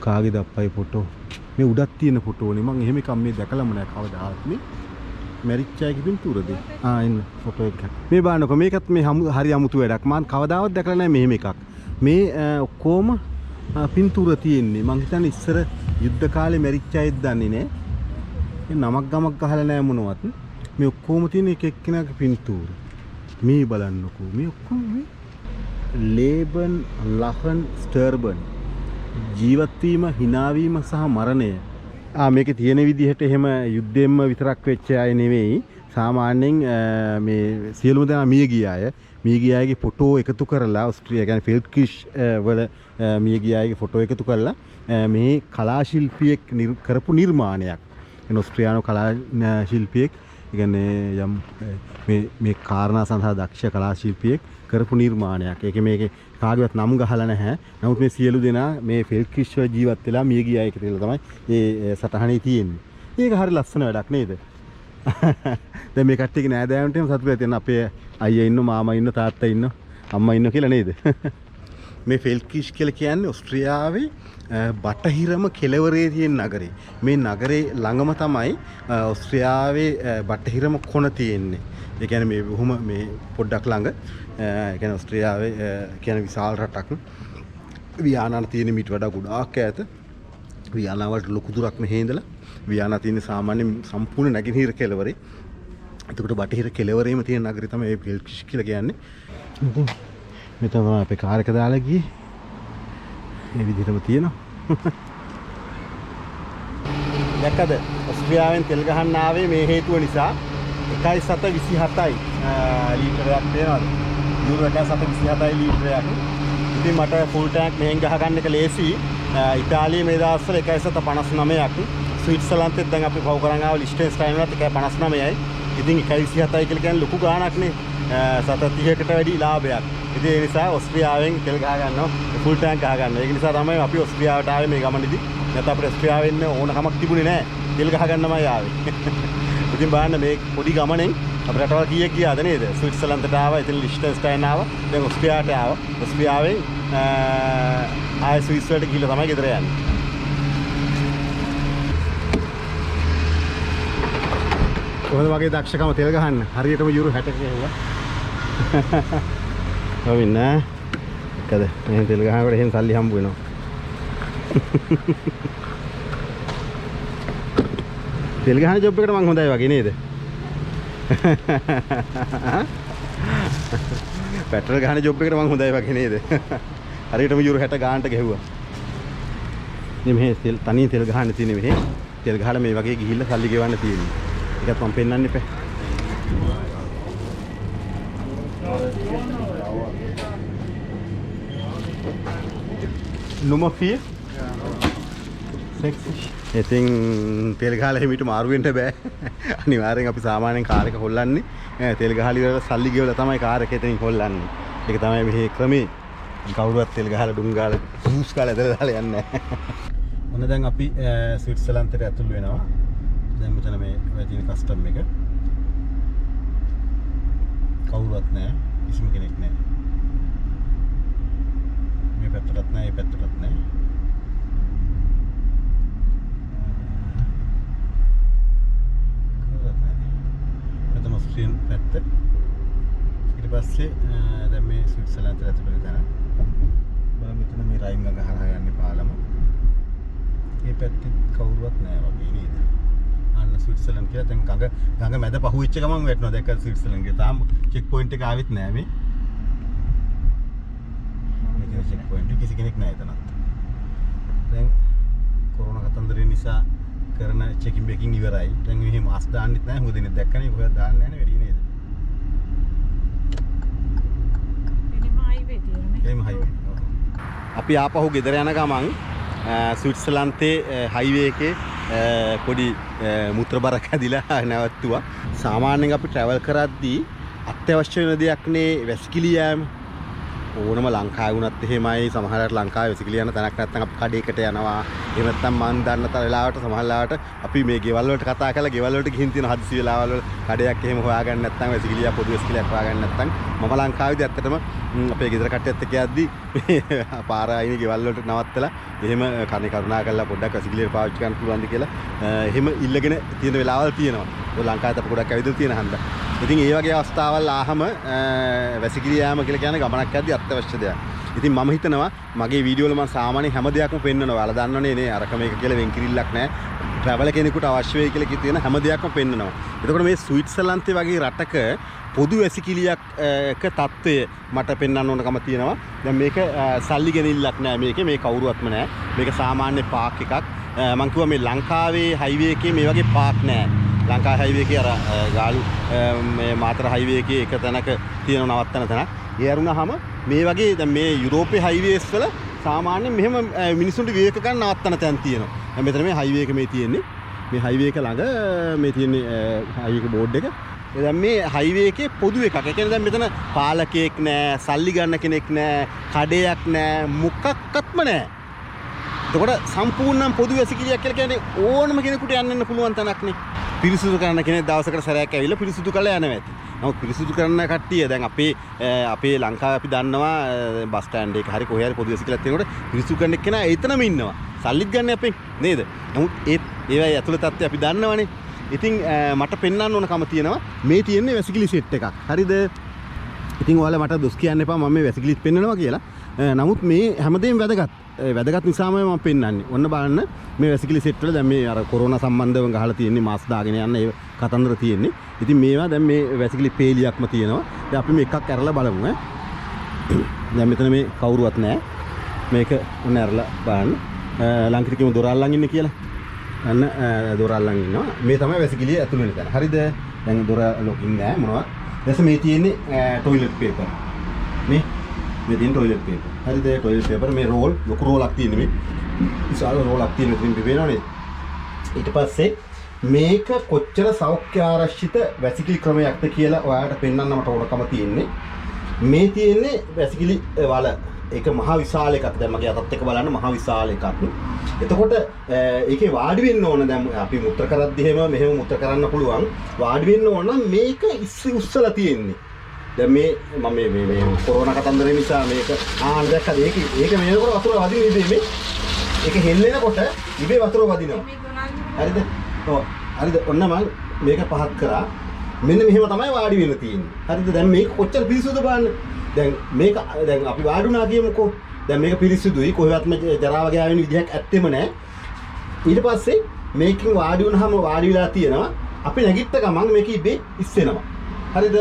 කාගේද අප්පයි ෆොටෝ? මේ උඩක් තියෙන ෆොටෝනේ. මං එහෙම එකක් මේ දැකලම නෑ කවදාවත් මේ. මැරිච්චාගේ පින්තූරද? එන්න ෆොටෝ එකක්. මේ බලන්නකො මේකත් මේ හරි අමුතු වැඩක්. මම කවදාවත් දැකලා නැහැ මෙහෙම එකක්. මේ ඔක්කොම පින්තූර තියෙන්නේ. මං හිතන්නේ ඉස්සර යුද්ධ කාලේ මැරිච්ච අයත් දන්නේ නැහැ. මේ නමක් ගමක් ගහලා නැහැ මොනවත්. මේ ඔක්කොම තියෙන එක එක්කෙනාගේ පින්තූර. මේ බලන්නකො මේ ඔක්කොම ලේබන් ලහන් ස්ටර්බන් ජීවත් වීම hina වීම සහ මරණය. මේකේ තියෙන විදිහට එහෙම යුද්ධෙන්ම විතරක් වෙච්ච අය නෙවෙයි. සාමාන්‍යයෙන් මේ සියලුම දෙනා මිය ගිය අය. මිය ගිය අයගේ ෆොටෝ එකතු කරලා ඔස්ට්‍රියා කියන්නේ ෆෙල්ඩ්කිර්ච් වල මිය ගිය අයගේ ෆොටෝ එකතු කරලා මේ කලා ශිල්පියෙක් කරපු නිර්මාණයක්. එන ඔස්ට්‍රියානු කලා ශිල්පියෙක් කියන්නේ යම් මේ කාරණා සඳහා දක්ෂ කලා ශිල්පියෙක් කරපු නිර්මාණයක්. ඒකේ මේකේ කාගේවත් නම් ගහලා නැහැ. නමුත් මේ සියලු දෙනා මේ ෆෙල්ඩ්කිර්ච් වල ජීවත් වෙලා මිය ගිය අය කියලා තමයි මේ සටහනේ තියෙන්නේ. ඒක හරි ලස්සන වැඩක් නේද? දැන් මේ කට්ටියගේ නෑදෑයන්ට එහෙම සතුටුයි තියෙන අපේ අයියා ඉන්න මාමා ඉන්න තාත්තා ඉන්න අම්මා ඉන්න කියලා නේද? මේ ෆෙල්ඩ්කිර්ච් කියලා කියන්නේ ඔස්ට්‍රියාවේ බටහිරම කෙළවරේ තියෙන නගරේ. මේ නගරේ ළඟම තමයි ඔස්ට්‍රියාවේ බටහිරම කොන තියෙන්නේ. ඒ කියන්නේ මේ බොහොම මේ පොඩ්ඩක් ළඟ. ඒ කියන්නේ ඔස්ට්‍රියාවේ කියන විශාල රටක්. වියනාට තියෙන මීට වඩා ගොඩාක් ඈත. වියනා වලට ලොකු දුරක් මෙහි ඉඳලා වියනා තියෙන සාමාන්‍ය සම්පූර්ණ නැගෙනහිර කෙළවරේ. එතකොට බටහිර කෙළවරේම තියෙන නගරය තමයි මේ ෆෙල්ඩ්කිර්ච් කියලා කියන්නේ. ඉතින් මේ තමයි අපේ කාර් එක දාලා ගියේ. මේ විදිහටම තියෙනවා. දැක්කද? ඔස්ට්‍රියාවෙන් තෙල් ගහන්න ආවේ මේ හේතුව නිසා 1.27 ලීටරයක් දෙනවද? යුරෝ 1.27 ලීටරයක්. ඉතින් මට ෆුල් ටැංක් මෙහෙන් ගහ ගන්න එක ලේසි. ඉතාලියේ මේ දවස්වල 1.59ක්. ස්විට්සර්ලන්තෙත් දැන් අපි පව කරන් ආව ලිස්ටන්ස්ටයින් වලත් 1.59යි. ඉතින් 1.27 කියලා කියන්නේ ලොකු ගාණක් නේ. 7.30කට වැඩි ලාභයක්. ඉතින් ඒ නිසා ඔස්ට්‍රියාවෙන් තෙල් ගහ ගන්නවා. ෆුල් ටැංක් ගහ ගන්නවා. ඒක නිසා තමයි අපි ඔස්ට්‍රියාවට ආවේ මේ ගමනේදී. නැත්නම් අපිට ඔස්ට්‍රියාවෙන්න ඕන කමක් තිබුණේ නැහැ. තෙල් ගහ ගන්නමයි ආවේ. ඉතින් බලන්න මේ පොඩි ගමනෙන් අපේ රටවල් කීයක් ගියාද නේද? ස්විට්සර්ලන්තට ආවා, ඉතින් ලිස්ටන්ස්ටයින් ආවා, දැන් ඔස්ට්‍රියාවට ආවා. ඔස්ට්‍රියාවෙන් ආයෙ ස්විස් වලට ගිහිල්ලා තමයි ගෙදර යන්නේ. කොහොමද වගේ දක්ෂකම තෙල් ගහන්න? හරියටම යුරෝ 60ක ගෙවුවා. ඔවින්න. එකද මෙහෙන් තෙල් ගහනකොට එහෙන් සල්ලි හම්බ වෙනවා. තෙල් ගහන ජොබ් එකට මං හොඳයි වගේ නේද? පෙට්‍රල් ගහන ජොබ් එකට මං හොඳයි වගේ නේද? හරියටම යුරෝ 60 ගානට ගෙවුවා. මේ මෙහෙ තෙල් තනියෙන් තෙල් ගහන්න තියෙන්නේ මෙහෙ. තෙල් ගහලා මේ වගේ ගිහිල්ලා සල්ලි ගෙවන්න තියෙන්නේ. ඒකත් මම පෙන්නන්න එපා. number 4. Sexy. ඉතින් තෙල් ගහලා හිමිට මාරු වෙන්න බෑ. අනිවාර්යෙන් අපි සාමාන්‍යයෙන් කාර් එක හොල්ලන්නේ තෙල් ගහලා ඉවරලා සල්ලි ගෙවලා තමයි කාර් එක එතනින් හොල්ලන්නේ. ඒක තමයි මෙහි ක්‍රමේ. කවුරුවත් තෙල් ගහලා ඩුම් ගාලා බූස් ගාලා ඇදලා දාලා යන්නේ නැහැ. ඔන්න දැන් අපි ස්විට්සර්ලන්තයට ඇතුල් වෙනවා. දැන් මෙතන මේ ඔය තියෙන කස්ටම් එක. කවුරුවත් නැහැ. කිසිම කෙනෙක් නැහැ. මේ පැත්තටත් නැහැ, මේ පැත්තටත් නැහැ. ඔස්ට්‍රියන් පැත්ත. ඊට පස්සේ දැන් මේ ස්විට්සර්ලන්තයට ඇතුල් වෙන තැන. බලන්න මෙතන මේ රයින් ගඟ හරහා යන්නේ පාලම. මේ පැත්තේ කවුරුවත් නැහැ වගේ නේද? අන්න ස්විට්සර්ලන්ත කියලා දැන් ගඟ මැද පහුවෙච්ච ගමන් වැටෙනවා. දැක්ක ස්විට්සර්ලන්ත කියලා. තාම චෙක් පොයින්ට් එක ආවෙත් නැහැ මේ. මේකේ චෙක් පොයින්ට් කිසි කෙනෙක් නැහැ එතනත්. දැන් කොරෝනා කතන්දරේ නිසා කරන චෙකින් බෙකින් ඉවරයි. දැන් මෙහි මාස් දාන්නෙත් නැහැ. මොකද ඉන්නේ දැක්කනේ කොහෙද දාන්න යන්නේ වැඩි නේද? එනිම හයිවේ තියෙන්නේ. එනිම හයිවේ. අපි ආපහු ගෙදර යන ගමන් ස්විට්සර්ලන්තේ හයිවේ එකේ පොඩි මුත්‍ර බරක් ඇදිලා නැවතුවා. සාමාන්‍යයෙන් අපි ට්‍රැවල් කරද්දී අත්‍යවශ්‍ය වෙන දෙයක් නේ වැසිකිලි යෑම. ඕනම ලංකාවේ වුණත් එහෙමයි. සමහරවිට ලංකාවේ වැසිකිලි යන තැනක් නැත්නම් අපි කඩේකට යනවා. එහෙම නැත්නම් මන් දන්න තර වෙලාවට සමහරවිට අපි මේ ගෙවල් වලට කතා කරලා ගෙවල් වලට ගිහින් තියෙන හදිසි වෙලාවල් වල කඩයක් එහෙම හොයාගන්න නැත්නම් වැසිකිලිය පොදු වැසිකිලියක් හොයාගන්න නැත්නම් මම ලංකාවේදී ඇත්තටම අපේ ගෙදර කට්ටියත් එක්ක යද්දී පාර අයිනේ ගෙවල් වලට නවත්තලා එහෙම කන්නේ කරුණා කරලා පොඩ්ඩක් වැසිකිලියට පාවිච්චි කරන්න පුළුවන්ද කියලා එහෙම ඉල්ලගෙන තියෙන වෙලාවල් තියෙනවා. ඔය ලංකාවට අපි ගොඩක් ඇවිදලා තියෙන හන්ද. ඉතින් ඒ වගේ අවස්ථාවල් ආහම වැසිකිලි යාම කියලා කියන්නේ ගමනක් යද්දී අත්‍යවශ්‍ය දෙයක්. ඉතින් මම හිතනවා මගේ වීඩියෝ වල මම සාමාන්‍යයෙන් හැම දෙයක්ම පෙන්නනවා. ඔයාලා දන්නවනේ නේ අරක මේක කියලා වෙන් කිරිල්ලක් නැහැ. ට්‍රැවල් කෙනෙකුට අවශ්‍ය වෙයි කියලා කියන හැම දෙයක්ම පෙන්නනවා. එතකොට මේ ස්විට්සර්ලන්තේ වගේ රටක පොදු වැසිකිලියක් එක තත්ත්වය මට පෙන්වන්න ඕනකම තියෙනවා. දැන් මේක සල්ලි ගෙනිල්ලක් නෑ මේකේ. මේ කවුරුවත්ම නෑ. මේක සාමාන්‍ය පාක් එකක්. මම කිව්වා මේ ලංකාවේ හයිවේ එකේ මේ වගේ පාක් නෑ. ලංකාවේ හයිවේ එකේ අර ගාලු මේ මාතර හයිවේ එකේ එක තැනක තියෙන නවත්තන තැනක්. ඒ අරුණාම මේ වගේ දැන් මේ යුරෝපේ හයිවේස් වල සාමාන්‍යයෙන් මෙහෙම මිනිසුන්ට විවේක ගන්න නවත්තන තැන් තියෙනවා. දැන් මෙතන මේ හයිවේ එක මේ තියෙන්නේ. මේ හයිවේ එක ළඟ මේ තියෙන්නේ හයිවේ එක බෝඩ් එක. දැන් මේ හයිවේ එකේ පොදු එකක්. ඒ කියන්නේ දැන් මෙතන පාලකයෙක් නෑ, සල්ලි ගන්න කෙනෙක් නෑ, කඩයක් නෑ, මොකක්වත්ම නෑ. එතකොට සම්පූර්ණයෙන් පොදු වැසිකිලියක් කියලා කියන්නේ ඕනම කෙනෙකුට යන්න පුළුවන් තැනක් නේ. පිරිසිදු කරන කෙනෙක් දවසකට සැරයක් ඇවිල්ලා පිරිසිදු කරලා යනවා ඇති. නමුත් පිරිසිදු කරන කට්ටිය දැන් අපේ ලංකාවේ අපි දන්නවා බස් ස්ටෑන්ඩ් එක හරි කොහේ හරි පොදු වැසිකිලියක් තියෙනකොට පිරිසිදු කරන කෙනා එතනම ඉන්නවා. සල්ලිත් ගන්න අපෙන් නේද? නමුත් ඒවයි ඇතුළේ තත්ත්වය අපි දන්නවනේ. ඉතින් මට පෙන්වන්න ඕනකම තියෙනවා මේ තියෙන්නේ වැසිකිලි සෙට් එකක්. හරිද? ඉතින් ඔයාලා මට දොස් කියන්න එපා මම මේ වැසිකිලිත් පෙන්නනවා කියලා. නමුත් මේ හැමදේම වැදගත්. වැදගත් නිසාමයි මම පෙන්වන්නේ. ඔන්න බලන්න මේ වැසිකිලි සෙට් වල දැන් මේ අර කොරෝනා සම්බන්ධව ගහලා තියෙන්නේ මාස් දාගෙන යන්න ඒ කතන්දර තියෙන්නේ. ඉතින් මේවා දැන් මේ වැසිකිලි පේලියක්ම තියෙනවා. දැන් අපි මේ එකක් අරලා බලමු ඈ. දැන් මෙතන මේ කවුරුවත් නැහැ. මේක ඔන්න අරලා බලන්න. ලංකිට කියමු දොර අල්ලන් ඉන්නේ කියලා. අන්න දොර අල්ලන් ඉන්නවා. මේ තමයි වැසිකිලිය ඇතුළු වෙන තැන. හරිද? දැන් දොර ලොකින් නැහැ මොනවත්. ඊට මේ තියෙන්නේ টয়ලට් පේපර්. මේ තියෙන টয়ලට් පේපර්. හරිද? টয়ලට් පේපර් මේ රෝල් ලොකු රෝලක් තියෙන මේ. විශාල රෝලක් තියෙන ඉතින් පේනවනේ. ඊට පස්සේ මේක කොච්චර සෞඛ්‍ය ආරක්ෂිත වැසිකිලි ක්‍රමයක්ද කියලා ඔයාලට පෙන්වන්න මට ඕනකම තියෙන්නේ. මේ තියෙන්නේ වැසිකිලි වල ඒක මහ විශාල එකක්. දැන් මගේ අතත් එක බලන්න මහ විශාල එකක්. එතකොට ඒකේ වාඩි වෙන්න ඕන. දැන් අපි මුත්‍ර කරද්දී මෙහෙම මුත්‍ර කරන්න පුළුවන්. වාඩි වෙන්න ඕන නම් මේක උස්සලා තියෙන්නේ. දැන් මේ මම මේ කොරෝනා කතන්දරේ නිසා මේක දැක්කද ඒක මේනකොට වතුර වදින ඉතින් මේ ඒක හෙල්ලෙනකොට ඉබේ වතුර වදිනවා. හරිද? ඔව්. හරිද? ඔන්න මම මේක පහත් කරා. මෙන්න මෙහෙම තමයි වාඩි වෙන්න තියෙන්නේ. හරිද? දැන් මේක කොච්චර පිරිසුදුද බලන්න. දැන් අපි වාඩි වුණා කියමුකෝ. දැන් මේක පිරිසුදුයි. කොහෙවත්ම ජරාව ගෑවෙන විදිහක් ඇත්තෙම නැහැ. ඊට පස්සේ මේකෙන් වාඩි වුණාම වාඩි වෙලා තියෙනවා. අපි නැගිට ගමන් මේක ඉබේ ඉස්සෙනවා. හරිද?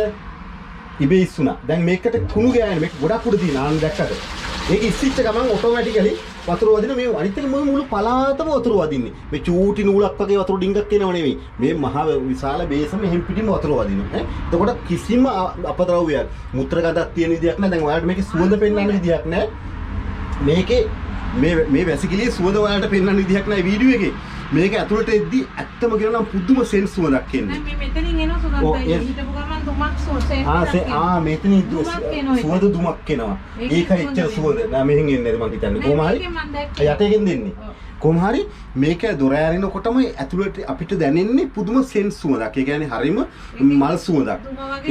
ඉබේ ඉස්සුණා. දැන් මේකට කුණු ගෑනේ මේක ගොඩක් උඩ තියෙන ආන් දැක්කද? මේක ඉස්සිච්ච ගමන් ඔටෝමැටිකලි වතුර වදින මේ අනිත් එක මුළු පළාතම වතුර වදින්නේ. මේ චූටි නූලක් වගේ වතුර ඩිංගක් එනව නෙවෙයි. මේ මහ විශාල බේසම එහෙම් පිටින්ම වතුර වදිනවා. එතකොට කිසිම අපද්‍රව්‍යයක් මුත්‍ර ගඳක් තියෙන විදියක් නැහැ. දැන් ඔයාලට මේකේ සුවඳ පෙන්වන්න විදියක් නැහැ. මේකේ මේ වැසිකිළියේ සුවඳ ඔයාලට පෙන්වන්න විදිහක් නැහැ වීඩියෝ එකේ. මේක ඇතුළට එද්දි ඇත්තම කියනවා නම් පුදුම සෙන්ස් සුවඳක් එන්නේ. මේ මෙතනින් එන සුගන්ධය හිටපු ගමන් දුමක් සෝසෙන් මෙතනින් සුවඳ දුමක් එනවා. ඒකයි එච්චර සුවඳ. නෑ මෙහෙන් එන්නේ මම හිතන්නේ. කොහොම හරි යටේකින් දෙන්නේ. කොහොම හරි මේක දොර ඇරිනකොටම ඇතුළට අපිට දැනෙන්නේ පුදුම සෙන්ස් සුවඳක්. ඒ කියන්නේ හරිම මල් සුවඳක්.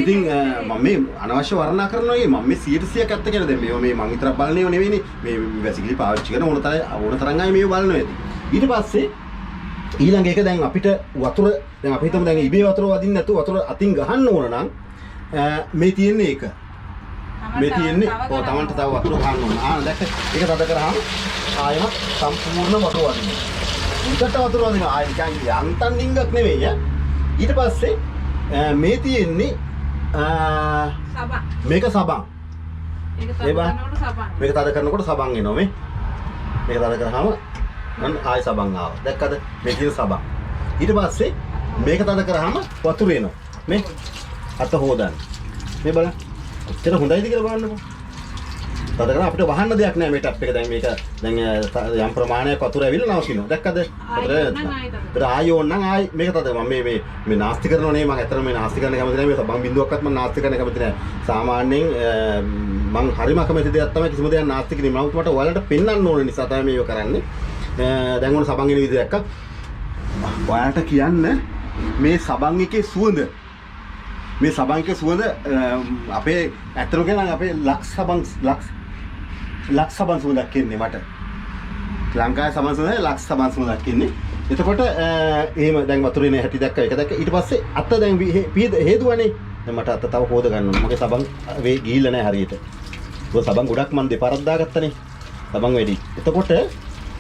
ඉතින් මම මේ අනවශ්‍ය වර්ණනා කරනවා නේ මම මේ 100%ක් ඇත්ත කියලා දැන් මේ මං විතරක් බලන්නේව නෙවෙයිනේ. මේ වැසිකිලි පාවිච්චි කරන ඕන තරම් අය මේව බලනවා ඇති. ඊට පස්සේ ඊළඟ එක දැන් අපිට වතුර දැන් අපි හිතමු දැන් ඉබේ වතුර වදින්න නැතුව වතුර අතින් ගහන්න ඕන නම් මේ තියෙන්නේ ඒක. මේ තියෙන්නේ තමන්ට තව වතුර ගහන්න ඕන. දැක්ක ඒක තද කරාම ආයෙම සම්පූර්ණ වතුර වදිනවා. උඩට වතුර වදිනවා. ආයෙ නිකන් යන්තම් ඩිංගක් නෙවෙයි ඈ. ඊට පස්සේ මේ තියෙන්නේ සබන්. මේක සබන්. මේක තද කරනකොට සබන් එනවා මේ. මේක තද කරාම මම ආයෙ සබන් ආවා. දැක්කද? මේ තියෙන සබන්. ඊට පස්සේ මේක තද කරාම වතුර එනවා. මේ අත හොදන්න. මේ බලන්න. කොච්චර හොඳයිද කියලා බලන්නකෝ. තද කරා අපිට වහන්න දෙයක් නැහැ මේ ටැප් එක. දැන් මේක දැන් යම් ප්‍රමාණයක් වතුර ඇවිල්ලා නවතිනවා. දැක්කද? වතුර ආයෙ ඕන නම් ආයෙ මේක තද මම මේ නාස්ති කරනව නේ. මම ඇත්තටම මේ නාස්ති කරන්න කැමති නැහැ. මේ සබන් බින්දුවක්වත් මම නාස්ති කරන්න කැමති නැහැ. සාමාන්‍යයෙන් මම හරිම කැමති දෙයක් තමයි කිසිම දෙයක් නාස්ති කිරීම. නමුත් මට ඔයාලට පෙන්වන්න ඕන නිසා තමයි මේක කරන්නේ. දැන් ඔන්න සබන් එන විදිහ දැක්කා. ඔයාලට කියන්න මේ සබන් එකේ සුවඳ මේ සබන් එකේ සුවඳ අපේ ඇත්තටම කියනවා අපේ ලක්ස් සබන් සුවඳක් එන්නේ මට. ලංකාවේ සබන් සුවඳ ලක්ස් සබන් සුවඳක් එන්නේ. එතකොට එහෙම දැන් වතුරේ නේ හැටි දැක්ක ඒක දැක්ක ඊට පස්සේ අත දැන් හේතුවනේ. දැන් මට අත තව හොද ගන්න ඕන. මගේ සබන් වේ ගිහිල්ලා නැහැ හරියට. ඔය සබන් ගොඩක් මන් දෙපාරක් දාගත්තනේ. සබන් වැඩි. එතකොට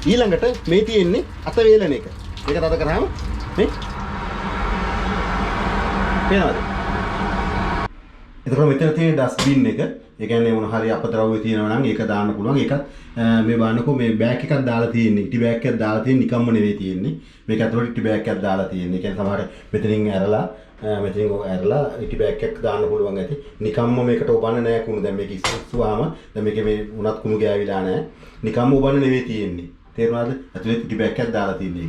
ඊළඟට මේ තියෙන්නේ අත වේලන එක. මේක තද කරාම මේ පේනවද? එතකොට මෙතන තියෙන ඩස්ට්බින් එක. ඒ කියන්නේ මොන හරි අපද්‍රව්‍ය තියෙනවා නම් ඒක දාන්න පුළුවන්. ඒකත් මේ බලන්නකෝ මේ බෑග් එකක් දාලා තියෙන්නේ. ඉටි බෑග් එකක් දාලා තියෙන්නේ නිකම්ම නෙවෙයි තියෙන්නේ. මේක ඇතුළට ඉටි බෑග් එකක් දාලා තියෙන්නේ. ඒ කියන්නේ සමහර මෙතනින් ඇරලා මෙතනින් ඇරලා ඉටි බෑග් එකක් දාන්න පුළුවන් ඇති. නිකම්ම මේකට ඔබන්න නෑ කුණු. දැන් මේක ඉස්සුවාම දැන් මේකේ මේ උනත් කුණු ගෑවිලා නෑ. නිකම්ම ඔබන්න නෙවෙයි තියෙන්නේ. තේරුණාද? ඇතුලේ ඉටි බෑග් එකක් දාලා තියෙන්නේ.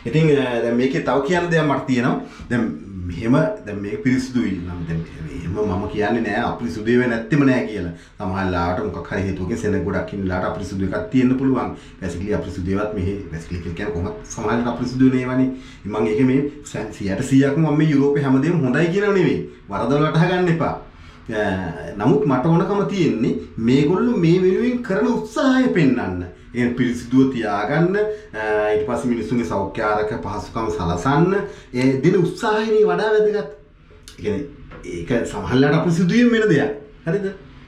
ඉතින් දැන් මේකේ තව කියන්න දෙයක් මට තියෙනවා. දැන් මෙහෙම දැන් මේක පිරිසිදුයි නම් දැන් එහෙම මම කියන්නේ නෑ අපිරිසුදු වෙන්නේ නැත්තේම නෑ කියලා. සමහරලාට මොකක් හරි හේතුවකින් සෙනඟ ගොඩක් ඉන්නලාට අපිරිසුදු එකක් තියෙන්න පුළුවන්. වැසිකිලි අපිරිසුදු ඒවත් මෙහි වැසිකිලි කියන්නේ කොහොමද සමහරලාට අපිරිසුදු නේවනේ. මම ඒකේ මේ 100%ක්ම මම මේ යුරෝපේ හැමදේම හොඳයි කියනව නෙවෙයි. වරදොල වටහා ගන්න එපා. නමුත් මට ඕනකම තියෙන්නේ මේගොල්ලෝ මේ වෙනුවෙන් කරන උත්සාහය පෙන්වන්න. ඒ පිරිසිදුව තියාගන්න ඊට පස්සේ මිනිස්සුන්ගේ සෞඛ්‍ය ආරක පහසුකම් සලසන්න ඒ දින උත්සාහයනේ වඩා වැදගත්. ඒක සමහරවිට අපිරිසිදුයෙන් වෙන දෙයක්. හරිද?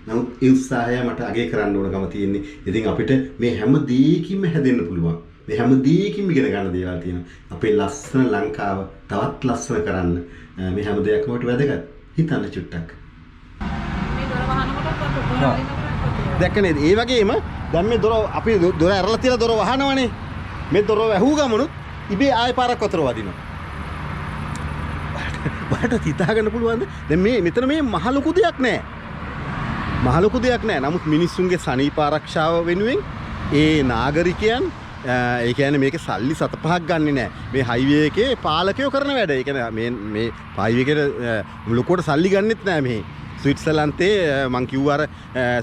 නමුත් ඒ උත්සාහය මට අගය කරන්න ඕනකම තියෙන්නේ. ඉතින් අපිට මේ හැම දෙයකින්ම හැදෙන්න පුළුවන්. මේ හැම දෙයකින්ම ඉගෙන ගන්න දේවල් තියෙනවා. අපේ ලස්සන ලංකාව තවත් ලස්සන කරන්න මේ හැම දෙයක්ම වට වැදගත්. හිතන්න චුට්ටක්. මේ දොර වහනකොට දැක්ක නේද? ඒ වගේම දැන් මේ දොර අපි දොර ඇරලා තියලා දොර වහනවනේ. මේ දොර වැහුව ගමනුත් ඉබේ ආයෙ පාරක් වතුර වදිනවා. ඔයාලට හිතා ගන්න පුළුවන්ද? දැන් මේ මෙතන මේ මහ ලොකු දෙයක් නෑ. මහ ලොකු දෙයක් නෑ. නමුත් මිනිස්සුන්ගේ සනීප ආරක්ෂාව වෙනුවෙන් ඒ නාගරිකයන් ඒ කියන්නේ මේකේ සල්ලි 7-5ක් ගන්නෙ නෑ. මේ හයිවේ එකේ පාලකයෝ කරන වැඩ. ඒ කියන්නේ මේ හයිවේ එකේ ලොකුවට සල්ලි ගන්නෙත් නෑ මේ. ස්විට්සර්ලන්තේ මං කිව්වා අර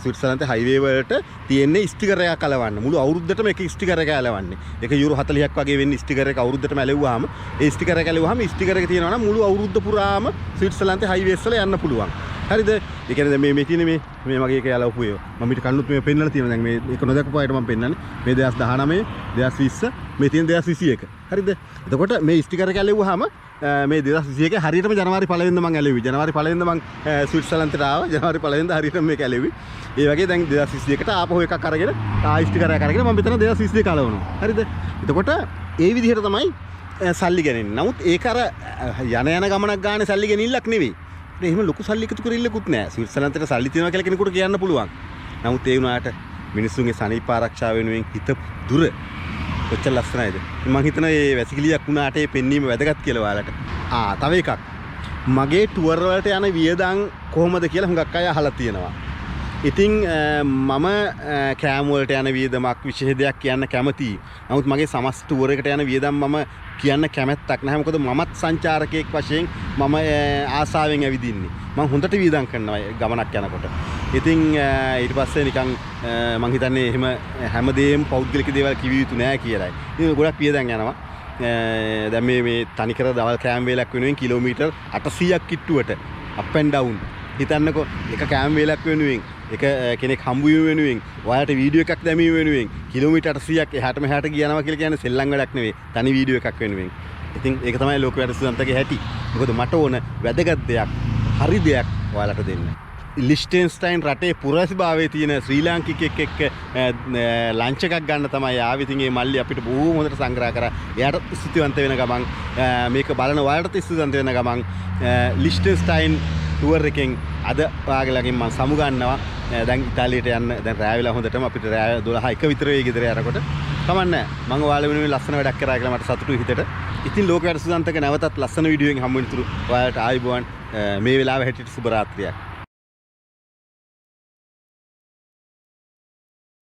ස්විට්සර්ලන්තේ හයිවේ වලට තියෙන්නේ ස්ටිකර් එකක් අලවන්න. මුළු අවුරුද්දටම එක ස්ටිකර් එකක් අලවන්නේ. ඒක යුරෝ 40ක් වගේ වෙන්නේ ස්ටිකර් එක අවුරුද්දටම ඇලෙව්වාම ඒ ස්ටිකර් එක ඇලෙව්වාම ස්ටිකර් එක තියෙනවා නම් මුළු අවුරුද්ද පුරාම ස්විට්සර්ලන්තේ හයිවේස් වල යන්න පුළුවන්. හරිද? ඒ කියන්නේ දැන් මේ තියෙන මේ මගේ එක යලවපු ඒවා. මම ඊට කන්නොත් මේ පෙන්නලා තියෙනවා. දැන් මේ එක නොදකපු අයට මම පෙන්නන්නේ. මේ 2019 2020 මේ තියෙන 2021. හරිද? එතකොට මේ ස්ටිකර් එක ඇලෙව්වාම මේ 2021 හරියටම ජනවාරි 1 වෙනිදා මම ඇලෙව්වි. ජනවාරි 1 වෙනිදා මම ස්විට්සර්ලන්තයට ආවා. ජනවාරි 1 වෙනිදා හරියටම මේක ඇලෙව්වි. ඒ වගේ දැන් 2021කට ආපහු එකක් අරගෙන ස්ටිකර් එකක් අරගෙන මම මෙතන 2022 කලවනවා. හරිද? එතකොට ඒ විදිහට තමයි සල්ලි ගන්නේ. නමුත් ඒක අර යන ගමනක් ගානේ සල්ලි ගෙනිල්ලක් නෙවෙයි. එහෙම ලොකු සල්ලි එකතු කරILLකුත් නෑ. ස්විට්සර්ලන්තයට සල්ලි තියනවා කියලා කෙනෙකුට කියන්න පුළුවන්. නමුත් ඒ වුණාට මිනිස්සුන්ගේ සනීප ආරක්ෂාව වෙනුවෙන් හිත දුර කොච්චර ලස්සනයිද? මම හිතනවා මේ වැසිකිළියක් වුණාට ඒ පෙන්වීම වැදගත් කියලා ඔයාලට. තව එකක්. මගේ ටුවර් වලට යන වියදම් කොහොමද කියලා හුඟක් අය අහලා තියෙනවා. ඉතින් මම කෑම් වලට යන වියදමක් විශේෂ දෙයක් කියන්න කැමතියි. නමුත් මගේ සමස් ටුවර් එකට යන වියදම් මම කියන්න කැමැත්තක් නැහැ. මොකද මමත් සංචාරකයෙක් වශයෙන් මම ආසාවෙන් ඇවිදින්නේ. මම හොඳට වියදම් කරනවා ගමනක් යනකොට. ඉතින් ඊට පස්සේ නිකන් මං හිතන්නේ එහෙම හැමදේම පෞද්ගලික දේවල් කිවිය යුතු නෑ කියලායි. ඉතින් ගොඩක් වියදම් යනවා. දැන් මේ තනිකර දවල් කෑම් වේලක් වෙනුවෙන් කිලෝමීටර් 800ක් කිට්ටුවට up and down. හිතන්නකෝ එක කෑම් වේලක් වෙනුවෙන් එක කෙනෙක් හම්බ වීම වෙනුවෙන් ඔයාලට වීඩියෝ එකක් දැමීම වෙනුවෙන් කිලෝමීටර් 800ක් එහාට මෙහාට ගියනවා කියලා කියන්නේ සෙල්ලම් වැඩක් නෙවෙයි. තනි වීඩියෝ එකක් වෙනුවෙන්. ඉතින් ඒක තමයි ලෝක වැඩ සුසන්තගේ හැටි. මොකද මට ඕන වැදගත් දෙයක්, හරි දෙයක් ඔයාලට දෙන්න. ලිස්ටෙන්ස්ටයින් රටේ පුරවැසිභාවයේ තියෙන ශ්‍රී ලාංකිකයෙක් එක්ක ලන්ච් එකක් ගන්න තමයි ආවේ. ඉතින් මේ මල්ලි අපිට බොහොම හොඳට සංග්‍රහ කරා. එයාට ස්තුතිවන්ත වෙන ගමන් මේක බලන ඔයාලට ස්තුතිවන්ත වෙන ගමන් ලිස්ටෙන්ස්ටයින් ටුවර් එකෙන් අද ඔයාලගෙන් මම සමු ගන්නවා. දැන් ඉතාලියට යන්න දැන් රෑ වෙලා හොඳටම අපිට රෑ 12:01 විතර වෙයි ගෙදර යනකොට. කමන්නේ මම ඔයාලා වෙනුවෙන් ලස්සන වැඩක් කරා කියලා මට සතුටුයි හිතට. ඉතින් ලෝක වැඩ සුසන්තක නැවතත් ලස්සන වීඩියෝ එකකින් හම්බ වෙනතුරු ඔයාලට ආයුබෝවන්. මේ වෙලාව හැටියට සුබ රාත්‍රියක්.